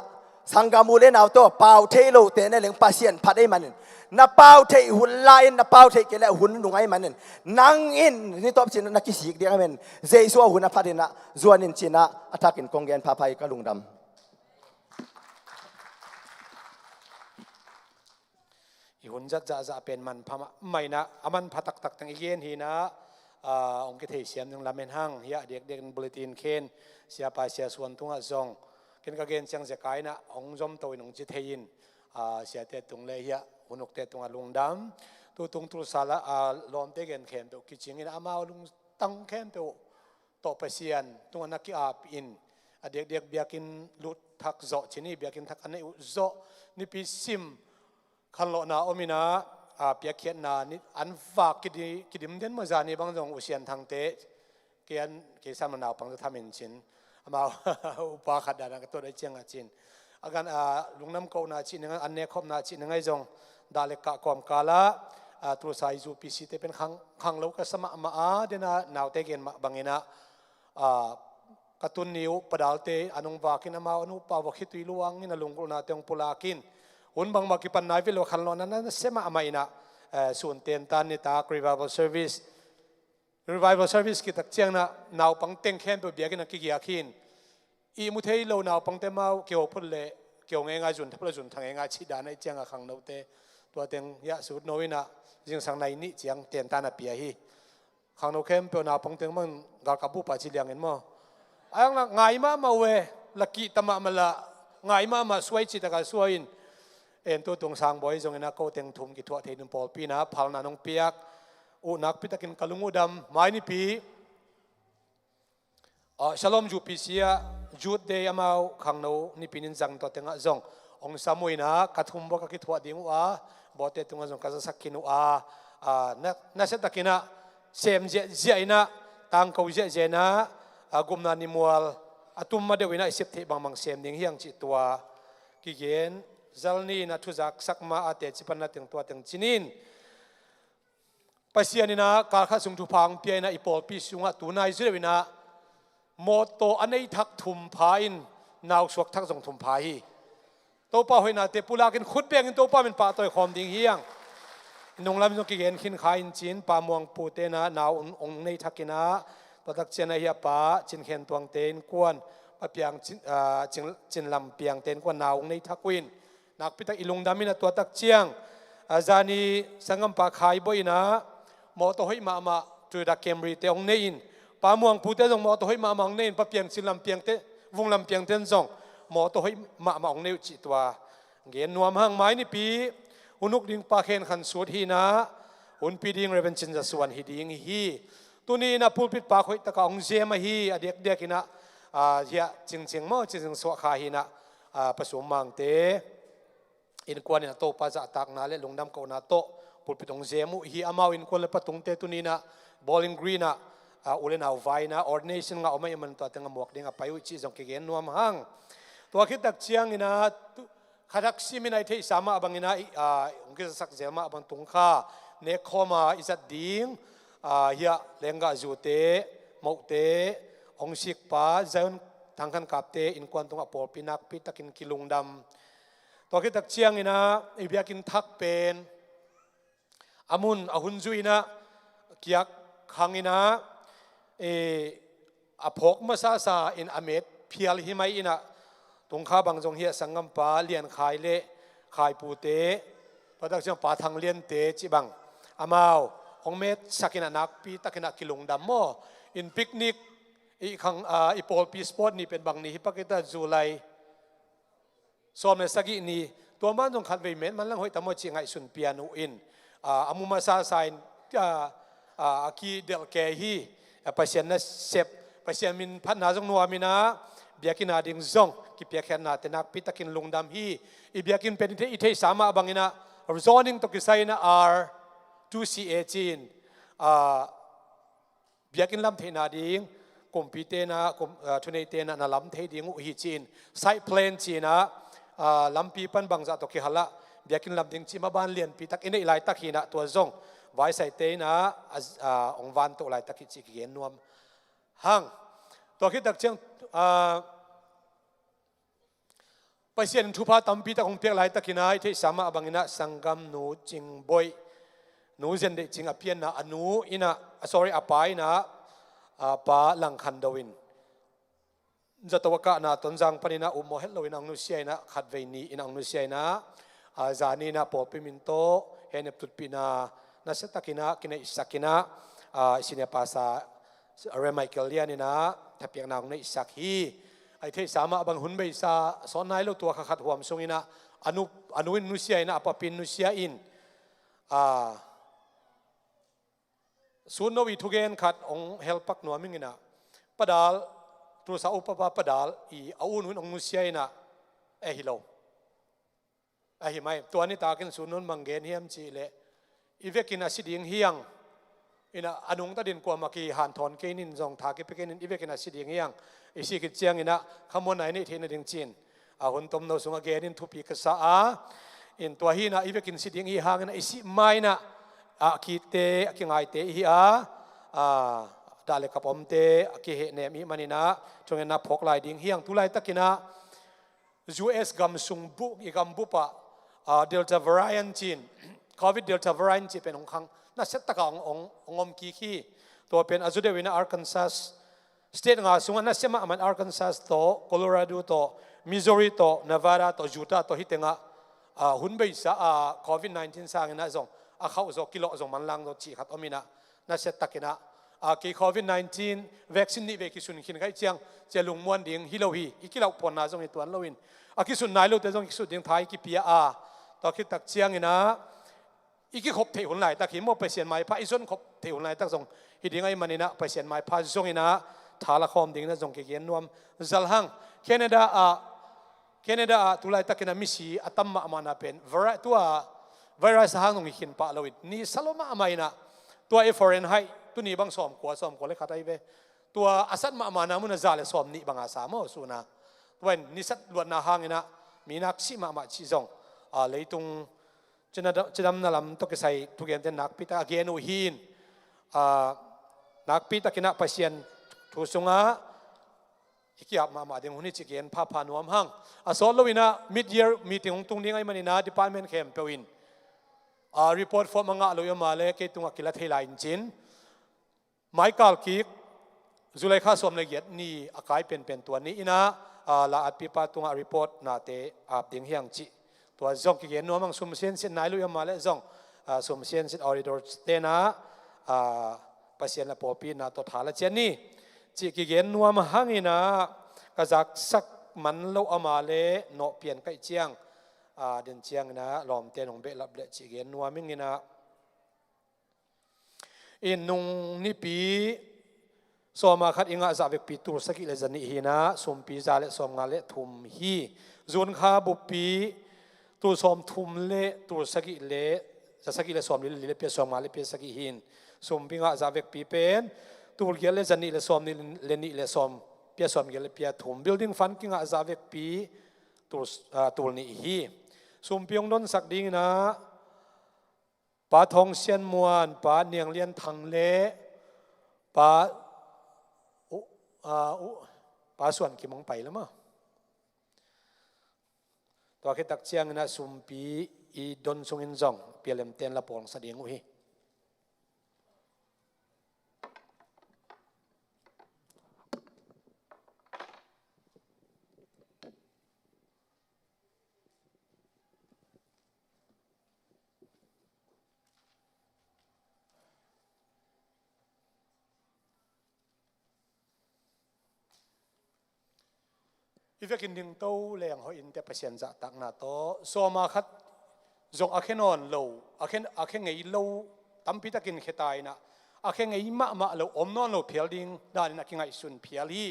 สังกามูเลนเอาตัวเป่าเทโลเตนในเหลืองปาเซียนพัดได้มันนี่นับเป่าเทหุ่นลายนับเป่าเทเกล้หุ่นนุ่งไอ้มันนี่นั่งอินนี่ตัวจินนักกิสิกเดียกันเจสัวหุ่นนับพัดได้นะจวนนินจินะอัฐกินกองเกนพาไปกะลุงดำหุ่นจะเป็นมันพม่าไม่นะมันพัตักตักตั้งเย็นฮีนะองค์กิเทเสียมยังลำเมนหังเฮียเด็กบุลตินเคนเสียไปเสียส่วนทุ่งจงเคนกเกนเชียงเสียกายนะองค์จอมตัวองค์จิเทียนเสียเตตุงเลยเฮียหุ่นกเตตุงลุงดำตัวตุงตุสาละลอมเตเกนเข็มตัวกิจิงินอามาลุงตั้งเข็มตัวต่อไปเสียนตัวนักกีฬาอินเด็กเบียกินลุดทักโจชินีเบียกินทักอันนี้โจนี่ปีซิมขันโลนาอมินาเปียเขียนนานี่อันฝากกิดิมเด่นมาจานี่บางตรงอุเชียนทางเตะเกียนเกี่ยมนาวปังจะทำเป็นชิ้นมาอุปาขัดดานก็ตัวได้เจียงจินอาการลุงน้ำเกานาจินงั้นอันเนคบนาจินงั้นจงดาเล็กกะความกาละตัวสายจูปีสิเตเป็นขังเล้าก็สมะมาเดน่านาวเตเกนบางเงินะกระตุนนิ้วปดาลเตอนุวากินมาอนุปาวกิตุยลวงนี่นะลุงกุลนาเตงปุลากินหุ่นบางมากิปันนายวิโลขันลอนั้นเสมาไม่นะส่วนเตียนตันนี่ตากrevival service กิตักเชียงนะนาวปังเต็งแค้นตัวเบียกินกิกิอาคินอีมุเทยโลนาวปังเตมาเกี่ยวพุ่นเละเกี่ยวง่ายๆจุนทับละจุนทางง่ายๆชิดานในเจียงอะขังนาวเตตัวเต็งยะสุดโนวินะจึงสังในนี่เจียงเตียนตันอะเปียฮีขังนาวเข้มเปียนาวปังเต็งมันกากับบุปผาชิเลียงเห็นมั้งอังละง่ายมาเวลักกี้ตมามาละง่ายมาสวยจิตตะการสวยเอ็นตัวตรงสางบอยจงเอ็นนักโกเต็งทุ่มกิทวะเทนุปอลปีนะพัลนานงเปียกอุนักพิตักินกะลุงอุดำไม่นี่ปีฉลองจูปีเสียจูดเดียมาขังโนนี่ปีนินจังตัวเต็งจงองสามุยนะกัดทุ่มบกกิทวะดิ้งวะบอเตตุงจงกัสสักกินุน่าเสตกินะเซมเจนะตังเขาเจนะกุมนานิมัวลตุมมาเดวินะอิสิบเทบางเซมนิ่งเฮียงจิตตัวกิเกนZalni na tuzak sakma ate chipan na ting tua ting chinin pasiani na kalkha sung thupang pia na ipol pi sunga tunai zrewina moto anei thak thum phain naw suak thak jong thum phai to pa hoina te pulakin khut beng to pa min pa toy khom ding hiang nonglam jong ki gen khin khain chin pa muang pu te na naw ong nei thakina patak chena hi pa chin khen tuang ten kwan pa piang chin lam piang ten kwan naw ong nei thakwinนักพิทักษ์อิลุงดามินะตัวตักเชียงอาจารย์นี่สังกัมปะขายบ่อยนะมอตัวให้มาจุดดักเคมรีเตองเนินป่าม่วงพูดแต่ตรงมอตัวให้มาองเนินปะเปียงสิลำเปียงเตวงลำเปียงเต้นจงมอตัวให้มาองเนินจิตว่าเงียนนวมห้างไม้นี่ปีอุนุกดิ่งปาเคนขันสุดฮีนะอุนปีดิ่งเรเวนจินจะส่วนฮีดิ่งฮีตัวนี้นะพูดปิดปากหอยตะกองเจมาฮีเด็กๆนะเฮียจริงๆมั่งจริงๆสวะขาฮีนะผสมมังเตอินควันนะโตปัจจัตักนาเลลงน้ำเขานาโตปุปิตงเจมุฮีอามาอินควันเลปตุงเตตุนีนะบอลลิงกรีนะอุเลนาไวนะออร์เนชั่นงาอไม่มันตัวเต็งหมวกเด้งไปวิจิจงเกเกนนวมหังตัวคิดตักเชียงอินะขัดซิมินไอเทสามาบังอินะองค์กิจสักเจมาบังตุงข้าเนคอมาอิสัดดิ้งเฮียเลงกาจูเตหมกเตองศิกป้าเจ้าทางขันกับเตอินควันตุงอปอลปินักปิตักินกิลุงดำตัวคิดตักเชียงนะไอเบียกินทักเป็นอามุนอาหุนจุยนะเกียกขังนะอภกมาซาซาอินอเมดเพียลหิมัยนะตรงข้าบางจงเฮียสังกัมปาเลียนขายเละขายปูเตพระตักเชียงป่าทางเลียนเตจิบังอามาวองเมดสักินานักปีตักินากิลงดำโมอินปิกนิกอีขังอีโพลปีสปอร์ตนี่เป็นบางนี้ฮิปกิตาจูไลสอมในสกินีตัวมันต้องขัดเวเมนมันลังหอยตะมอจิงไงสุนเปียโนอินอามุมาซาไซน์กีเดลเกฮีปัจเจนเซปปัจเจมินพัฒนาจงนัวมินะเบียกินาดิงซงกิเปียแคนนาเตนักพิตากินลุงดำฮีอีเบียกินเป็นอิเทสามาบังอินะรซอนิงตกิไซนะR2CAจีนเบียกินลำเทนาดิงกุมพิเตนะกุมทุนเนเตนะนาลำเทดิงอุฮิจีนไซเพลนจีนะลำปีปันบังจะตกิฮัลละเบียกินลำดิงจีมาบ้านเลียนปีตักอินได้ไลตักฮีนะตัวจงไว้ใส่เตนะองวันตัวไลตักจิกเกนนวมหังตัวคิดตักเชียง pasien thupa tampi ta kong pek lai takinai the sama abangina sangam nu jing boy nu zen de jing apian na anu ina sorry apai na pa lang khan dawin zatawaka na tonjang panina umo helloin ang nu siai na khatwei ni inang nu siai na zani na popiminto henep tutpina na setakina kina isakina sinia pasa remichael lianina tapiak nang na isakhi ai the sama abang hun bei sa sonai lo tua khat huam sungina anuin nu siai na apapin nu sia in sunno wi thugen khat ong helpak no mingina padal tu sa upapa padal I aun hun ong nu siai na hilo hi mai to ani takin sunun mangen hiam chi le ivekin asiding hiang ina anung ta din ko maki han thon ke nin jong tha ke pekin ivekin asiding hiang isi ki chiang ina khamon ai ni thina ding chin hun tom no sunga genin thupi ka sa in to hi na ivekin siding hi hang na isi mai na ki te ki ngai te hi dale kapom te ki he ne mi manina chong na phok lai ding hiang tu lai takina US gam sung bu I gam bu pa delta variant chin covid delta variant chi pen ong khang na set taka ongom ki to pen azude wina Arkansas state nga sunga na sema aman Arkansas to Colorado to Missouri to Nevada to Utah to hitenga hunbei sa covid 19 sang na zong khau zo kilo zong manlang do chi khat omina na set takina ki covid 19 vaccine ni ve ki sun khin kai chiang chelung muan ding hilohi ikilau pon na zong I tuan loin ki sun nai lo te zong ki su ding thai ki pia to ki tak chiang ina iki khop thei hun lai tak hi mo pasien mai pha izon khop thei hun lai tak zong hiding ai manina pasien mai pha zong ina thala khom ding na zong ke gen nuam zalhang Canada tulai takina misi atamma amana pen virus hang nong hin pa loit ni saloma amaina tua foreign hai tu ni bang som ko le khatai ve tua asat ma amana mun zale som ni banga samo suna wen ni sat luan na hangina minak si ma chi zong leitung chidam na lam to ke sai tu gen ten nak pita again u hin nak pita kina pasien thu sunga hikiap ma ding huni chigen pha nuam hang asol lowina mid year meeting ong tung ding ai manina department kem pewin report for manga lo yamale ke tunga kila thela in chin Michael ki Zulaikha som le giat ni akai pen tuan ni ina la at pipa tunga report na te ap ding hiang chi to zong ki gen no mang sum sen sin nai lo yamale zong sum sen sit auditor te na pasien la popi na to thala chen ni chi ki gen nuam hangina kazak sak man lo amale no pian kai chiang den chiang na lom te nong be lap le chi gen nuaming ina in nung ni pi soma khat inga za vek pi tur saki le zani hina som pi za le som nga le thum hi zon kha bu pi tu som thum le tur saki le sa saki le som le pe som nga le pe saki hin som pi nga za vek pi pen tur gel le zani le som ni le ni le som pe som gel le pe thum building fan ki nga za vek pi tur ni hi som piong don sak ding na pa thong sian muan pa niang lian thang le pa suan ki mong pai lama to ke tak chiang na sumpi I don sungin zong pialem ten la pong sa ding uhi ivekin ding to leng ho in te pasien za tak na to so ma khat zong akhenon lo akhen ngei lo tampi takin khetai na akhen ngei ma lo omnon lo phial ding dan na kingai sun phial hi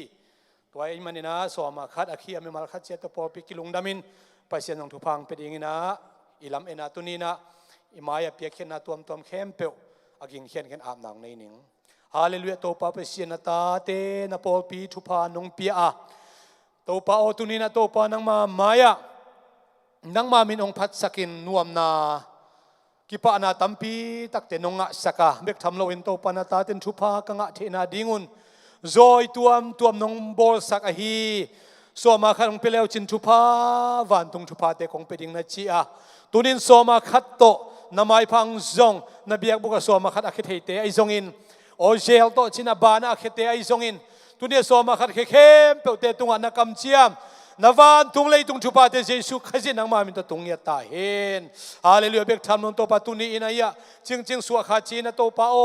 toy manina so ma khat akhi ame mal khat che to por pi kilung damin pasien nong thu phang pe ding ina ilam ena tunina imaya pe khen na tom khem pe aging khen am nang nei ning hallelujah to pa pasien na ta te na por pi thu pha nong pi a to pa o tunina to pa nang ma maya nang ma min ong phat sakin nuam na kipa na tampi takte nonga saka bek thamlo in to pa na ta ten thupa kanga thena dingun zoi tuam nong bol sak a hi สัวมาขัดของเปลวจินทุพาวันตุงทุพาเตของเปดิงนาจีอาตุนินสัวมาขัดโตนามายพังซงนบียกบุกสัวมาขัดอาคิเทเตไอซงอินโอเจลโตจินาบานาอาคิเตไอซงอินตุเนียสัวมาขัดเข้มเปเตตุงอันนักำเจียมนวันตุงเลยตุงทุพาเตเจสุขจินังมามินตตุงเยตาเห็นฮาเลลูยาเบกทำนนโตปาตุนีอินายะจิงจิงสัวขาจีนโตปาโอ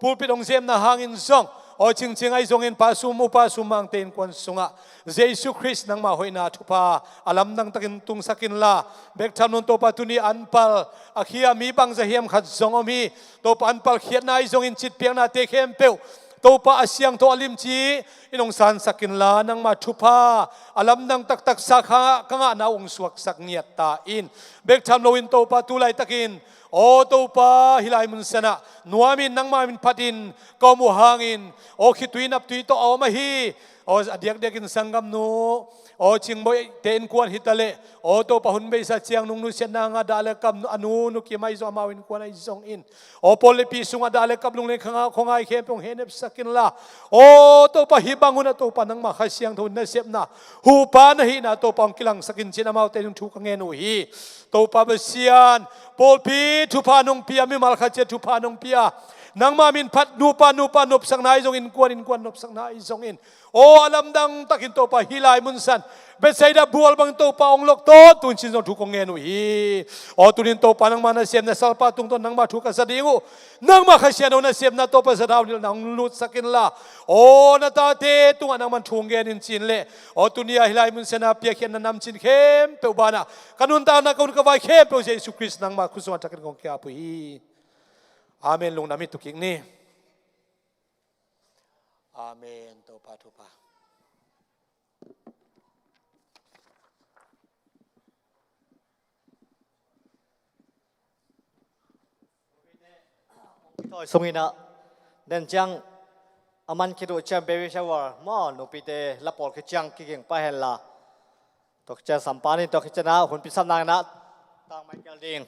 ปูปิดองเซมนาหางอินซงโอจริงๆไอ้ทรงเห็นปาสุมอุปาสุมังเตนควนสุงะเยซูคริสต์นังมาหอยนาทุพาอาลัมนังตะกินตุงสักินลาเบกทำนนโตปาตุนีอันปัลอาคียมีบังจะเฮียมขัดทรงอมีโตปอันปัลเขียนนายทรงเห็นจิตเพียงนาเตเข้มเปวโตปาอาเซียงโตอลิมจีอินองสันสักินลานังมาทุพาอาลัมนังตักตักสักฮะกังอานาองสวกสักเนียตาอินเบกทำโลวินโตปาตุไลตะกินโอโตปาฮิลายมุนสนะนัวมินนังมามินพัดินกอมูหางอินโอคิตุยนับตุยโตเอามาฮีโอเดียกเดียกินสังกัมนูโอจิงบอยเตนกวนฮิตาเลโอโตปะหุนเบสเชียงนุงนุเชนางาดาเลกัมอนูนุกิไมโซมาวินกวนไอซองอินโอโปเลปีสุงาดาเลกับลุงเลขงาคงไอเข้มปงเฮเนบสกินลาโอโตปะฮิบังหุนโตปะนังมาขเชียงทุนเนเซบนาหูปานะฮีนาโตปองกิลังสกินจินามาเตนุทุกงเงนุฮีโตปะเบเซียนโปลปีทุพานงเปียมิมาลขเจทุพานงเปียนังมามินพัดนูปานุปสังนายจงอินกวนนบสังนายจงอินโออาลัมดังตักินโตปะฮิลายมุนสันเบสไซดาบัวบังโตปะองลกโตตุนชินจงทุกงเงนุฮีโอตุนินโตปานังมานาเซียมนาสัลปาตุงตนนังมาทุกสดิงูนังมาขเชียนนาเซียมนาโตปะสดาวนิลนังลุดสกินลาโอนาตาเตตุงนังมันทุงเงนินจินเลโอตุนียฮิลายมุนเซนาเปียเขียนนำจินเข้มเปวบานากันุนตานักอุนกวายเข้มเปวเยซูคริสต์นังมาคุสวันตักินของเกียปุฮีอาเมนลงนามิตุกิงนี่อาเมนโตปาทุปาถอยสมินะเดินจังอามันคิดว่าจะเบวิชาวาร์มอนุปิเตลับปอลคิดจังกิเก่งไปเฮล่าตกจะสัมปานิตกจะนะหุ่นพิษนางนะตางไมเคิลดิง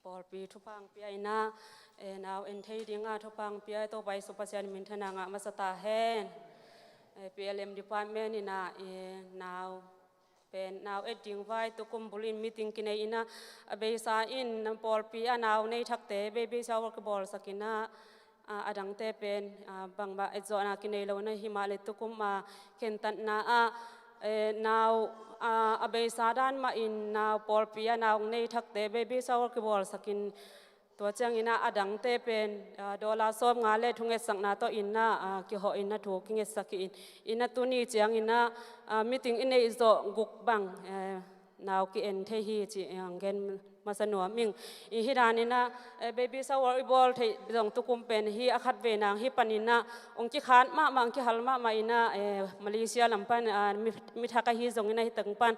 Paul pi thupang pi ina now en thei dinga thupang pi to bai supasian min thana nga masata hen PLM department ina now pen now ding vai to kumbulin meeting kine ina abeisa in Paul pi now nei thakte baby shower ka bol sakina adang te pen bangba edzona kine lo na himale to kum kentan na now abeisa dan ma in now Paul pi now nei thakte baby shower ka bol sakinตัวจังอินาอดังเตเป็นดอลลาร์ซอมงาเลทุงเอสังนาโตอินนากิหออินนาถูกิงเอสักอินนาตัวนี้จังอินามีติงอินเนอิโซกุกบังนาวกิเอ็นเทฮีจีอังเกนมาสนัวมิงอิฮิดานินะเบบี้ซาวอร์บอลที่ดงตุกุมเป็นฮีอาคัดเวนางฮีปันินะองค์กิขานมามังกิฮัลมาอินะมาเลเซียลำปันมิทักฮีจงอินะฮิตังปัน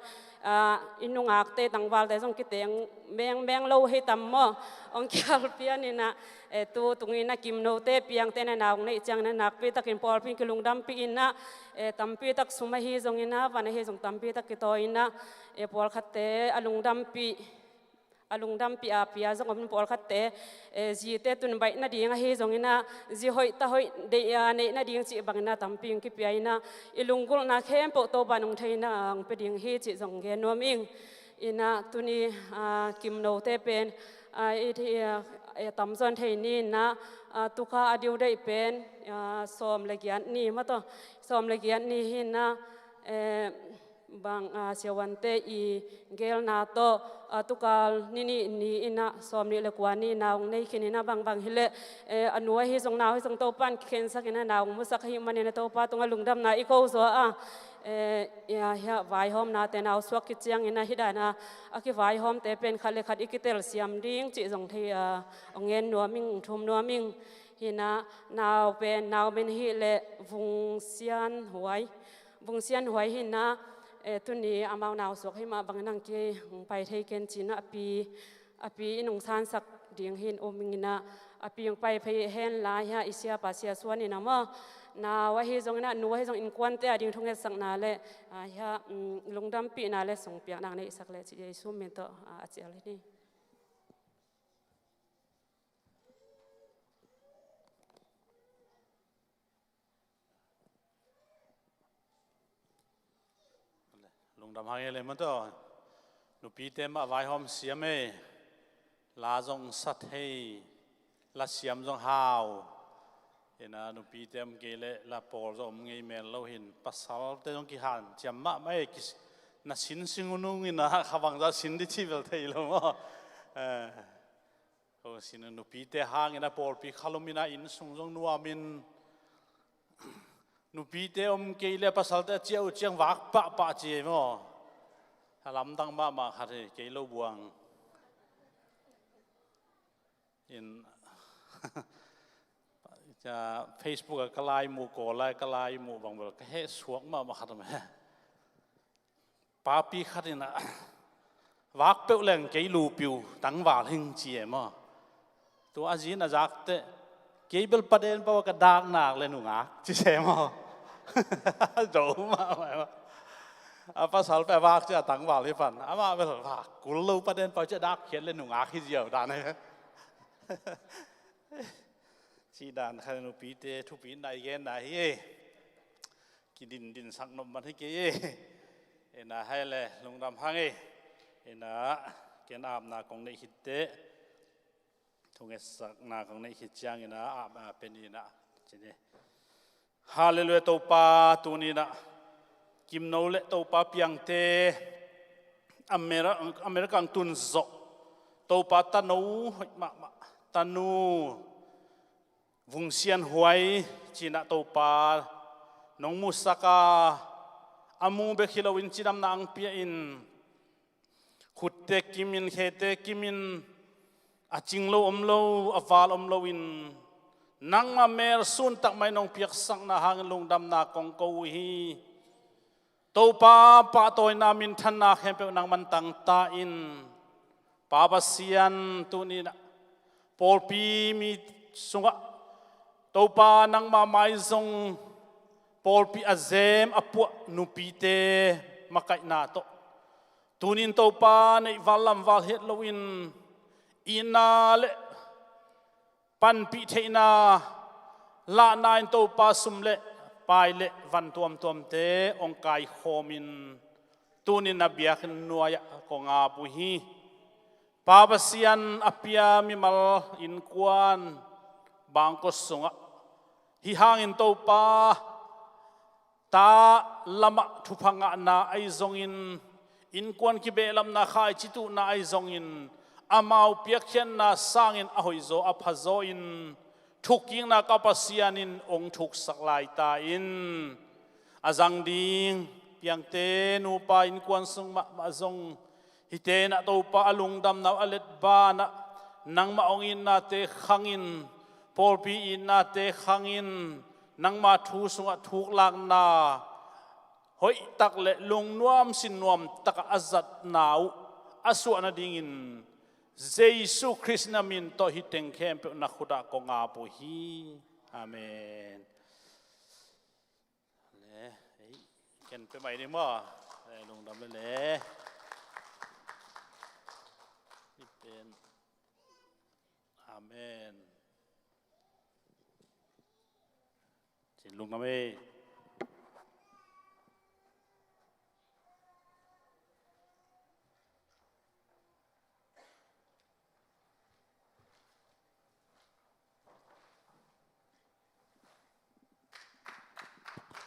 อินุงอักเตตังวาลแต่จงกิเตงแบงโลให้ตัมมอองค์กิฮัลเปียนินะตัวตรงนี้นะกิมโนเตเปียงเตนะนาวในจังนะนักปีตักอินพอลพิงกิลุงดัมปีอินะตัมปีตักสุมาฮีจงอินะวันนี้จงตัมปีตักกิโตอินะพอลขัดเตอลุงดัมปีอลุงดำปีอาปีอาจงอมปอลขัดเตจีเตตุนใบนาดีงเฮจงอินะจีหอยตาหอยเดียในนาดีงจีบังนาตัมปิงกิปีอินะอิลุงกุลนาเข้มปโตบานุงไทยนะไปดิงเฮจีจงเกนวมิงอินะตุนีกิมโนเตเป็นอีที่ตัมซอนไทยนี่นะตุกาอดิวได้เป็นสอมเลกียนนี่มาต่อสอมเลกียนนี่หินะบางเสียวันเตอีเกลนาโตตุกาลนี่อินะสอมนี่เลกวานี่นาวในขินินะบางฮิเลอนุให้ส่งนาวให้ส่งโตปันเข็นสักนะนาวมุสักหิมันในโตปาตรงลุงดำนาอีโคสัวยาไวหอมนาแต่นาวสวกกิจยังอินะฮิดานะอากิไวหอมแต่เป็นคันเลขัดอีกิเตลเสียมดิ้งจิจงที่องเงินนัวมิงทุมนัวมิงฮินะนาวเป็นฮิเลวุงเซียนหวยฮินะตุนี้อามานาวสวกให้มาบางนังเกยไปไทยเกนจีนอปีนงซานสักเดียงหินโอมิงนะอปียังไปเห็นลายฮะอิเซียปัสเซียส่วนนี่นะมั้งนาว่าเฮจงนะนัวเฮจงอินควันเตอดิ่งทุ่งเฮสังนาเลฮะลงดำปีนาเลส่งเปียกนางในสักเลจีเยซูเมนโตอาเจียเลยนี่ลุงดำหายเลยมันตัวนุปีเต็มมาไว้หอมเสียมลาจงสัตให้ลาเสียมจงหาวเห็นนะนุปีเต็มเกลลาปอลจงไงเมลเราเห็นปัสสาวะเต็มกี่หันจำมาไม่กิสน่ะสินสิงุนุงินะขวังจะสินดิที่เวลเทยลงอ่ะโอ้สินนุปีเตหางนะปอลปีขลุมินะอินสงจงนัวมินนุปีเตอมเกลปัสสาวะเจ้าเจียงวักปะเจียมั้งถ้าลำตั้งมาขัดเกลบวงอินจะ Facebook ก็ไล่หมู่ก่อไล่ก็ไล่หมู่บางแบบก็ให้สวกมาขัดไหมป้าปีขัดนี่นะวักเปล่าแรงเกลูปิวตั้งวาลหิงเจียมั้งตัวอาจีน่ะจักเตเกเบลประเด็นเพราะว่ากระดากหนักเลยหนุ่งอ่ะจีเสมั้งโจมาไหมวะภาษาแปลว่าจะตั้งวาลให้ฟันอามาเป็นว่ากูรู้ประเด็นเพราะจะดักเขียนเลยหนุ่งอ่ะที่เดียวได้ไหมชีดานขันนุปีเตทุปีนายเกนนายกินดินสักนมมันให้เกยเอ็นะให้เลยลงดำพังเอ็นะเกนอาบนากงในหิตเตทุงเอสักนากงในหิตจางเอ็นะอาบเป็นนี่นะจีนี่ฮาเลลูยาตัวปาตัวนี้นะกิมโนเลตัวปาเปียงเตอเมริกันตุนโซตัวปาตานูตานูวุงเซียนหวยจีน่าตัวปาน้องมุสกาอามูเบคิลวินจีนำนางเปียอินขุดเตกิมินเฮเตกิมินอาจิงโลอมโลอฟาลอมโลวินนังมาเมรซุนตักไม่น้องเปียกสังนาหางลงดำนากองกูฮีตัวปาปะตัวนามินทันนาเข้มเปนางมันตังตาอินปาปัสยันตัวนี้นะปอลปีมีสุงะตัวปานังมาไม่ทรงปอลปีอาเซมอปัวนุปีเตมาไกนาโตตัวนี้ตัวปาในวัลลัมวัลเฮดลวิน อินาเลปันปิเทนาลานายตัวปาสุมเลไปเลวันตัวเตองกายโคมินตูนินเบียกนัวยกงอาปุฮีปาบเซียนอภิยามิมัลอินกวนบางก็สงะฮิหางอินตัวปาตาลำทุพังนาไอซงอินกวนกิเบลำนาขายจิตุนาไอซงอินอามาวเปียกเขียนนาสร้างอินอหอยโซอภัโซอินทุกยิงนากับเซียนินองทุกสักลายตาอินอาจังดิงเพียงเตนูปาอินกวนสุงมาซงฮิเตนะตัวปาอลุงดำนาอเลดบานะนังมาองอินนาเตขังอินพอลปีอินนาเตขังอินนังมาทูสุงทุกลางนาหอยตักเละลงนวมสินนวมตักอาจัดนาวอสวนาดิงินเจสุคริสต์นามินโตฮิตเต็งเข้มเป็นนักขุดกงอาปุฮีอาเมนเนี่ยเห็นไปไหมเนี่ยมั้งลงดำเลยนี่เป็นอาเมนจิลุงก็ไม่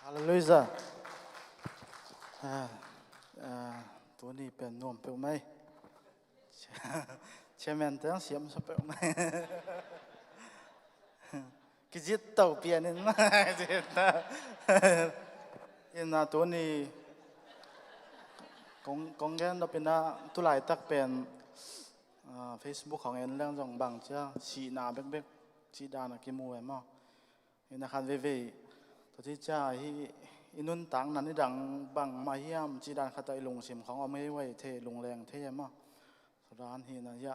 ฮาเลลูยาตัวนี้เป็นนวมเปล่าไหมเชมนเตอร์เสียมสเปล่าไหมกิจิตเต่าเปลี่ยนนะจิตนะน่าตัวนี้กงแกนเราเป็นน่าตุลายตักเป็นFacebook ของเอ็นเรื่องจงบางเจ้าชีนาเบ๊กชีดานะกิมูเอ็มอ่ะน่าคันเว่ยตัวที่จ้าอินุนตังนั้นนี่ดังบังมาเยี่ยมจีดานขัดไอลงสิมของเอาไม่ไว้เทลงแรงเทมะร้านฮีนะยะ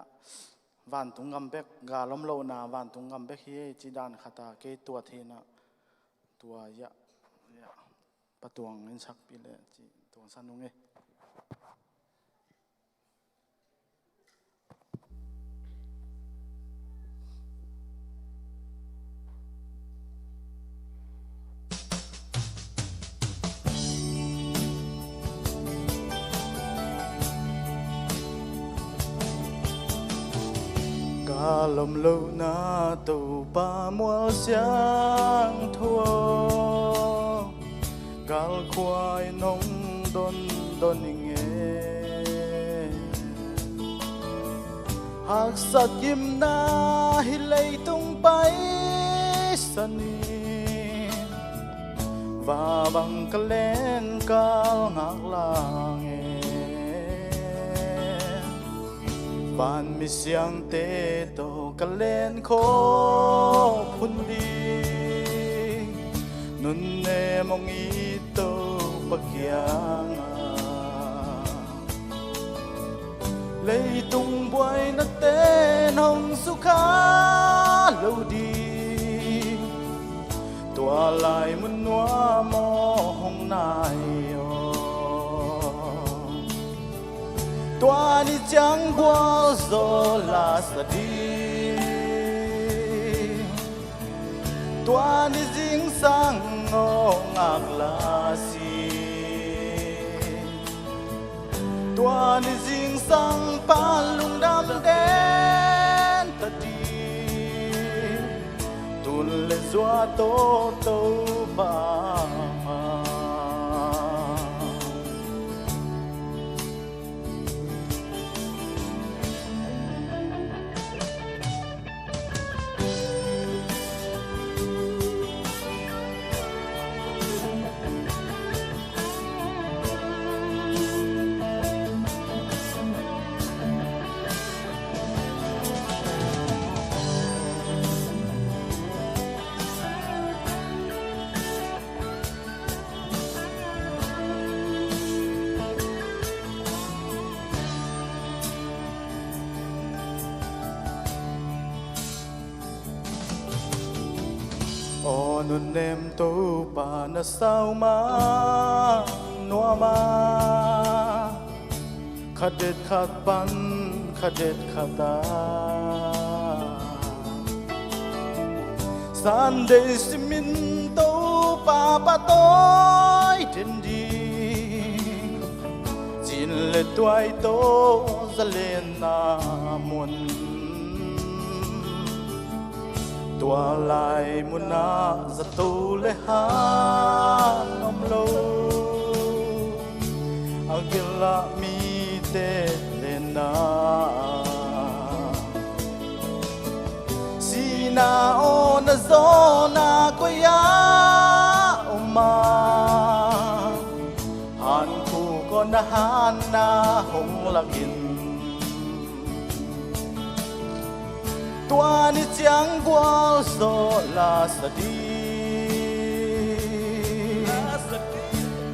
วันตุงกำเบกกาล้มโลนาวันตุงกำเบกฮีจีดานขัดเกตัวเทนะตัวยะประตวงเงินชักปีเลยจีตัวสันนุงเอลมลูนาตูปามัวเสียงทัวกาลควายนงดนยิงเอหากสัตยิมนาฮิเลยตุงไปสนีว่าบังกะเลนกาลหักลางเอบ้านมีเสียงเตโตกันเล่นโคพุนดีนุนเนมองอีโตปักยังเลยตุงบวยนักเต้นองสุขาโลดีตัวลายมุนนัวมองนายตัวนี้จังบัวโซลาสดีตัวนี้จิงสังงงักลาสีตัวนี้จิงสังปาลุงดำแดนตะดีตุลเลซัวโตบาโอ้นุนเนมตูปานาสาวมานัวมาขัดเด็ดขัดปันขัดเด็ดขัดตา san de simin to pa tôi trên đi chín lệ toai to za lên na muôn tua lại muôn na za tu lệ ha om lo agila mi te lên na na o na zo na ko ya oma han ku ko na han na hong lakin tua ni chang gwal so la sa di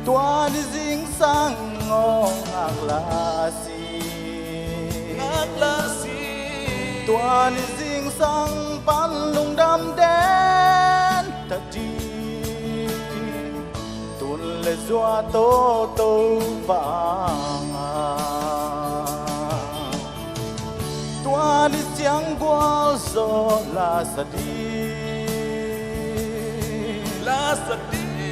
tua ni jing sang ngong ak la si tua ni jing sang pan lung đam đen ta đi tuôn lệ doa tô tô vàng tua đi chẳng qua gió la sa đi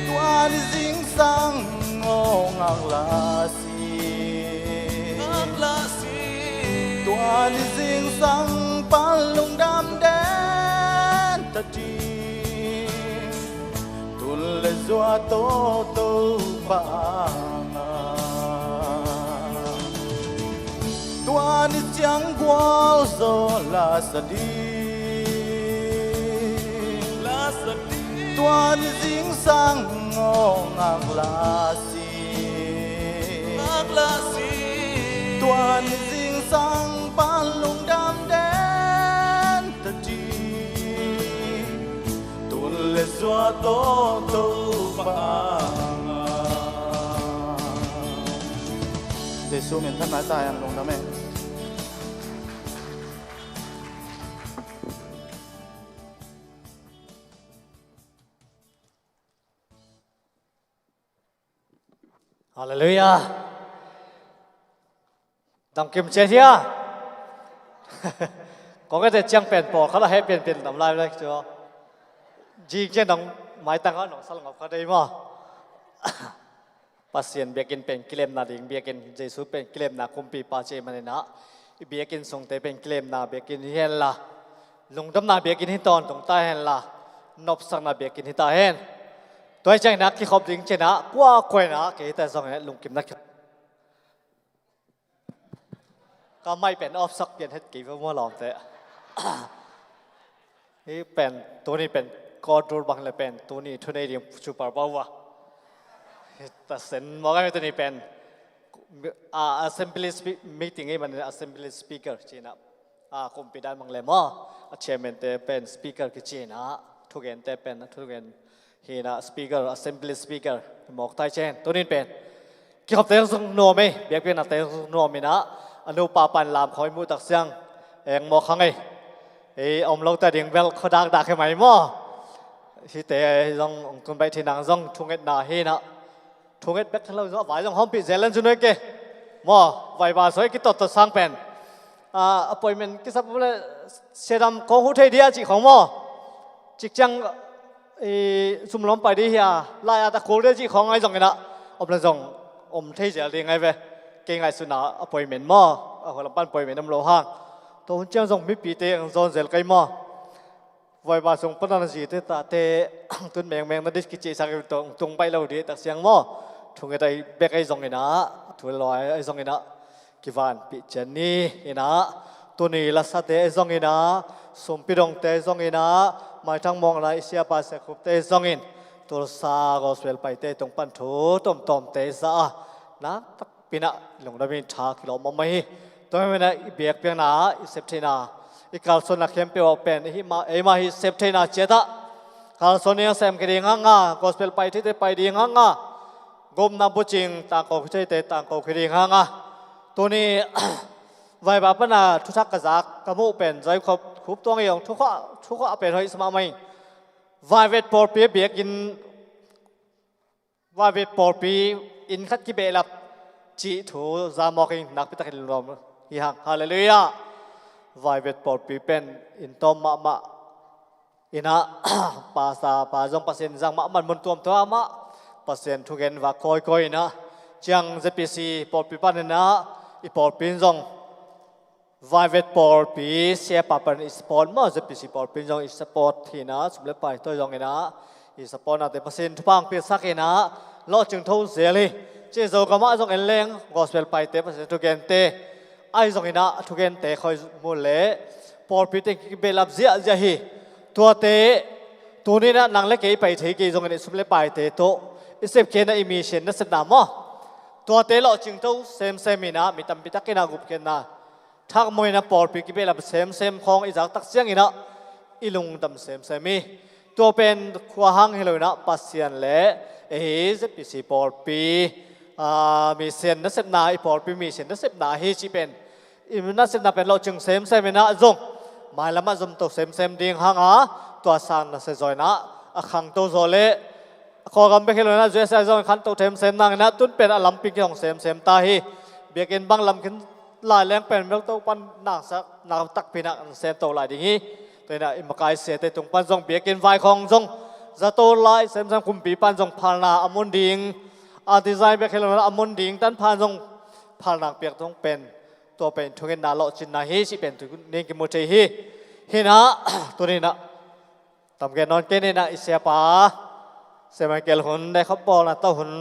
tua đi dính sang ngô ngang la si tua đi dính sang pan lung đam đen ta đi tuôn lệ doa tô tô vàng tua đi chẳng qua gió la sa đi tua đi dính sang ngô ngang la si tua đi dính sang pan lung đam đen ta đi tuôn lệ doa tô tô vàng Giêsu mình thân mãi tài ăn lung đam mê Hallelujah. Tầm kim chế thia. Có cái tiếng bèn bỏ khá là hết bèn tầm lại đấy chưa? Chỉ cái nòng máy tăng ở nòng sal ngọc cái đấy mà. Pasien biakin pen claim na ding biakin Jesu pen claim na kumpi pa che manena. Biakin song te pen claim na biakin hian la. Lungdam na biakin hiton tong ta hen la. Nop sang na biakin hita hen. Tôi chẳng nát khi khóc dính trên á, qua quay ná cái tay dòng này lùng kiếm nát có may bèn ốp sắc biến hết kỹ với mua lòng thế cái bèn tôi này bèn có đôi bằng là bèn tôi này thôi này điểm super power ta sen mọi người tôi này bèn assembly meeting ấy mà assembly speaker trên á cùng bị đàn bằng lem chairman te bèn speaker cái trên á thu gen te bèn thu gen hi na speaker assembly speaker mok tai chen tonin pen ki khop te sung no me biak pen na te sung no me na anu pa pan lam khoi mu tak siang eng mo khang ei om lo ta ding bel khodak da ke mai mo hi te jong ong kun bai thinang jong thunget na hi na thunget bek thalo zo vai jong hom pi zelan chu noi ke mo vai ba soi ki tot sang pen appointment ki sap le sedam ko hu thei dia chi khong mo chik chang sum lomไปดิเฮียลายอาตะโคเรจิของไอ้จงนี่นะอมละจงอมเทเจเรียงไงเว้เก่งไงสุนาอปอยเมนมอคนละปั้นปอยเมนน้ำโลห้างตัวหุ่นเจ้าจงมิปีเตงโซนเซลไกมอไว้บาสงปนันจีเตตาเตตุนแมงนั่นดิสกิจิสักตรงไปเราดีตักเสียงมอทุ่งไอ้เบกไอ้จงนี่นะทุ่งลอยไอ้จงนี่นะกิวานปิจันนี่นี่นะตัวนี้ลักษณะเตไอ้จงนี่นะสมปิดงเตไอ้จงนี่นะไม่ทั้งมองอะไรเสียภาษาคุปเตซองอินตัวซากอสเวลไปเตตรงปันถูต้มเตซานะตักปีน่ะหลงได้เป็นชากิโลมาไม่ตัวไม่ได้เบียกเปียงนาเซปเทนาอีกการส่วนนักเข้มเปียวเป็นที่มาฮิเซปเทนาเจตะการส่วนนี้แซมกระดิ่งง่ากอสเวลไปที่เตไปดิ่งง่ากมน้ำบุจิงต่างกอกที่เตต่างกอกกระดิ่งง่าตัวนี้ไว้แบบนั้นทุกทักกระซักกระมุเป็นใจคุบตัวเองทุกข้อเป็นให้สมาไม่วายเวทปอร์ปีเบียกินวายเวทปอร์ปีอินคัดกิเบลับจีถูจามอกินนักพิทักษ์ลมฮิฮังฮาเลลูยาวายเวทปอร์ปีเป็นอินตอมมา อินะ ปาซาปาจงเปอร์เซ็นต์จังมามันมุนตัวมตัวมาเปอร์เซ็นต์ทุกเงินว่าคอยนะจังจะปีซีปอลปีปันนะอีปอลปีนจงวายเวทปอลปีเสียปาปันอีสปอร์ตมาจะปีซีปอลปีนจงอีสปอร์ตที่นะสมเลไปตัวจงนะอีสปอร์ตนะแต่เปอร์เซ็นต์ทุกพังเปียสักนะล้อจึงทุ่งเสียเลยเจ้าจงกมาจงเอ็นเลงกอสเปลไปเตเปอร์เซ็นต์ทุกเงินเตไอจงนะทุกเงินเตคอยมูลเล่ปอลปีเตกิเบลับเสียจะฮีตัวเตตัวนี้นะนังเล็กเก๋ไปเทกีจงเนี่ยสุดเลยไปเตโตอิเซฟเคนนะอิมิเชนนั่นสนามอ่ะตัวเตเราจึงต้องเซมมินะมีตั้มพิทักษ์นะกุบเคนนะทักมวยนะปอลปีกิเบลับเซมของอิจากตักเสียงอินะอิลุงตั้มเซมีตัวเป็นขวาหังเฮโลนะปัสเซียนเล่เอเซปิซีปอลปีมีเซนนั่นสนาอีปอลปีมีเซนนั่นสนาเฮจิเป็นอิมนั่นสนาเป็นเราจึงเซมินะจงมาแล้วมาจมตัวเซมดิ่งหังอ่ะตัวสันน่ะเสียจอยนะขังตัวโซเล่ขอกำไปขึ้นเลยนะเจ้าเสียจอยขันตัวเซมนั่งนะตุ้นเป็นอลัมปิกของเซมตาฮีเบียกินบังลำขึ้นลายแรงเป็นเรื่องตัวปันนักสักนักตักพินักเซมตัวลายดิ่งฮีตัวนี้อิมกายเสียแต่ตรงปันจงเบียกินไฟของจงจะตัวลายเซมคุมปีปันจงพานาอมุนดิ่งดีไซน์เบียกินเลยนะอมุนดิ่งตันพานจงพานาเปียกต้องเป็นตัวเป็นทุกเงินนาโลจินนาฮีสิเป็นทุกเงินกิมุเจฮีฮินะตัวนี้นะทำแกนอนเกนี่นะอิเสียป้าเสียมาเกลหุ่นได้เขาบอกนะตัวหุ่น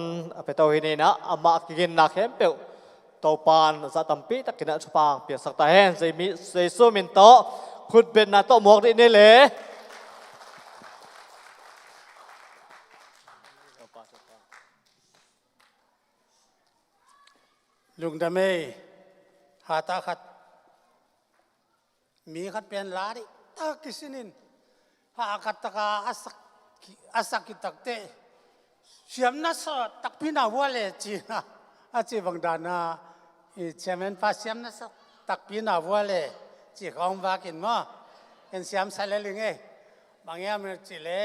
ไปตัวหินี่นะอามากินนักเห็นเปล่าตัวปานสัตว์ปีตะกินชุปางเปียกสักตาเห็นใส่สู้มินโตขุดเป็นนะโตหมวกนี่เลยลุงดำเมย์หาตาขัดมีขัดเป็นลาดิตากิสินินหาขัดตะกาอาศักกิตักเตเสียมนัสตักพินาวัวเลยจีนะอาจีบังดานาอีเชมนฟ้าเสียมนัสตักพินาวัวเลยจีของวากินมั้งเห็นเสียมใส่เลยไงบางอย่างมันจีเล่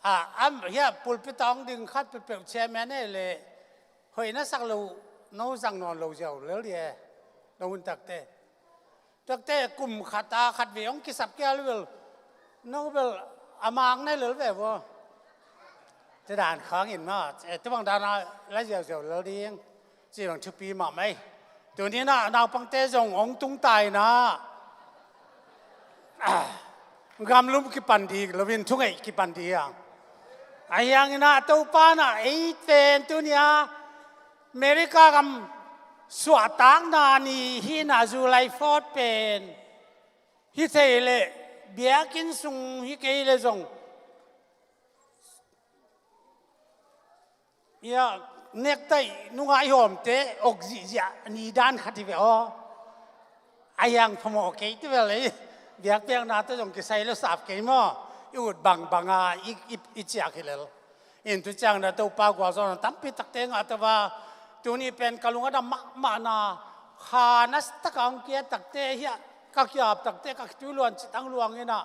เฮียปุลปิตองดึงขัดไปเปลี่ยนเชมนเนี่ยเลยเฮ้ยนัสสักลูน้องสั่งนอนเราเจ้าเลี้ยวเดียเราหุ่นตักเตะกลุ่มขัดตาขัดเวียงกิสับแก้วเลยน้องเบลอามางในเลยแบบว่าจะด่านค้างอินมาแต่บางดานาแล้วเจ้าเราดีเองจีหลังชุปีมาไหมตัวนี้นะนาวปังเตจงองตุ้งตายนะกำลุ่มกิปันดีเราเป็นทุกไอ้กิปันดีอ่ะไอ้ยังนะตัวป้านะไอ้เป็นตัวเนี้ยอเมริกากำสวดต่างนานีฮินาจูไลฟอร์ดเป็นฮิเทเลเบียกินซุงฮิเกเลซงยาเนกไตนุ่งายอมเตออกจิจานีดานขัดที่เวอไอยังพมโอเคที่เวเลยเบียกเบียงนาตจงกิไซเลสาบเกมอยู่บังอีเจียกิเลอินทุจังนะตัวปากว่าซอนตั้มปิตักเตงอัตว่าตัวนี้เป็นกลุงอดามมานาขานัสตะกังเกียตักเตเฮียกักยาบตักเตกักจุลวนตั้งลวงนี่นะ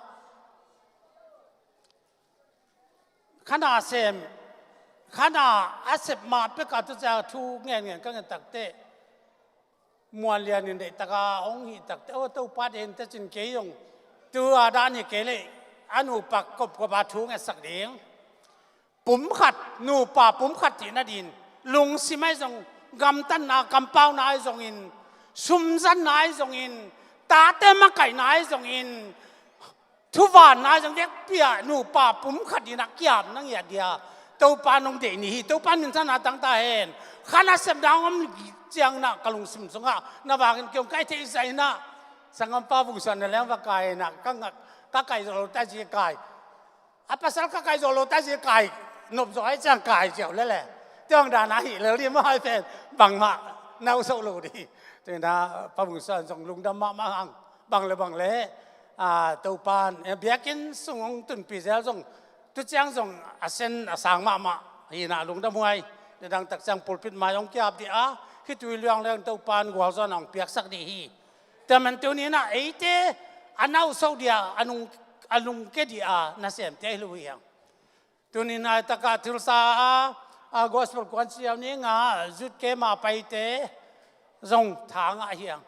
ขณะเซมขณะอาเซบมาเปกัตุจะทูเงี้ยก็เงินตักเตมวลเรียนนี่เด็กตะกาองหิตักเตโอ้ตัวปัดเห็นแต่จินเกยงตัวด้านนี่เกเลยอนุปักกบกับบาทูเงี้ยสักเดียงปุ่มขัดนูป่าปุ่มขัดจีนดินลุงสิไม่ส่งกำตันนากำเป้านายส่งอินซุมซันนายส่งอินตาเตมะไก่นายส่งอินทุวานนายส่งเด็กเปียนูป่าปุ่มขัดดีนักยามนั่งอย่างเดียวตัวปานงเดนี่ตัวปานินทนาตั้งตาเห็นขณะเสพดาวมันเจียงนักกลุงสิมสงะนาบากันเกี่ยวกับที่ใส่นะสังกัมป้าบุษนแล้วว่าไก่นักก็ไก่โรตาจีไก่อาภาษาก็ไก่โรตาจีไก่นบจอยจังไก่เจียวแล้วแหละเจ้าดานาหิเลยเรียกว่าให้เป็นบังมาแนวโซโลดีแต่นะพระบุษนส่งลุงดำมาหังบังเลยบังเล่ตัวปานเบียกินส่งตุนปีเซลส่งทุกอย่างส่งอาเซนอาสังมาหินาลุงดำมวยดังตักจังปลุกปิดมาองเกียบดีคิดวิลยังเรื่องตัวปานกว่าส่วนของเปียกสักดีฮีแต่มันตัวนี้นะไอ้เจ้อันเอาโซเดียอันลุงเกดีน่าเสียมเตลุยยังตัวนี้นะตะกาทิลซากอสเปลควันเสียวนี้งาจุดเกมาไปเตะส่งทางเฮียง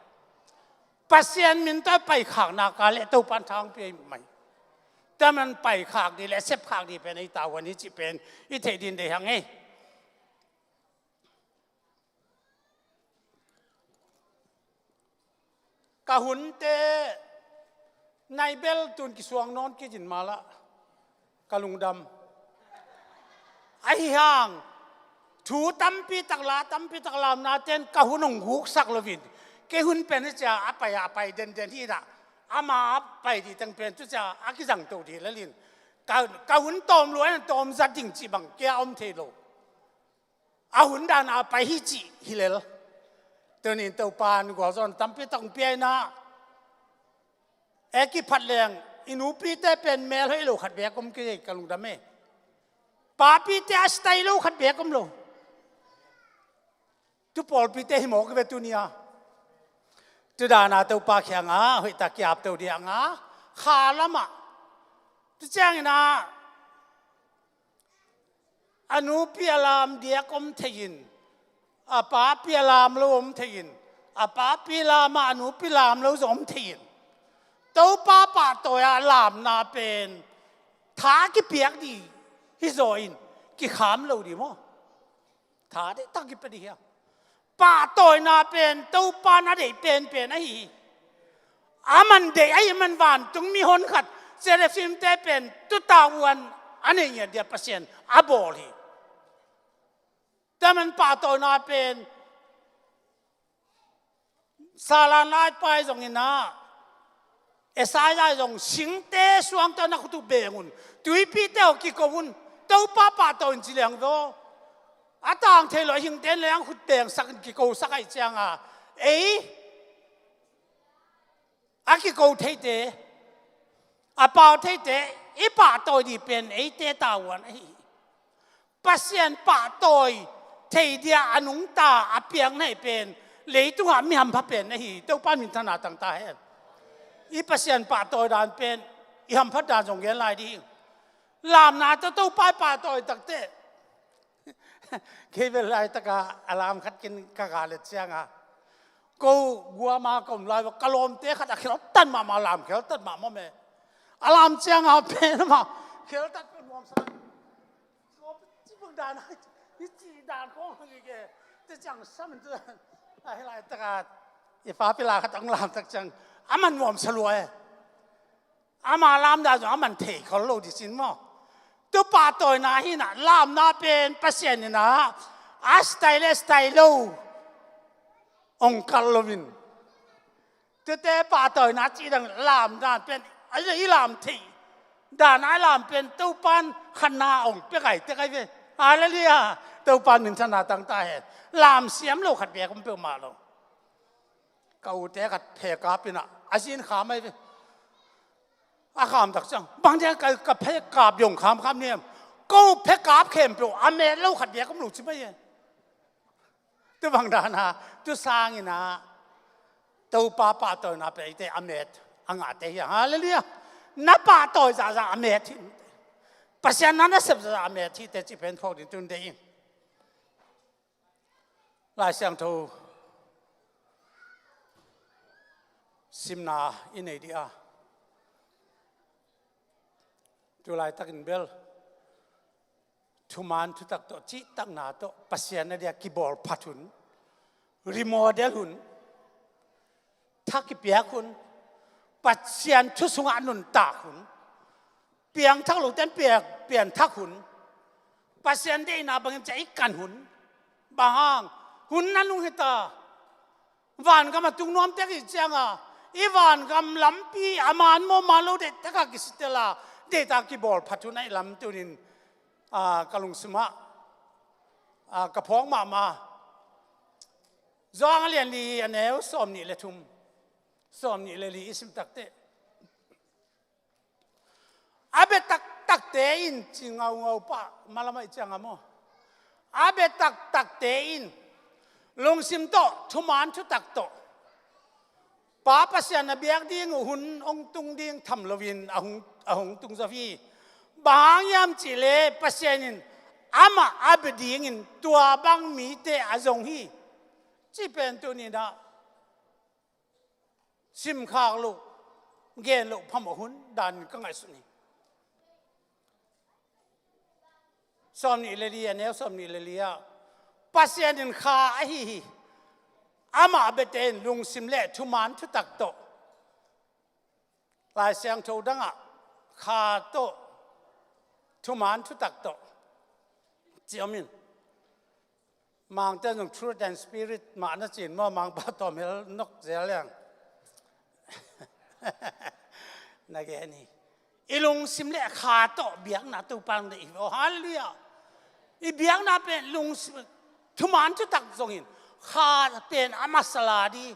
ปัสเซียนมินต์ไปขังนาคาเลตัวปันทางไปไหม แต่มันไปขากดีและเซฟขากดีเป็นไอ้ตาวันนี้จิเป็นอิเทดินเดียงไงกะหุนเตในเบลตุนกิสวงนอนกิจินมาละกะลุงดำไอ้ห่างถูตั้มปีตักลามนาเตนกะหุนงหุกสักลวินเกหุนเป็นจะอไปเดินที่น่ะอามาไปที่ตั้งเป็นทุจะอากิจังตัวดีละลินกะหุนตอมล้วนตอมจัดจริงจีบังแกอมเทโลอาหุนดานอาไปฮิจิฮิเลลตัวนี้ตัวปานกว่าจนตั้มปีตังเปียนะเอกิพัดแรงอินูปีเตเป็นเมลให้โลขัดเบียกมกี้กะลุงดำเมปาปีเตอสไตโลขัดเบียกมโลทุปอลปีเตหิมอกเวตุนียจุดานาตัวปาเขียงอ่ะหิตากียบตัวเดียงอ่ะขาละมะทุจ้างนะอนุพิยลามเดียกมเทียนอาปาพิยลามโลมเทียนอาปาพิยลามอนุพิยลามโลสมเทียนตัวป้าป่าตัวยาลามนาเป็นท้ากิเปียกดีฮิโซอินกิขามเราดีมั้งท้าได้ตั้งกิปดีเฮียป่าตัวยนาเป็นตัวป้านาเดเป็นไอ้อามันเดไอ้มันหวานจงมีหนขัดเซเลฟิมเตเป็นตุตาวันอันนี้เดียเปอร์เซ็นต์อาบอลีแต่มันป่าตัวยนาเป็นซาลานาไปตรงนี้นะเอสายายงสิงเตสวงตนักตุเบงุนตุยปีเตอกิกวุนตัวป้าตัวจิเลงโดอาตางเทลอยหิงเตนเลงขุดเบงสักกิโกสักไอจังอ่ะอากิโกเทเตอาเปาเทเตอีป้าตัวดีเป็นเตตาวันปัสเซียนป้าตัวเทเดียอนุงตาอาเปียงให้เป็นเลยตัวมีหำพับเป็นตัวป้ามินธนาต่างๆอีเปอร์เซ็นต์ป่าตัวดานเป็นอีหำพัดดานส่งเงินลายดีลามนาจะตู้ป้ายป่าตัวตักเตะเคยเป็นไรตะกาอารามขัดกินกากาเล็ดเชียงอ่ะกูกัวมาก็ไม่ไรว่ากะลมเตะขัดเขียวตันมาลามเขียวตันมาเมอารามเชียงอ่ะเป็นมาเขียวตันเป็นวงสันก็จีบดานนี่จีดานของอะไรแกจะจังซ้ำจะอะไรตะกาอีฟ้าเปลาขัดต้องลามตักจังอามันวอมสลวยอามาลามได้จนอามันเทเขาโลดิสินมั้งตัวป่าตัวนาหินะลามนาเป็นเปอร์เซ็นต์นะอาสไตล์โลองคัลโลวินตัวแต่ป่าตัวนาจีดังลามนาเป็นอะไรลามทีด่านไอลามเป็นตัวปันขนาองเปียไก่เตะไก่เว้ยอะไรเนี่ยตัวปันมินธนาต่างตาเหตุลามเสียมโลขัดเบียกมันเปรี้ยวมาโลเกาเตะกัดเพกาปินะอาชีพขาไม่อาขามตักจังบางทีกับเพกาบยงขามเนี่ยก็เพกาบเข้มเปล่าอเมริกาขัดเบียกก็ไม่รู้ใช่ไหมตัวบางดานะตัวสร้างนะตัวป้าตัวน่ะไปแต่อเมริกาอ่างเตะอย่างอะไรเนี่ยนับป้าตัวจะอเมริกาปัจจัยนั้นน่ะเสพจะอเมริกาแต่ที่เป็นพวกนี้ตุนเดียงหลายเสียงทูซิมนาอินเดียจุลัยตักอินเบลทุมันทุตักโตจิตักนาโตปัสยานเดียกิบอลพัทุนรีโมเดลหุนทักกิเปียคุณปัสยานทุสุงานุนตาหุนเปียงทักหลุดเต้นเปลี่ยนทักหุนปัสยานได้นาบางใจกันหุนบางหุนนั้นลุงเหตาวานก็มาตุงน้อมเตกิจังอ่ะอีวานกำลัมปีอามานโมมาโลเดตะกากิสเตล่าเดตากิบอลพัฒนาลำตุนินกะลุงสมะกระพงมาจางเลียนลีอันเอวสอมนี่เลทุมสอมนี่เลลีอิสมตักเตอาเบตักเตอินจิงเอาปะมาละไม่จังอ่ะมั้งอาเบตักเตอินลงซิมโตทุมานทุตักโตป้าปัสยานเบียกดิ้งหุ่นองตุงดิ้งทำลวินอาหงตุงซาฟีบางยามจิเลปัสยานินอามาอาบดิ้งตัวบางมีเตอาจงฮีจีเป็นตัวนี้นะซิมข้าวลูกเกนลูกพมหุ่นดันก็ไงสุนี สมนิเลเลียเนวสมนิเลเลียปัสยานินขาไอฮีอามาเบเตนลุงซิมเล่ทุมานทุตักโตลายเสียงโทดังอ่ะขาโตทุมานทุตักโตเจียมินมังเจ้าหนุ่ม truth and spirit มาหน้าจีนว่ามังปะตอมเฮลนกเสียเลี้ยงนักเอ็นี่อีลุงซิมเล่ขาโตเบียงนาตูปังเดอีโอฮาเลลูยาอีเบียงนาเป็นลุงทุมานทุตักทรงหินขาเป็นอามาสลาดี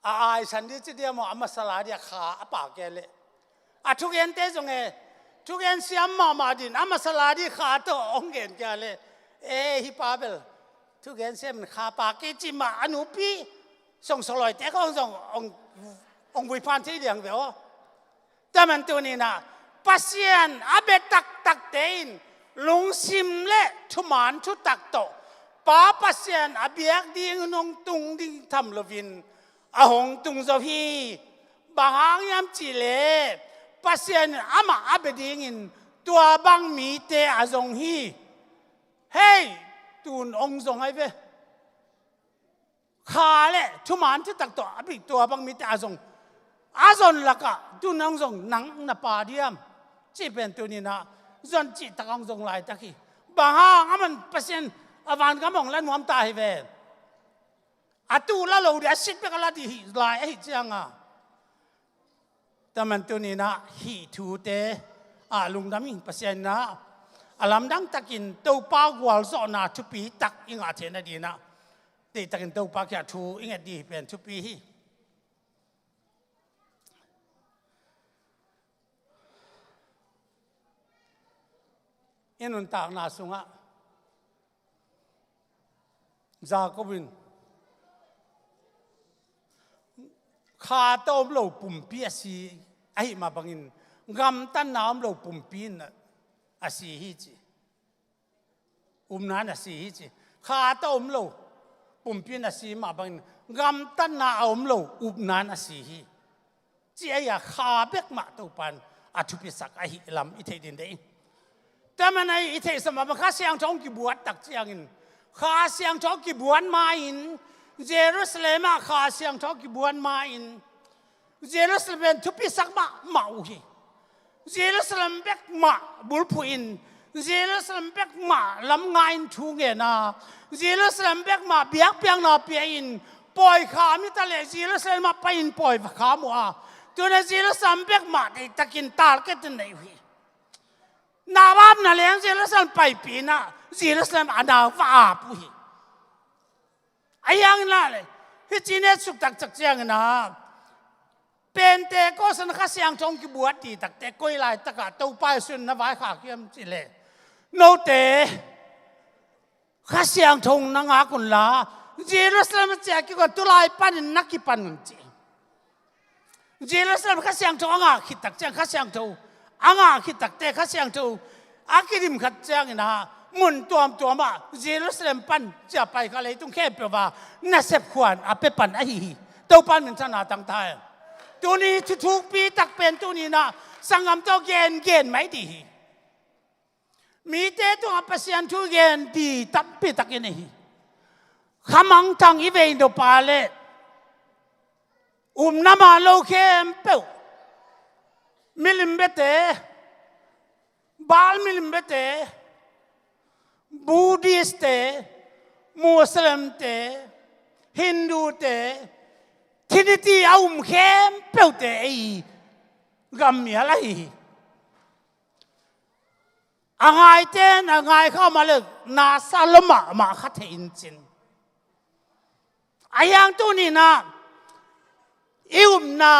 อาฉันที่จะเดียมอามาสลาดีขาปากแกเลยทุกเย็นเตจงเอทุกเย็นเสียมมาดินอามาสลาดีขาโตองเงินแกเลยฮิปาเบลทุกเย็นเสียมขาปากแกจิมาอนุปีส่งสลอยแต่ก็ส่งองวิพันธ์ที่เดียงเดียวแต่มันตัวนี้นะปัสยานอาเบตักเตนลุงซิมเล่ทุมานทุตักโตป้าปัสยานอาเบียกดิ่งนงตุงดิ่งทำลวินอาหงตุงโซฮีบางหางยามจิเลปัสยานอามาอาเบดิ่งตัวบังมีเตอาจงฮีเฮ้ยตูนองจงไอเวขาเล่ทุมานทุตักโตอาบิตัวบังมีเตอาจงลักะตูนองจงนังนาปาเดียมจีเป็นตัวนี้นะจนจิตตะกองจงลายตะกี้บางห้างมันเปอร์เซ็นต์อวันก็มองแล้วนวมตาให้เวตูละเราเดี๋ยวสิบไปก็ละดีลายไอ้เจ้าง่ะแต่มันตัวนี้นะฮีทูเตลุงดำมิงเปอร์เซ็นต์นะลำดังตะกินตัวปากวอลโซนาทุปีตักอิงอาเทนดีนะตีตะกินตัวปากแค่ทูอิงดีเป็นทุปีอินุนตากนาสุงะจากบินขาโตมโลปุ่มปีอาศีไอมาบังินกำตันน้ำโลปุ่มปีนอาศีฮิจินั้นอาศีฮิจิขาโตมโลปุ่มปีนอาศีมาบังินกำตันน้ำโลนั้นอาศีฮิจีไอ้ขาเบกมาตัวปันอาทุพิสักไอฮิลำอิเทดินเดงแต่มันในอิเทสมาบังคับเสียงท้องกิบวชตักเสียงินข้าเสียงท้องกิบวชมาอินเยรูซาเล็มข้าเสียงท้องกิบวชมาอินเยรูซาเล็มทุพิสักมาอุฮีเยรูซาเล็มเบกมาบุลพูอินเยรูซาเล็มเบกมาลำงานทุ่งเงินาเยรูซาเล็มเบกมาเบียกเปียงนาเปียอินปล่อยขามิตรเลเยรูซาเล็มมาไปอินปล่อยขามัวตัวนั้นเยรูซาเล็มเบกมาได้ตะกินตาลกันไหนฮีนาบาบนาเลี้ยงเจริญสันไปปีน่ะเจริญสันอันดาวฟ้าปุยไอ้ยังนั่นเลยที่จีเนสุกตักจักเจียงนะเป็นเตก็สันข้าเสียงจงกิบวชดีตักเตก้อยลายตะกะตัวไปสุนนวายขาเกี่ยมจิเลโนเตข้าเสียงจงนางากุนลาเจริญสันเจ้ากิกตุลายปันนักกิปันจีเจริญสันข้าเสียงจงอ่ะคิดตักเจียงข้าเสียงจงคิดตักเตข้าเสียงทูกิริมขัดเจียงนะมุนตัวมาเยรูซาเล็มปันจะไปกันเลยต้องแค่เปล่าน่าเสพขวานไปปันไอ้หีตัวปันมันชนะตั้งท้ายตัวนี้ทุกปีตักเป็นตัวนี้นะสังคมตัวเกณฑ์ไม่ดีมีแต่ตัวเปอร์เซ็นต์ทุกเกณฑ์ดีตับปีตักยังไงขมังทางอีเวนต์ตัวปาเลน้ำมาโลเคมเปล่ามิลิมเบเตบาลมิลิมเบเตบูดิสเตมุสลิมเตฮินดูเตทินิตีเอาเข้มเปล่าเตไอ้กำมีอะไรไงเตนไงเข้ามาเลยนาซาลมาขัดหินจินไอ้ยังตัวนี้นะนา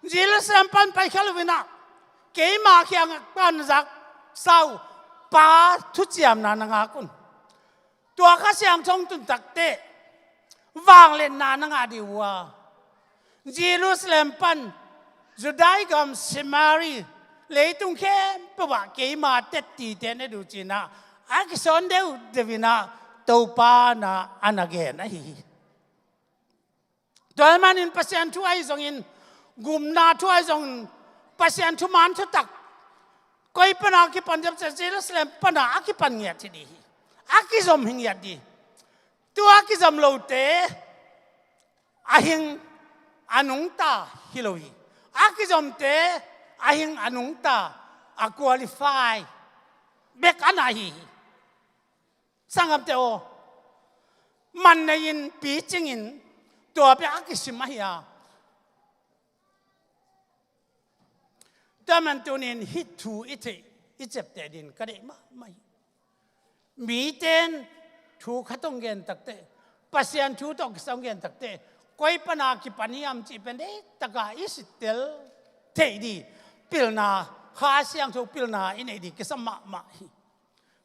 เจริญสัมพันธ์ไปขลุ่ยนะเกี่ยมาเขียงปันจักเศร้าป้าทุจริตนางาคุณตัวข้าเสียงชงตุนตักเตะวางเล่นนางาดีว่าเยรูซาเล็มปันจุดายกัมซิมารีเลยตุงแค่ปะว่าเกี่ยมาเตตีเตนดูจีน่าอักษรเดียวเดวินาตัวป้านะอันเกนไอ้ตัวมันอินเปอร์เซ็นต์ช่วยส่งอินกุมนาช่วยส่งเปอร์เซ็นต์ทุมันทุตัก ก็อีปัญหากี่ปันจับเจริญสเลมปัญหากี่ปันเงียที่ดีอากิจอมหิงยัดดีตัวอากิจอมโลเตอาหิงอนุงตาฮิโลวีอากิจอมเตอาหิงอนุงตาอาควอลิฟายเบกอันไหนสังคมเตโอมันในยินปีจิงินตัวเปอากิสิมาฮิยาแต่มันตัวนี้ฮิตทูอิเจ็บแต่ดินก็ได้มาไม่มีเต้นทูขัดตรงเงินตักเตะปัสยันทูตอกสองเงินตักเตะก้อยปนากิปนิยามจีเป็นเด็กตะกาอิสิเตลเทดีพิลนาข้าเสียงทูพิลนาอินเอดีกิสมาฮิ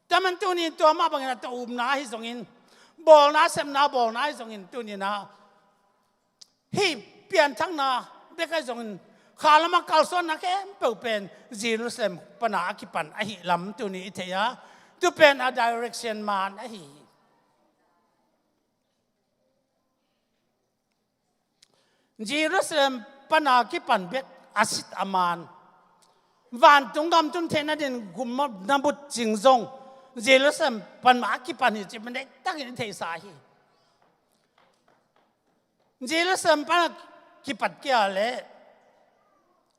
แต่มันตัวนี้ตัวมาบางอย่างตัวอุ้มนาฮิสงอินบอลนาเซมนาบอลนาฮิสงอินตัวนี้นะฮิเปลี่ยนทั้งนาเด็กฮิสงอินข้าละมาคัลซอนนักเอ็มเปิลเป็นเยรูซาเล็มปนากิปันไอฮิลำตัวนี้เทียตัวเป็นa direction man ไอฮิเยรูซาเล็มปนากิปันเบกอาสิตอามานวันตรงดำจนเทนัดินกุมนบุตรจิงซงเยรูซาเล็มปนากิปันฮิจิมันได้ตั้งอินเทสาฮิเยรูซาเล็มปนากิปันเกี่ยเลย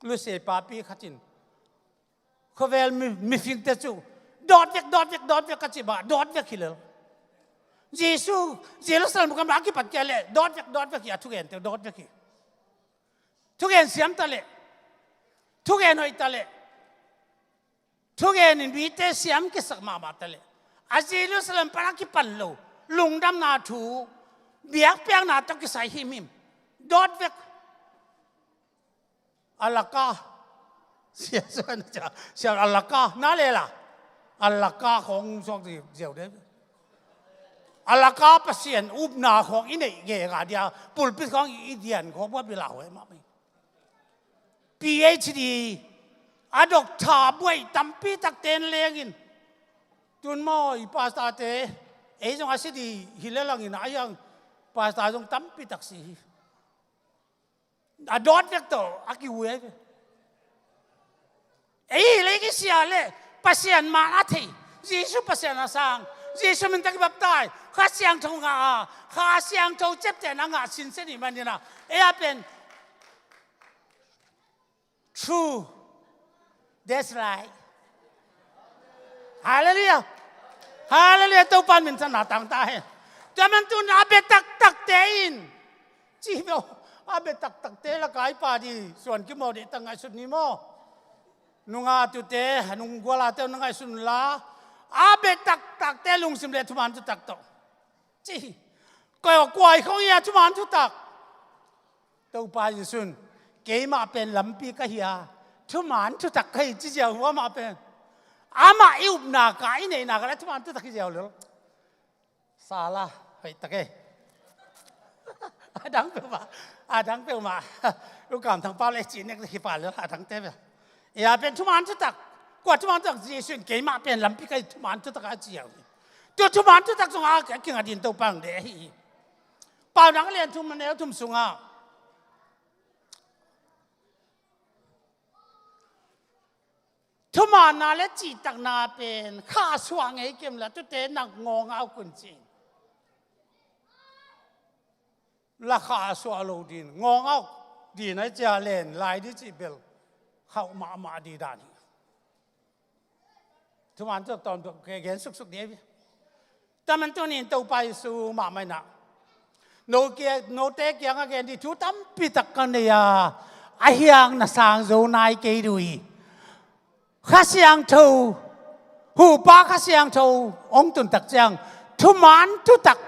ลูเซปาปีขัดินเขาเวลมีฟิงเตจูดอดเวกกัจจิบะดอดเวกฮิเลเยซูเยรูซาเล็มบุกมากิปัดเกลดอดเวกอย่าทุกเอ็นเตดอดเวกทุกเอ็นเสียมตะเลทุกเอ็นหอยตะเลทุกเอ็นวิเตเสียมกิสักมาตะเลอาเยรูซาเล็มปากิปันโลลุงดำนาทูเบียกเปียงนาตะกิใส่หิมิมดอดเวกอัลลักาเสียส่วนจะเสียอัลลักานั่นเลยล่ะอัลลักาของสองที่เดียวเด้อัลลักาเปอร์เซ็นต์อุบนาของอินเดียกันเดียวปุลปิดของอินเดียนของว่าเป็นเหล่าไอ้มาไม่ PhD อดอกทาบวยตั้มปีตักเตนเลี้ยงินจุนมออีปาสตาเตจงอาศัยดีฮิเลลังอินอายังปาสตาจงตั้มปีตักสีดอดเวกโตอากิเวเลยกิเสียเลยปัสยันมาอาทิเยซูปัสยันอาสังเยซูมันตะกี้แบบตายข้าเสียงทงข้าเสียงทงเจ็บแต่นางสินเสนิมันนี่นะเป็น true that's right hallelujah ตัวปันมันสนาต่างตาให้แต่มันตุนอาเบตักเตอินจีบอาเบตักเตละกายปาดีส่วนกิโมเดตั้งไงสุดนี้โมนุงอาตุเตนุงกัวลาเตนุงไงสุนลาอาเบตักเตลุงสิมเลทุมันตุตักโตจีก็ว่ากวยของยาทุมันตุตักตัวปายิสุนเกมาเป็นลำปีกะเฮียทุมันตุตักใครจีเจ้าว่ามาเป็นอามาอิบนากายเนี่ยนากแล้วทุมันตุตักเจ้าเลยซาลาเฮ้ยตะเกดังเปล่ามาลูกกำทางป้าเล็กจีนเนี่ยที่ป้าเลยดังเต้ไปอย่าเป็นทุมันทุตักกว่าทุมันทุตักจีสุนเกี่ยมาเป็นลำปีกทุมันทุตักอาเจียวตัวทุมันทุตักสงอาเกี่ยงอดินตัวปังเดฮีป้านักเรียนทุมันแล้วทุมสงอาทุมันนาและจีตักนาเป็นข้าสว่างไอ้เกี่ยมละตัวเตนักงงเอากุนจีนราคาสวาโลดินงงเอาดีนะเจาเลนลายดิจิเบลเข้ามาดีดานีทุกวันจะตอนเขียนสุกเดียวแต่มันตัวนี้ตัวไปสู่มาไม่นะโนเกียโนเตกยังเกนที่ทุตั้มปิตักกันเนี่ยไอ้ยังน่ะสร้างโซนายเกดุยข้าเสียงทูหูป้าข้าเสียงทูองตุนตักเจียงทุมันทุตัก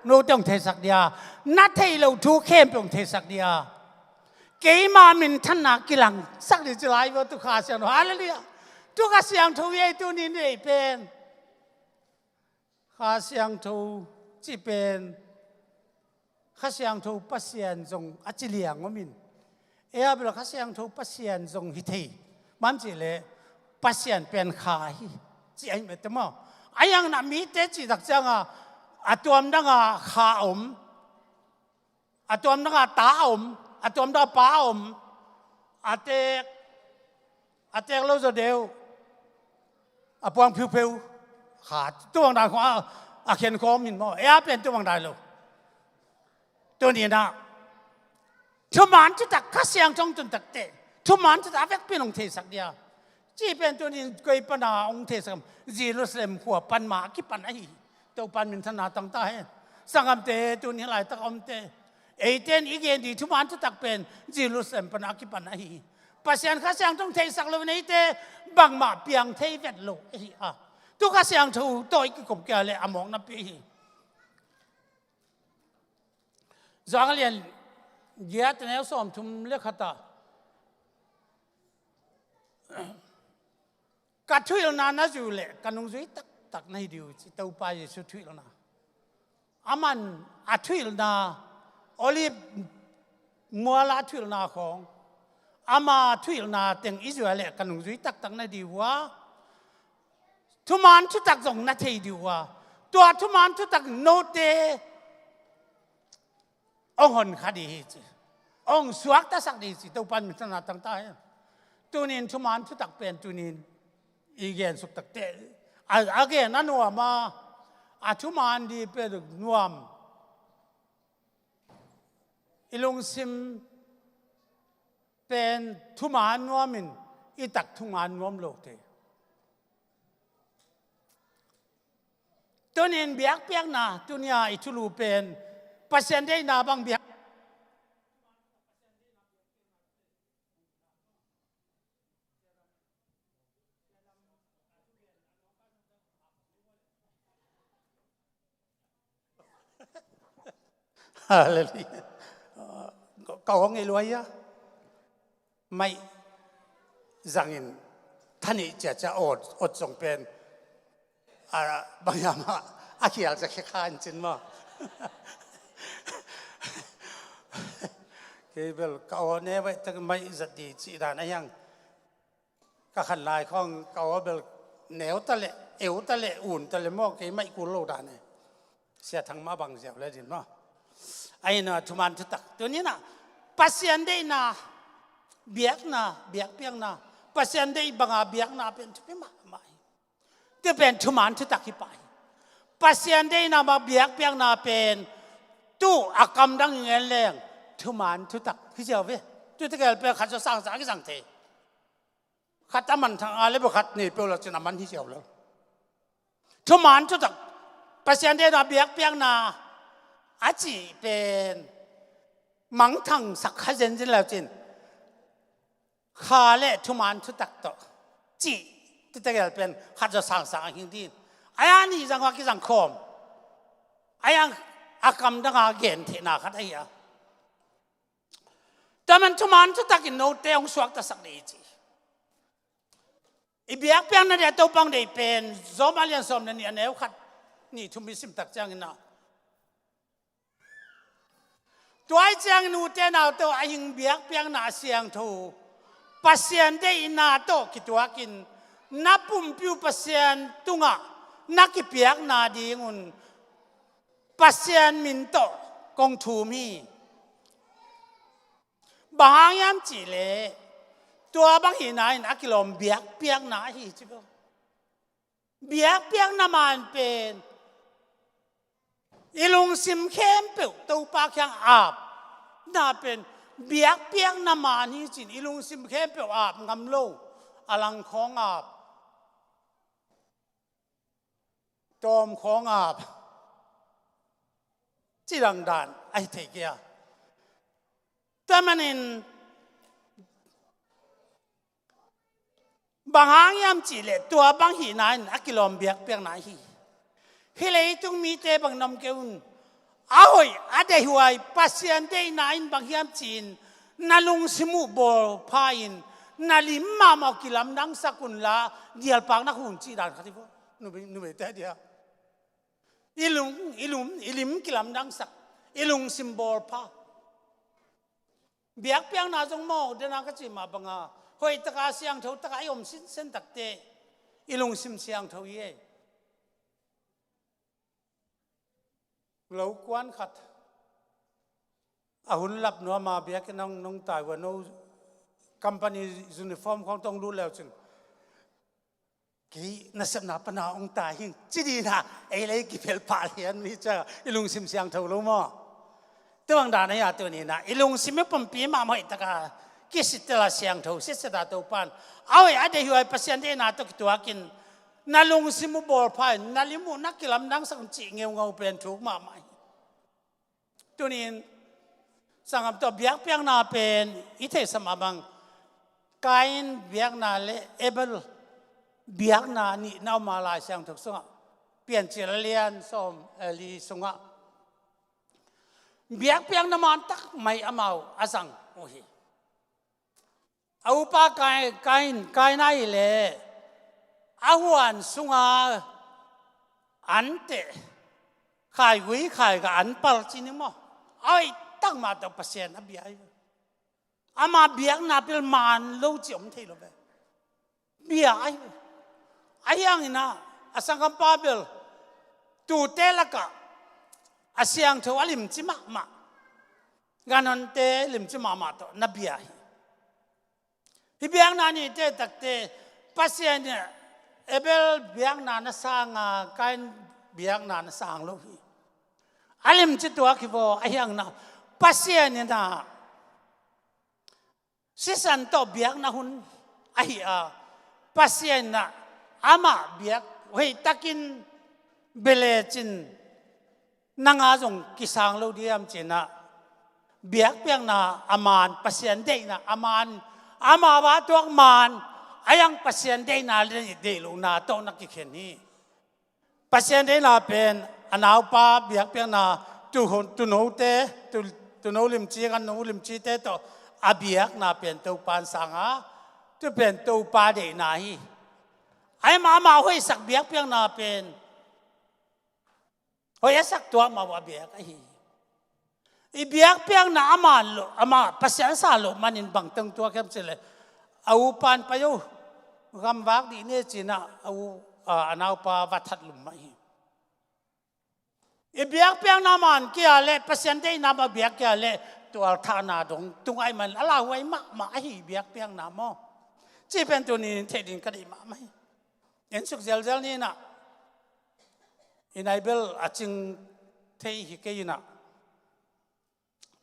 โนต้องเทสักเดียนัดให้เราทุกเข้มต้องเทสักเดียเกี่ยมามินท่านนักกิลังสักเดียวจะไล่ว่าตุข้าเสียงฮาเลลูยาตุข้าเสียงทูเย่ตัวนี้เนี่ยเป็นข้าเสียงทูจีเป็นข้าเสียงทูปัสเซียนจงอัจฉริยะงมินเวลาข้าเสียงทูปัสเซียนจงฮิตมันจีเลยปัสเซียนเป็นข้าจีไอ้เมื่อมั้งไอ้ยังน่ะมีเตจิตักจังอะตัวมันดังข้าตัวมันดังตาตัวมันดังป้าเตกเราจะเดียว อะปวงผิวๆขาดตัวบางดาของอาเขียนคอมินมอเป็นตัวบางดาโลตัวนี้นะทุกมันจะตักข้าเสียงจงจนตักเตะทุกมันจะตักเวกเป็นองเทสักเดียวจีเป็นตัวนี้กวยปนาองเทสักเยรูซาเล็มหัวปันมาคิปันไอตัวปันมินธนาตั้งตาให้สังคมเตตัวนี้หลายตะคมเตเต้นอีกอย่างดีทุกมันจะตักเป็นเยรูซาเล็มปันอาคิปันไอปัสยานข้าเสียงจงเทสักเลยในเตบางมาเปียงเทเวดโลทุกข้าเสียงถูตัวอีกกบแก่เลยอมองนับปีจังเรียนเยอะแต่แล้วสอมทุมเลือกขตากัดช่วยเรานานะอยู่เลยกันนุ่งจุยตักในเดียวที่ตัวไปสุดช่วยเรานาอามันอาช่วยเรานาโอลิมัวลาช่วยเรานาของอามาช่วยเรานาเต็งอิสราเอลกันนุ่งจุยตักในเดียวว่าทุกมันชุดตักส่งนาทีเดียวว่าตัวทุกมันชุดตักโนเตองหอนคดีจีองสวกตาสักดีสิตัวปันมิตรนาตั้งตาตัวนี้ชุมันชุดตักเป็นตัวนี้อีเกนสุกตักเตอาเกนนั่นว่ามาอาชุมันดีเป็นนวมอิลุงซิมเป็นทุมันนวมินอีตักทุมันนวมโลกเตตัวนี้เบียกเปียกนาตัวนี้อิทุลูเป็นปัสยันได้นาบางเบียกอะไรก็ของไอ้รวยอะไม่จังอินท่านนี่จะอดส่งเป็นบางอย่างอาเขียจะแค่ข้านจริงมั้งคือเบลก็เนี่ยไว้แต่ไม่จัดดีจีดานยังก็ขันลายของก็เบลเหนียวตะเละเอวตะเละอุ่นตะเละมอกที่ไม่กูโลดานเนี่ยเสียทั้งมาบางเสียเลยจริงมั้งไอ้น่ะทุมันทุตักตัวนี้น่ะปัสยันได้น่ะเบียกน่ะเบียกเปียงน่ะปัสยันได้บางเบียกน่ะเป็นทุกอย่างไม่จะเป็นทุมันทุตักที่ไปปัสยันได้น่ะมาเบียกเปียงน่ะเป็นตู้อากรรมดังเงี้ยแรงทุมันทุตักพี่เจ้าเว้ยตู้ที่แกเป็นขัดจะสร้างสารก็สั่งเทขัดตามันทางอะไรบุขัดนี่เป็นเราจะนำมันที่เจ้าแล้วทุมันทุตักปัสยันได้น่ะเบียกเปียงน่ะอาจีเป็นมังทังสักขยันจินแล้วจินข้าเล่ทุมันทุตักต่อจีที่ตะเกียบเป็นขัดจะสร้างสารหินดินไอ้อันนี้จังหวะกี่สังคมไอ้ยังอากรรมดังอาเกนที่นาขัดไอ้ยาแต่มันทุมันทุตักอินโนเตองสวกตะสักดีจีอีเบียกเปียงนั่นเดี๋ยวตัวปังได้เป็นโซมาเลียนสมนั่นเนี่ยแนวขัดนี่ทุมิสิมตักจังนะตัวไอ้จังนูเตนเอาตัวไอ้หิงเบียกเปียงนาเสียงทูปัสยันได้อินาโตกิตัวกินนับปุ่มปิวปัสยันตุงะนักกิเปียกนาดีงุนปัสยันมินโตกงทูมีบางยามจีเลตัวบางหินายนักกิลมเบียกเปียกนาฮีจิบเบียกเปียกนามันเป็นอีลุงซิมเข้มเปิวตัวปากยังอาบน่าเป็นเบียกเปียกน้ำมันนี่จินอีลุงซิมเข้มเปิวอาบงำโลอลังของอาบตอมของอาบจีรังดานไอเทเกียแต่มันเองบางอย่างยามจีเลตัวบางหินายนักกิลมเบียกเปียกนาฮีฮิเลตุงมีเตบังนำเกอุนอาหอยอาเดหวยปัสยันเดนายบางยามจีนนาลุงสมุบอพายินนาลิมมามากิลามดังสักุนลาเดียลปากนักหุ่นจีดานขัดที่พวกนูเบแต่เดียอิลุมกิลามดังสักอิลุงซิมบอลพาเบียกเปียงนาจงโมเดนักจีมาบังอาหอยตะกาเสียงเท่าตะกายอมเส้นตักเตอิลุงซิมเสียงเท่าเย่เรากวนขัดอาหุ่นหลับนัวมาเบียกน้องตายว่าโนคัมพานียูนิฟอร์มของต้องรู้แล้วจึง ki nasab na pana ong ta hing chidi na ai lấy ki phel pa hian mi cha ilung sim siang tho lo mo tuang da na ya tu ni na ilung sim pom pi ma mai ta ka ki sitela siang tho sitela to pan awe ade hu ai pasien de na to ki tu akin na lung sim bol phai na limu na kilam dang sang chi ngeu ngau pen thuk ma mai tu ni sangam to biak piang na pen i the samabang kain biak na le ebel biak na ni nau ma lai sang thuk sunga pian chi lian som li sunga biak piang na man tak mai amau asang ohi au pa kain nai le ahuan sunga ante khai wi khai ga an pal chini mo ai tak ma to pasien abiai ama biak na pil man lo chiom thei lo be biai ayang ina asangam pabel tu telaka asyang tho alim chima ma ganon te lim chima ma to na biai hi biak na ni te tak te pasien ne ebel biak na na sanga kain biak na na sang lo hi alim chi to ki bo ayang na pasien ne na sisan to biak na hun ai a pasien na ama biak hei takin bele chin nanga jong kisang lo diam china biak piang na aman pasien de na aman ama ba tuak man ayang pasien de na le de lo na to na ki khen ni pasien de na pen anau pa biak piang na tu no te tu no lim chi kan no lim chi te to abiak na pen to pan sanga tu pen to pa de na hi ai ma hoi sak biak piang na pen hoi sak tua ma wa biak ai i biak piang na ama pasien sa lo manin bang teng tua kem chele au pan pa yo gam wak di ne china au anau pa wathat lum mai i biak piang na man kia le pasien de na ma biak kia le tual tha na dong tung ai man ala wai ma ai biak piang na mo chi pen tu ni the din ka di ma mai en suk zel ni na inaibel aching thei hi ke na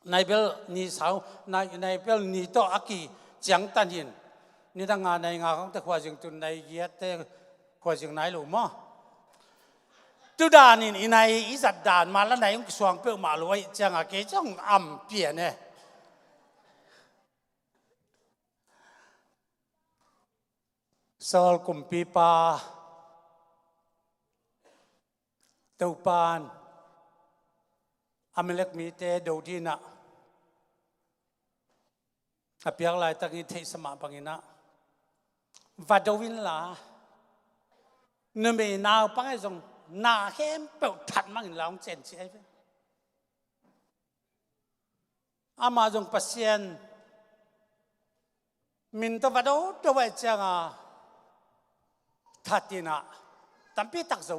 naibel ni sao naibel ni to aki chiang tan hin ni da nga nai nga khong ta khwa jing tun nai giat te khwa jing nai lo mo tu dan in inai izat dan ma la nai ung suang pe ma loi chang a ke chong am pie ne sol kum pi pa tau pan amelek mi te do di na apiak lai tak ni thei sama pangina vadowin la ne me naw pang ai jong na hem pe that mang laung chen chi ai ama jong pasien min to vado to wai changa thatina tampi tak zo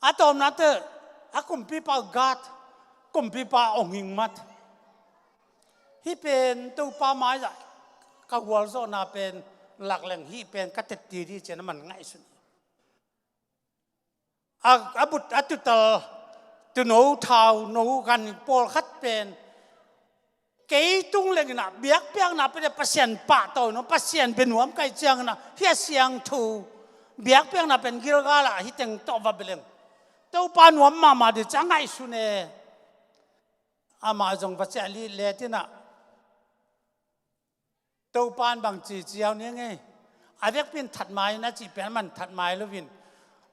atom na te akum pi pa gat kum pi pa onging mat hi pen tu pa mai ja ka wal zo na pen lak leng hi pen ka tet ti ri chen man ngai sun abut atutal tu no thau no kan pol khat pen ke tung leng na biak piang na pe pasien pa to no pasien ben nuam kai chiang na hi siang thu biak piang na pen gil ga la hi teng to va beleng tau pa nuam ma de changai sune ama jong va cha li le tina tau pan bang chi chiao ne nge avek pin that mai na chi pen man that mai lo win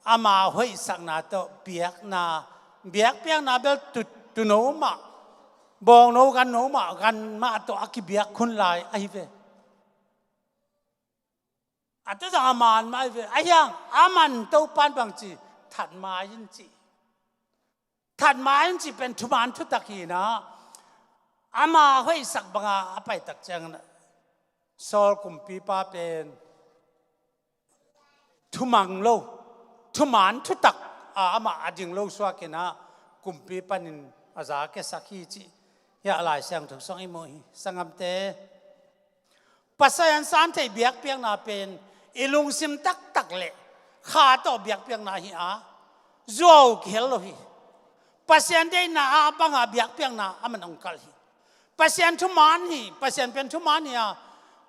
ama hoi sak na to biak piang na bel tu no ma bong no gan ma to aki biak khun lai ai ve atu jang aman mai ve ayang aman tau pan bang chi that mai yin chi that mai yin chi pen thuman thu taki na ama hoi sak banga apai tak chang na sol kum pi pa pen thumang lo thuman thu tak ama ading lo swa ke na kum pi panin aza ke sakhi chi ya lai sang thuk song i moi sangam te pasayan san thei biak piang na pen อีลุงซิมตักตักเละข้าต่อเบียกเปียงนาฮีอาจ้าวเขลโลฮีปัสยันได้นาบังอาเบียกเปียงนาอามันองคัลฮีปัสยันทุมานฮีปัสยันเป็นทุมานฮีอา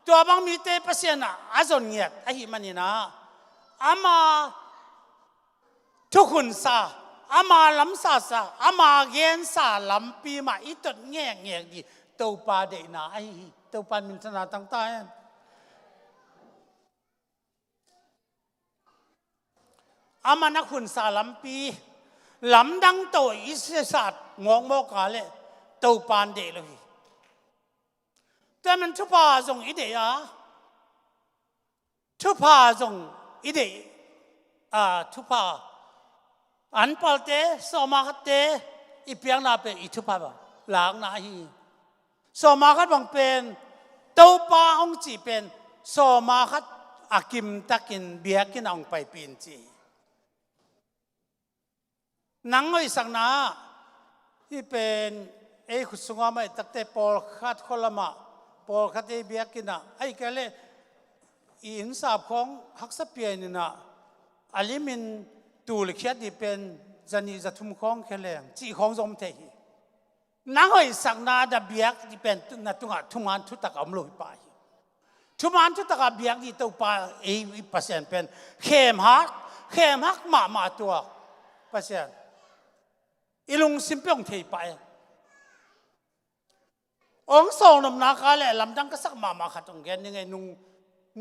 ตัวบางมีเตปัสยันอาจนเงียดไอฮีมันนี่นะอามาทุกคนซาอามาลำซาซาอามาเกียนซาลำปีมาอีตัดแง่แง่ดีตัวปาเดนาไอฮีตัวปามินทนาตั้งตายอามานักขุนสาลำปีลำดังโตอิสระสัตงงโมกาเลตัวปานเดเลยแต่มันทุพาส่งอิเดียทุพาส่งอิเดียทุพาอันปัลเตสมาคัตเตอีเปียงนาเป็นอิทุพาบหลังนาฮีสมาคัตบังเป็นตัวปาองจีเป็นสมาคัตอากิมตะกินเบียกินองไปปีนจีนังไอ้สังนาที่เป็นขุดสงาไม่ตักแต่ปอลคัดคนละมาปอลคัดเบียกินนะไอ้แกเลยอินสาบของฮักษเปียนี่นะอลิมินตูลเขียดีเป็นจันีจะทุ่มของแค่แรงจีของสมเทหีนังไอ้สังนาดับเบียกที่เป็นนัตุงะทุ่งานทุตักอมลุยไปทุ่งานทุตักเบียกที่ตัวปาเปอร์เซ็นต์เป็นเข้มฮักมาตัวเปอร์เซ็นต์อีลุงซิมเปียงเทไปองค์สองนำนาคาแหละลำดังก็สักมาขัดตรงแกนยังไงนุ่ง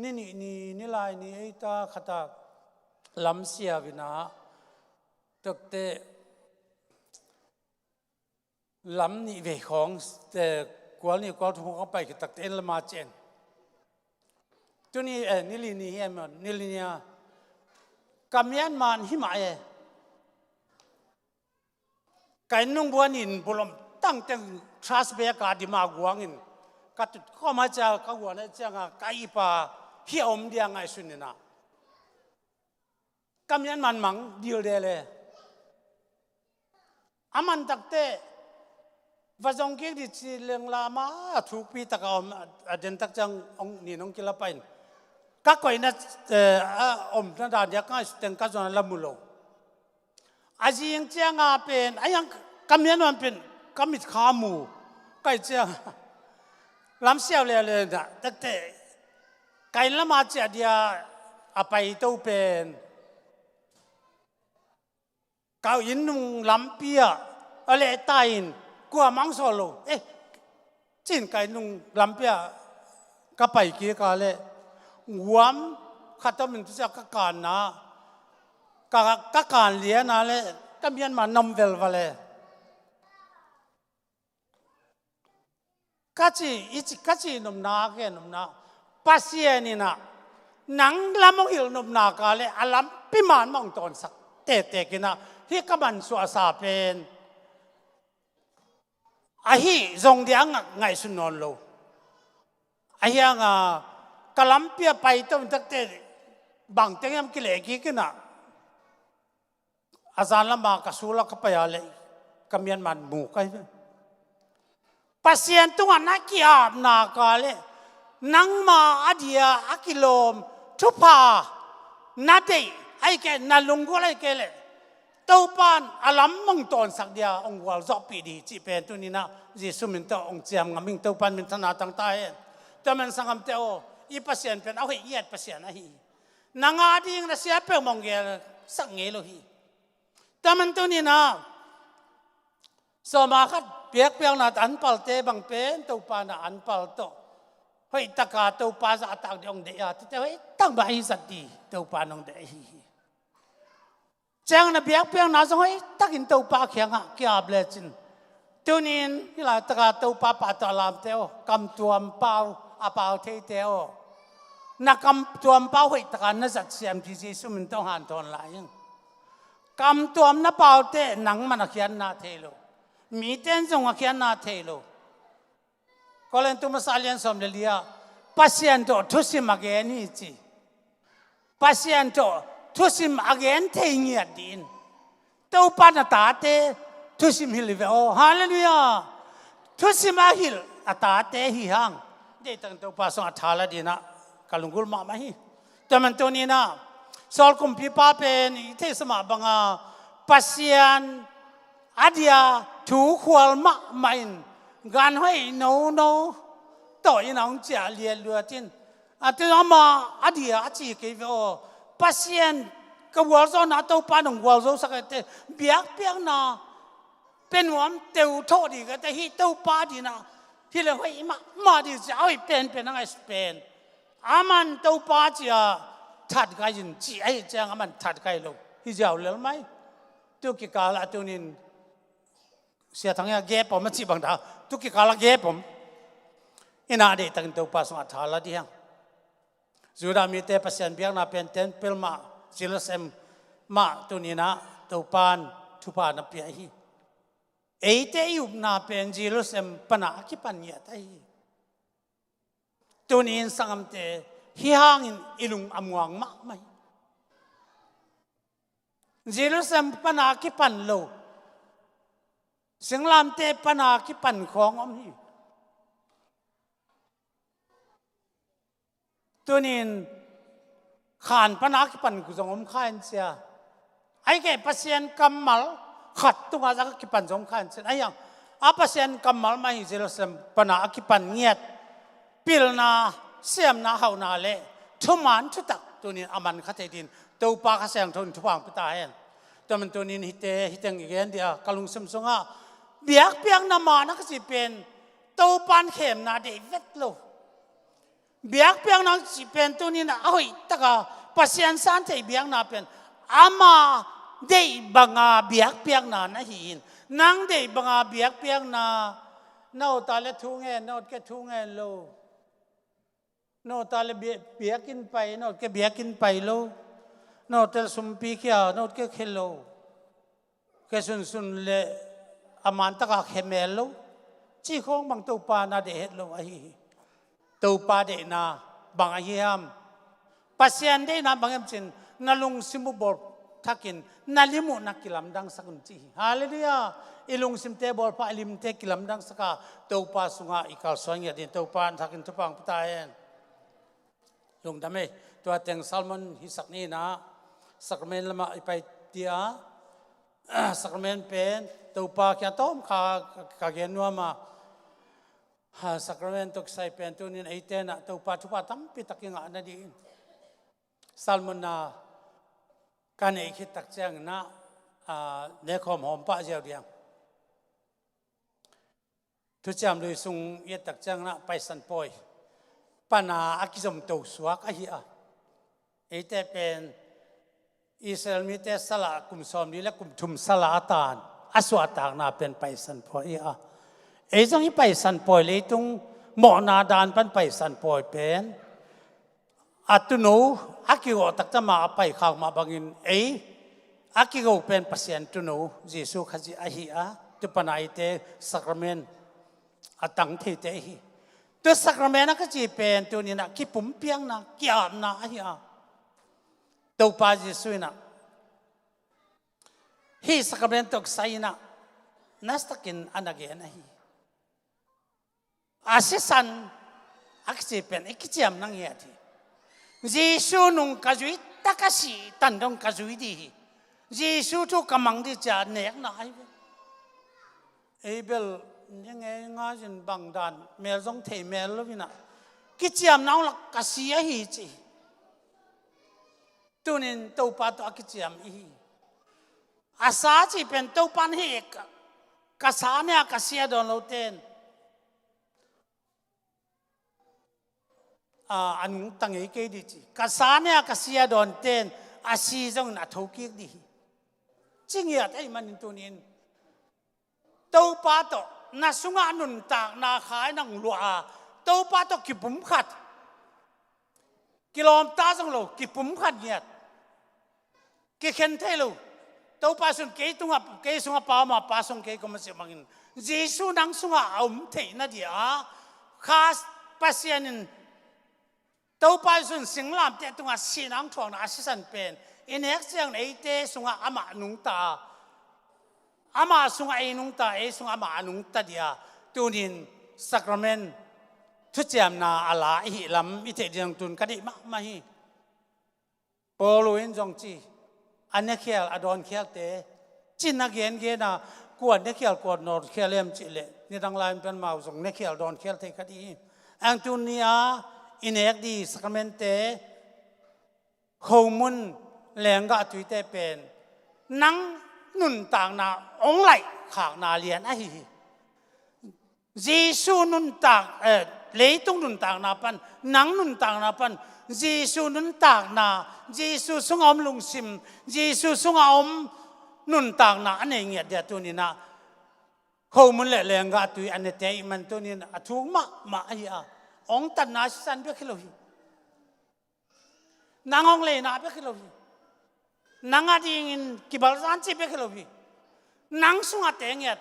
นี่ลายนี่ไอ้ตาขัดลำเสียวินาตักเตลำนี่เวของแต่กวลนี่กวลทุ่งเข้าไปตักเตละมาเจนตัวนี้นี่ลีนี่เห็นมั้ยนี่ลีเนี่ยกำยันมันหิมะไก่นุ่งบัวนินบุลมตั้งแต่ทรัสเบียกาดิมากวางอินกัดข้อมาจากกวนเนี่ยจังไก่ป่าเหี่ยวมเดียงไงสุนินะกำยันมันมังดีลเดเลยอามันตักเตะว่าจงเกี่ยดิจิเลงลามาถูกปีตะกอมอเดนตักจังองนี่น้องกิลาไปกักไว้นะนั่นดานยักษ์ง่ายสุดเต็งกัจจวนละมุโลอาจียังเจ้างาเป็นไอ้ยังกำยันมันเป็นกำมิดขาหมูไก่เจ้าลำเสียวเลยนะตั้งแต่ไก่ละมาเจียดีอาไปตู้เป็นเกาอินนุ่งลำเปียอะไรตายอินกลัวมังสโลจีนไก่นุ่งลำเปียก็ไปกี่กาเลยหวมขัดตัวมันจะกักการนะกักการเลี้ยนะเลยกำยันมานำเวลวะเลยกัจจีนมนาแกนมนาปัสยานี่นะหนังลำมงหิลนมนากาเลยอลัมพิมานมองตอนสักเตะกินะที่กบันสวสาเป็นอาฮีทรงเดียงไงสุนนโลอาฮีงกลัมเปียไปต้นตักเตะบางเตียงกิเลกิกินะอาจารย์ละมากสูละก็ไปอะไรกำยันมันหมู่กันปัสยันตุงนักกีฬานากาเลนังมาอดียอากิโลมทุพานาเดไอแกนาลุงก็ไอแกเลยตัวปานอลัมมงตอนสักเดียองค์วอลจอบปีดีจีเป็นตัวนี้นะจีสุมินตัวองค์เจียมงามิงตัวปานมินธนาตั้งตายแต่มันสังคมเตออีปัสยันเป็นเอาให้เอียดปัสยันนะฮีนางอาดีงนะเสียเปลมองเกลสักเงโลฮีแต่มันตัวนี้นะสมาคัดเปียกเปียงนัดอันปัลเตบังเป็นตัวปานะอันปัลโตเฮ้ยตะกาตัวปาจะตักเดียงเดียแต่เฮ้ยตั้งใบสัตดีตัวปานองเดียเจ้าน่ะเปียกเปียงนัดสงเฮ้ยตักอินตัวปาเขียงอ่ะเกี่ยบเลยจินตัวนี้นี่แหละตะกาตัวปาปาตะลามเตวกำตัวมเปล่าอาเปล่าเทเตวนักกำตัวมเปล่าเฮ้ยตะกาน่ะสัตเสียมที่จีสุมันต้องหันทอนหลายยังกำตัวมน่ะเปล่าเตหนังมันเขียนนาเทโลมีเต้นจงเขียนนาเทโลก็เลยตัวมาสาลีนสมเดียปัสยันโตทุสิมาเกนี่จีปัสยันโตทุสิมาเกนเทียดดินตัวปานตาเตทุสิมฮิลเวโอฮาเลลูยาทุสิมาฮิลตาเตฮิฮังเดตังตัวปัสสาวะทาลดีนะกาลุงกุลมาไม่ฮิ แต่มันตัวนี้นะสอลกุมพิป้าเป็นเทศมาบังอาปัสยานอาเดียถูขวลมะไม่งานให้โนต่อยน้องเจียเลียลัวจินแต่เรามาอาเดียอาจีเกี่ยวปัสยานกับวัวโซนาตัวปานของวัวโซสักแต่เบียกเปียงนาเป็นวันเตียวโทษดีก็แต่ที่ตัวปาดีนะที่เราให้มาดีจะเอาเป็นอะไรเป็นอามันตัวปาจีทัดกันจีไอจังอามันทัดกันลูกที่จะเอาเรื่องไหมตัวกิกาละตัวนี้เสียทั้งอย่างเก็บผมมันจีบังดาตัวกิกาละเก็บผมอินาเดตังตัวปาสมาทาละดียังจุดามีเตปัสยันเบียงนาเป็นเต็นเปลมาจิลเซมมาตัวนี้นะตัวปานทุปานับเปียฮีเอเตยุบนาเป็นจิลเซมปนาคิปันเนียตไอตัวนี้สังมเตฮิฮังอิลุงอมวงมะไม่จิลเซมปนาคิปันโลสิงลามเตปนาคิปันของอมฮีตัวนี้ขานปนักปันกุศลมข้านเสียไอ้แก่ปัสยันกำมัลขัดตัวอาจากกิปันสมข้านเสียไอ้ยังอาปัสยันกำมัลไม่เจริญสมปนักกิปันเงียดปิลนาเสียมนาเฮานาเล่ทุมันทุตักตัวนี้อามันขัดดินตัวปากเสียงทนทุบางพิตาเห็นแต่มันตัวนี้ฮิตงอีกอย่างเดียวกลุงสมสงะเบียกเปียงนามานักสิเป็นตัวปานเข็มนาเดวิดโลเบียกเปียงนั้นสิเป็นตัวนี้นะเอ้ยตะกาปัสยันสันเทเบียงนาเป็นอามาเดบังอาเบียกเปียงนานะหินนังเดบังอาเบียกเปียงนาโนตาเลทุ่งเงินโนตแกทุ่งเงินโลโนตาเลเบียกินไปโนตแกเบียกินไปโลโนตเลสุมปีเขียวโนตแกเคโลแกสุนเลอามันตะกาเคเมลโลจีคงบางตัวปานาเดเฮโลไอตัวปาเดนาบางอาฮิมปัสยันเดนาบางอย่างเช่นนาลุงซิมุบอร์ทักินนาลิมุนักกิลัมดังสักุนจีฮาเลลูยาอิลุงซิมเตบอร์พาลิมเตกิลัมดังสักตัวปาสุงาอิกาลสวงยาดินตัวปาทักินทุปังพุทธาเอนลุงทำไมตัวเต็งซัลมอนฮิสักนี้นะสักเมนละมาไปเดียสักเมนเป็นตัวปาแค่ต้มขาเกนัวมาสักเมนตุกใส่เป็นตัวนี้ไอเตนะตัวปาทุปาตั้มปิตักยังอ่านดีซัลมอนนาการเอกตักแจ้งนะเนคอมหอมปะเจียวเดียงทุกจำเลยส่งเยตักแจ้งนะไปสันปอยปนาอักิจมตัวสวกอหิอาเอเตเป็นอิสราเอลมีเตสละกุมซอมดีและกุมทุมสละตานอสวตากนาเป็นไปสันปอยอาเอจังที่ไปสันปอยเลยตรงหมอนาดานปันไปสันปอยเป็นอัตุโนอากิโกตักจะมาไปข้าวมาบังอินอากิโกเป็นปัสยันตุโนเยซูขจิอาหิอาตุปนัยเตสักรเมนอาตังเทเตหิตัวสักรเมนนักจีเป็นตัวนี้นะกิปุ่มเปียงนะกิอาบนะอาหิอาตัวปาเยซูนะฮีสักรเมนตกไซนะนัสตกินอันนักเกนะฮีอาศิสันอักจีเป็นอิกจีมนังเฮียทีเยซูนุ่งกระจุยตักสีตันดงกระจุยดีเยซูทุกกำลังที่จะเนกนายเอเบลยังไงงาจินบังดานเมลซงเทเมลวินะกิจยามน้องลักกษียฮีจีตัวนี้ตัวปาตัวกิจยามฮีอาสาจีเป็นตัวปันเฮกกษาเนี่ยกษียโดนโลเตนอันตั้งเอกดีจีกษาเนี่ยกษียโดนเตนอาชีจงนัทโกิกดีจริงเหรอไอ้มันตัวนี้ตัวปาตัวน่าสุงานุนตากน่าขายนังลัวตัวปาตัวกิปุ่มขัดกิโลมตาจังโลกิปุ่มขัดเนี่ยกิเข็นเทโลตัวปาสุนเกยตุงอ่ะเกยสุงอ่ะปามาปาสุงเกยก็มันเสียมังอินเยซูนังสุงอ่ะเอามเทน่ะเดียข้าปัสยานินตัวปาสุนสิงลามเตตุงอ่ะสีนังทองน่ะอาศิสันเป็นอินเอ็กซ์ยังไอเตสุงอ่ะอามานุงตาอามาสุงไอนุงตาสุงอามานุงตาเดียตัวนี้สักรเมนทุกเจ้านาอาลาอิลำอิเทดิยังตุนกันดิมะมาฮี ปอลูอินจงจีอันนี้เขียลอดอนเขียลเตจินนักเรียนเกนะกวนเนี่ยเขียลกวนนอร์เขียลเล่มจิเลนี่ดังไลน์เป็นมาส่งเนี่ยเขียลดอนเขียลเทคดีอังตุนียอินเอกดีสักเมนเตเขามุนแรงก็ตุยเตเป็นนังนุนต่างนาองไหลขากนาเลียนไอ้เยซูนุนต่างเลยต้องนุนต่างนาปันนังนุนต่างนาปันเยซูนุนต่างนาเยซูสงอมลุงซิมเยซูสงอมนุนต่างนาอันนี้เงียเดียตัวนี้นะเขามุนแรงก็ตุยอันนี้เตยมันตัวนี้นะถูกมาไอ้องตันนาสันเบคิโลฮีนางองเลยนาเบคิโลฮีนางอาดิงินกิบาลซันจีเบคิโลฮีนางสุงอาเตงยัด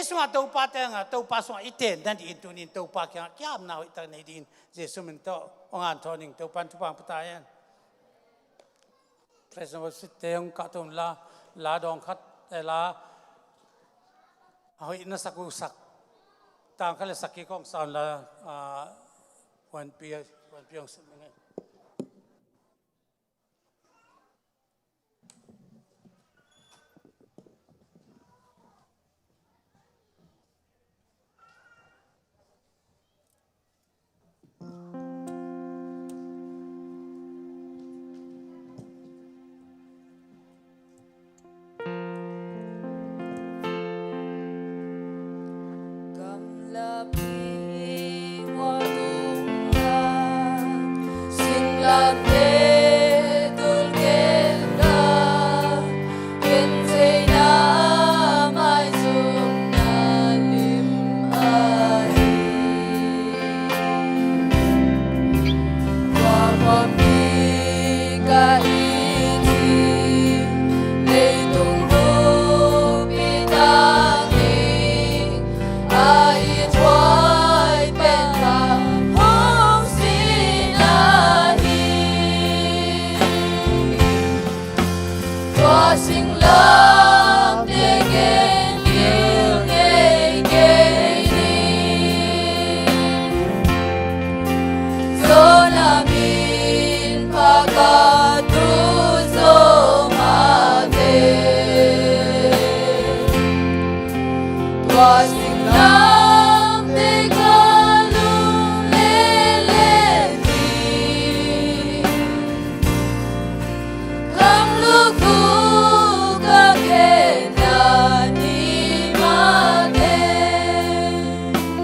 สุงอาตัวป้าเตงอ่ะตัวป้าสุงอาอิเตนนั่นอินตัวนี้ตัวป้าแค่นาวอิตาในดินเจสุมันโตองอันทอนิงตัวปันทุบังพุทธายันเพรสวสิเตงกัตุนลาดองคัดแต่ลาเอาอินสักกุสักต่างกันเลยสักกี่ของสอนละวันเปียงสุดยังไง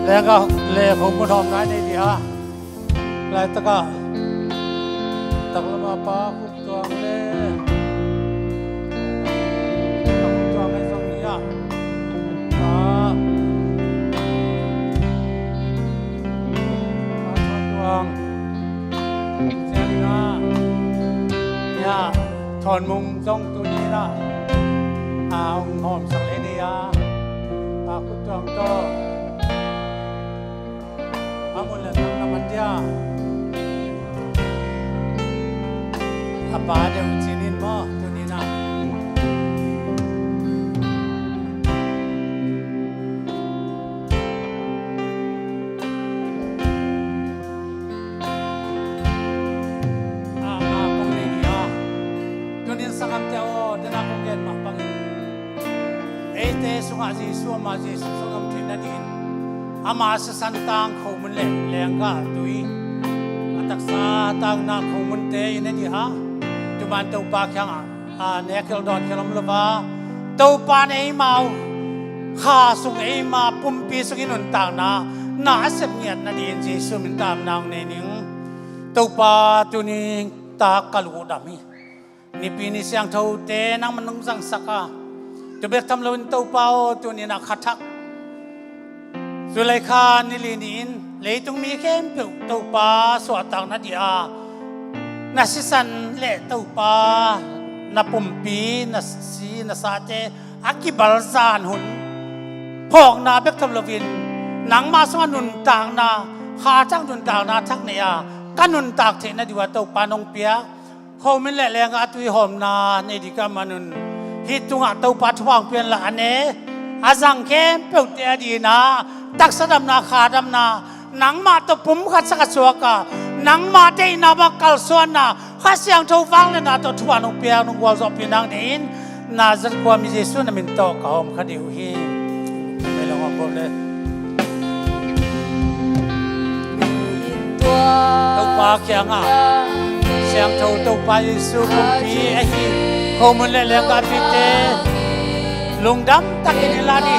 แล้วก็เล่ผมก็ทำได้ในดีฮะแล้วตะก็ตักละมาปาคุบตัวเล่คุบตัวให้ทรงนี้อ่ะมาทอดดวงเจ้านี่นะเนี่ยถอนมุมทรงตัวนี้นะเอาหอมสักเลยดีอ่ะปาคุบตัวโตamun la tang naman dia apa ada ucinin mo tunina kung niya tunin sa kamtao dana kong yan mapangin ete sunga Jesu ama Jesu sungam tinadin ama sa santang kumun le lenga tui atak sa tang na kumun te ine di ha tuman tau pa kyang nekel don kelam lova tau pa nei mau kha sung ei ma pumpi sung inun tang na asep ngiat na din Jesu min tam nang ne ning tau pa tuni ta kalu dami ni pini siang thau te nang manung sang saka tu bek tam lawin tau pa o tuni na khathakสุไลคานิลินินเลยตรงมีเข้มเปล่าเต้าปลาสวดต่างนาดีอานาสิสันเละเต้าปลานาปุ่มปีนาสีนาซาเจอากิบาลซานหุนพอกนาเบกทำลวินหนังมาสวนุนต่างนาขาจังนุนต่างนาทักเนียกันนุนตากเทนาดีว่าเต้าปลานงเปียเขาไม่เละแรงอาตุยหอมนาในดิกามานุนฮิตุงะเต้าปลาทว่างเปลี่ยนละอันเนอาจังเข้มเปล่าเตียดีนาตักสะดำนาขาดำนาหนังมาตะปุ่มขัดสักสวกะหนังมาเตยนาบักกัลส่วนนา ข้าเสียงโทฟังเลยนะตัวทวนองเปียนองวัวจอบพี่นางดินนาจัดความมีเยซูนั่นเป็นโตกับหอมคดีหูฮีไม่ลองเอาบอกเลยตัวปากเขียงอ่ะเสียงโทตัวปากเยซูคุมปีไอ้ฮีโฮมันเลี้ยงกับพี่เตลุงดำตักอินลาดี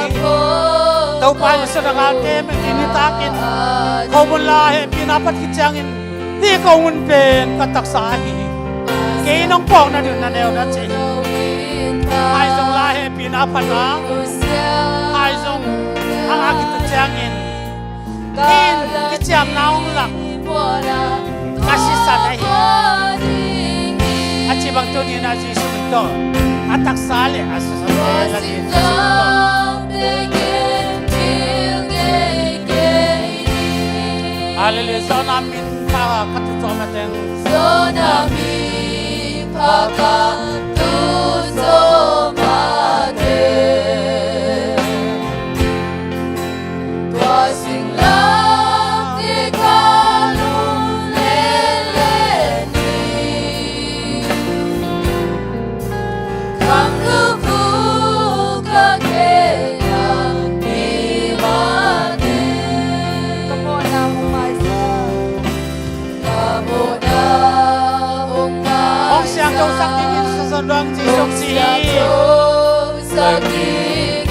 ตัวปากเยซูนักเตมันกินตักอินโฮมันลาเฮปีนาปัดกิจจังอินที่เขาหุ่นเป็นก็ตักสาฮีเกยน้องปองนั่นอยู่นั่นเดียวนั่นสิไอ้ทรงลาเฮปีนาปัดนะไอ้ทรงทางอากิตจังอินอินกิจยามน้องหลักกาสิสัตย์อาชีพบางตัวนี้น่าจะสุดโต่งอาตักสาเลยอาศัยลาดีสุดโต่งฮาเลลูยาโซนามินพาคัตุโซมาเตงโซนามิพาคัตุโซมาเตตัวสิ่งลับที่ขาลุเลเลนีคำลูกคู่ก็เกยังมีมาเตกโมนาหุมาเซกโมนาหุมาองเสียงจงสักยิ่งสะดวกที่ทรงสีสักยิ่ง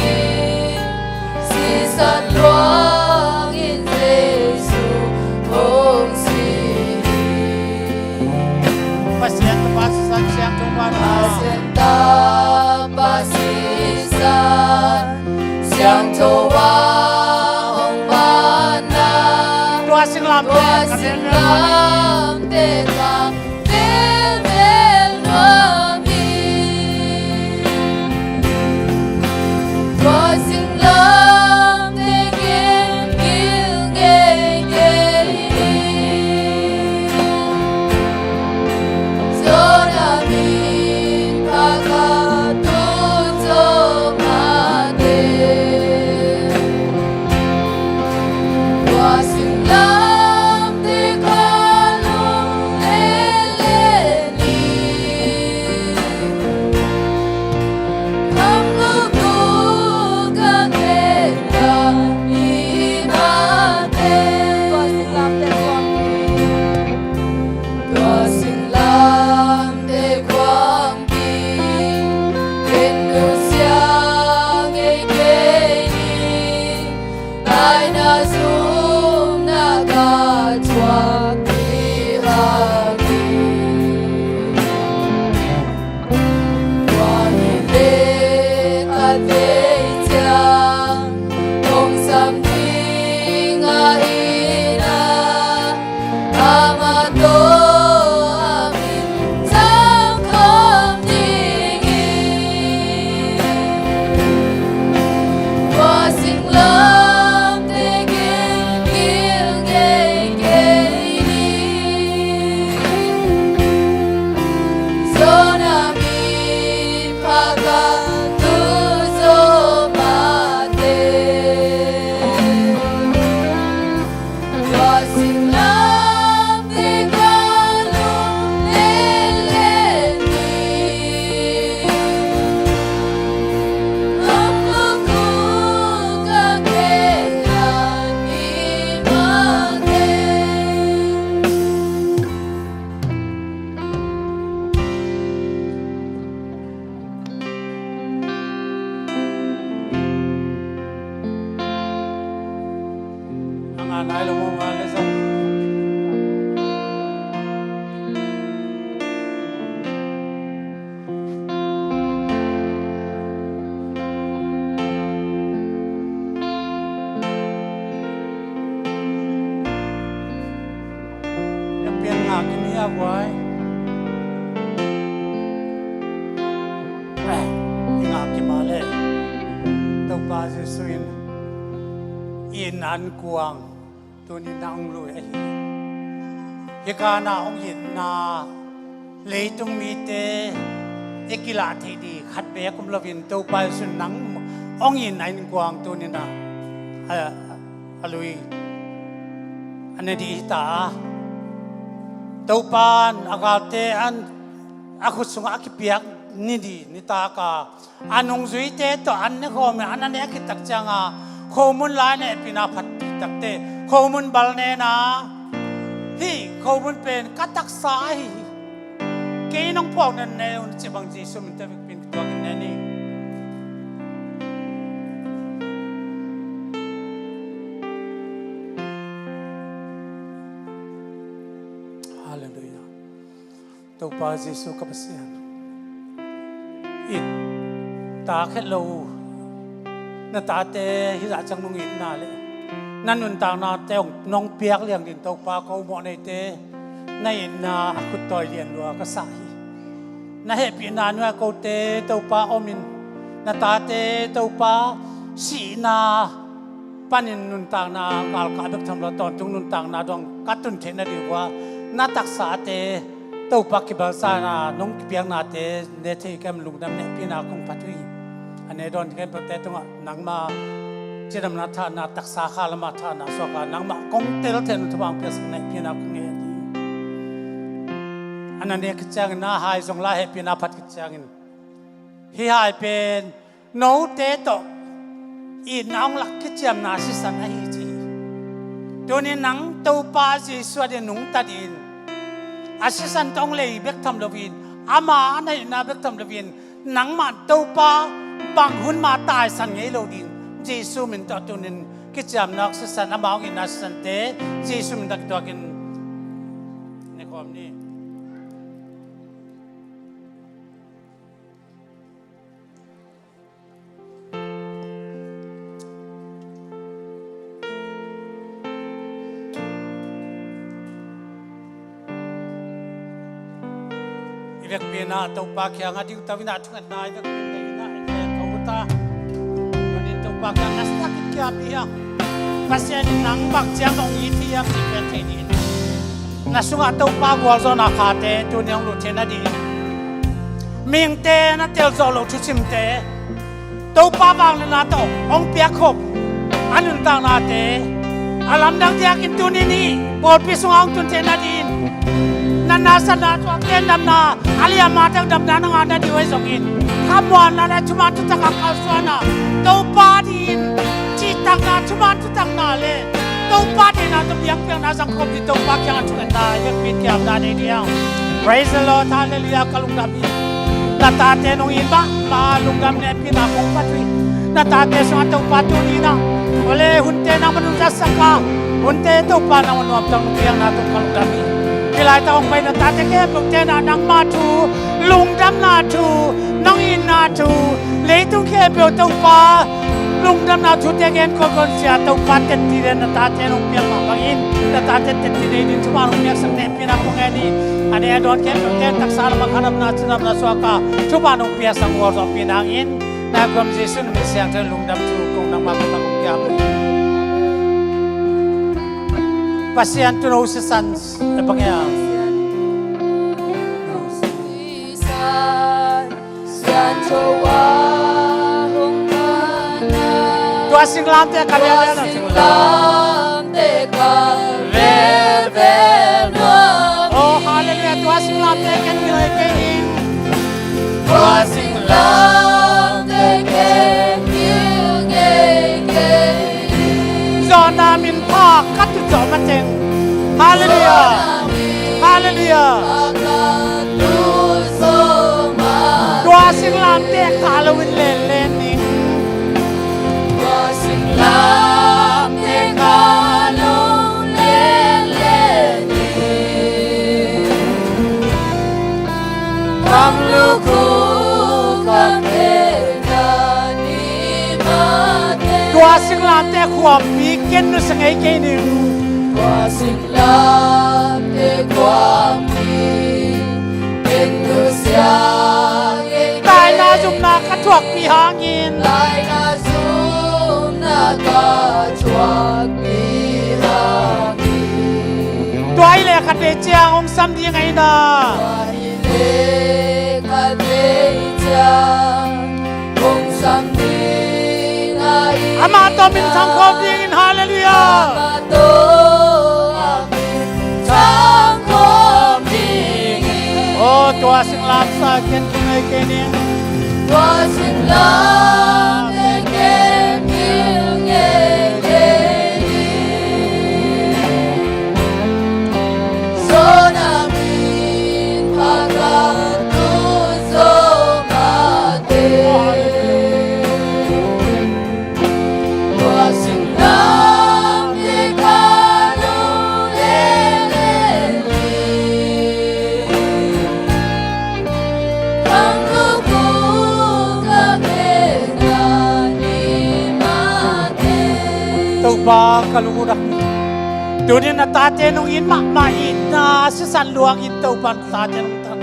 สีสันดวงอินเยซูองสีปัสเซียนปัสสันเสียงจงวันปัสเซียนตาปัสสีสันเสียงจงวันองบานาตัวสิงลำเด็กสิงลำเด็กเบลเบลนวมีตัวสิงลำเด็กกิลเกเกโซนามิพาคาตุโซมาเตตัวสิงลำเด็กขาลุเลเลนีคำลูกคู่ก็เกยังมีมาเตตัวสิงลำเด็กความดีเป็นดูเสียงเอเกนีนายนาซูมนากาจวบที่หากีวันเด็กอาเตจังองสัมทิงอาหินาอามาโตอามินสังคมดีว่าสิ่งลำเด็กกิลเกเกนีโซนามิพาคาตุโซมาเตตัวสิ่งลำเด็กขาลุเลเลนีคำลูกคู่ก็เกยังมีมาเต ang anay lumungan sa yang pian nga kiniya buhay nga kimale tau pa si suin in an kuang tu ni nang lu ai hi ka na ong yin na le tung mi te ekila thi di khat be kum lovin tau pa sun nang ong yin ai kuang tu ni na alui ane di ta tau pan agalte an aku sunga akipiak nidi nitaka anong zuite to anne ko me anane akitak changa khomun la ne pina phat takte khomun balne na hi khomun pen katak sai ke nong pong nan ne un chibang ji sum te pin to kin ne ni hallelujah tau pa Jesu ka pasian it ta khet lo na ta te hi ra chang nung in na le nan nun ta na te nong piak liang din tau pa ko mo nei te na in na khut toy lian lo ka sa hi na he pi na nu ko te tau pa omin na ta te tau pa si na panin nun ta na kal ka bek tham lo ton tung nun ta na dong katun the na di wa na tak sa te tau pa ki ba sa na nong piang na te ne the kam lung dam ne pi na kong patui ane don ken pa te tung nang ma chidam na tha na tak sa kha la ma tha na so ka nang ma kong tel the nu thwang pe sang ne pi na kong ne ni anan ne kchang na hai song la he pi na phat kchang in hi hai pen no te to i naung lak kcham na si san hi chi to ni nang tau pa ji swa de nung ta din asisan tong lei bek tham lovin ama anai na bek tham lovin nang ma tau pa bang hun ma tai san ngei lo din Jesu min ta tunin kicham nak san amao in asan te Jesu min tak to kin ne kom ni việc biển à tàu pa kia ngã điu tàu vina chung nai việc biển này na cái cầu ta nên tàu pa kia ngã stuck kia bia pasien nang bak chiang ong yi thi am ti pe thi ni na sunga tàu pa wal zo na kha te tu nyang lu che na di ming te na tel zo lo chu chim te tàu pa bang na to ong pia khop anun ta na te alam dang dia kin tu ni ni bol pi sunga ong tun te na di nana sana tu akan damna alia mata damna nang ada di wesongin kamuan nana cuma tu tak akal suana tau padin cita na cuma tu tak nale tau padin na tu biang biang na sang kopi tau pak yang cuman na yang pit kiam na dia praise the Lord hallelujah kalung dami nata te nong imba ma lung dam ne pina kong patri nata te so tau patu ni na oleh hunte na manusia saka hunte tau pa na manuam tang biang na tu kalung dami Ilai ta ong pai na ta te ke pok te na nang ma thu lung dam na thu nong in na thu le tung ke pe tau pa lung dam na thu te gen ko kon sia tau pa te ti re na ta te nong piang ma bang in na ta te ti re din chuma nong yak sang ne pi na ko ngai ni ane don ke pok te tak sar ma khanam na chinam na so ka chuma nong pia sang wo so pi nang in na kom jesu ni siang te lung dam thu kong nang ma ko ta kong ya Pasian tu no sesan lepangnya. Tua singlam te kalian na singlam te Oh haleluya tua singlam te kan bilai kein. Tua singlam te kan bilai Zona min pa kat tu zo ma teng haleluya haleluya Dua sing lam te kalawin len len ni Dua sing lam te kalawin len len ni Kam luku kam te ni ma te Dua sing lam te kuam mi ken nu sangai ke ni Dua sing lam te kuam mi ken nu siang Tai na zum na ka thuak pi hangin Tai na zum na ka thuak pi hangin Tuai le ka te chiang ong sam di ngai na Tuai le ka te chiang ong sam di ngai Ama to min sang khom ding hallelujah Ama to min sang khom ว่าสิ่งลามสาเกนทุไงเกนิง 我心浪的给命的给你，说那命他刚都走马的，我心浪的卡路的你，康路不。tau pa kalungura dunin na tate nung in ma in na si san luang in tau pan tate nung tan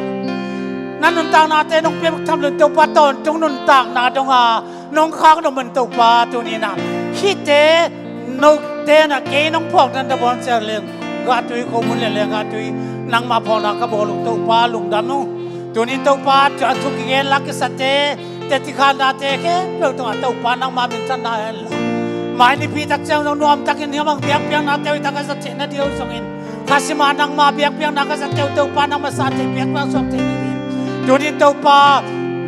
nanun tang nate nung pem tham lun tau pa ton tung nun tang na dong a nung khang no man tau pa dunin na hite no te na ke nung phok nan da bon ser leng ga tui ko mun le ga tui nang ma phona ka bo lung tau pa lung dam nu dunin tau pa cha thu ki gen lak sa te te ti khan na te ke lo tau pa nang ma min tan na mai ni pi tak chang nong nuam takin hiamang biak piang na teu tak sa thena dio songin khasima nang ma biak piang na ka sa teu teu pa nang ma sa te biak nang som te ni dunin teu pa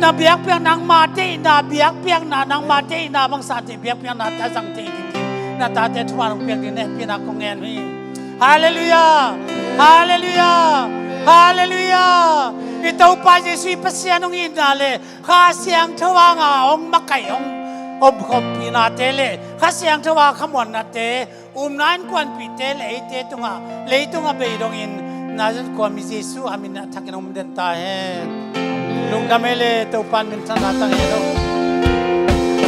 na biak piang nang ma te na biak piang na nang ma te na bang sa te biak piang na ta sang te ni na ta te thwa nong piang ni ne pi na kong en hi hallelujah hallelujah hallelujah itau pa Jesu pasian nong inale kha siang thawanga ong makai ong om khom pi na te le kha siang thawa khamon na te nan kwan pi te le te tunga be dong in na jan ko mi Jesu amin na thakin om den ta he lung da mele to pan min than na tang he do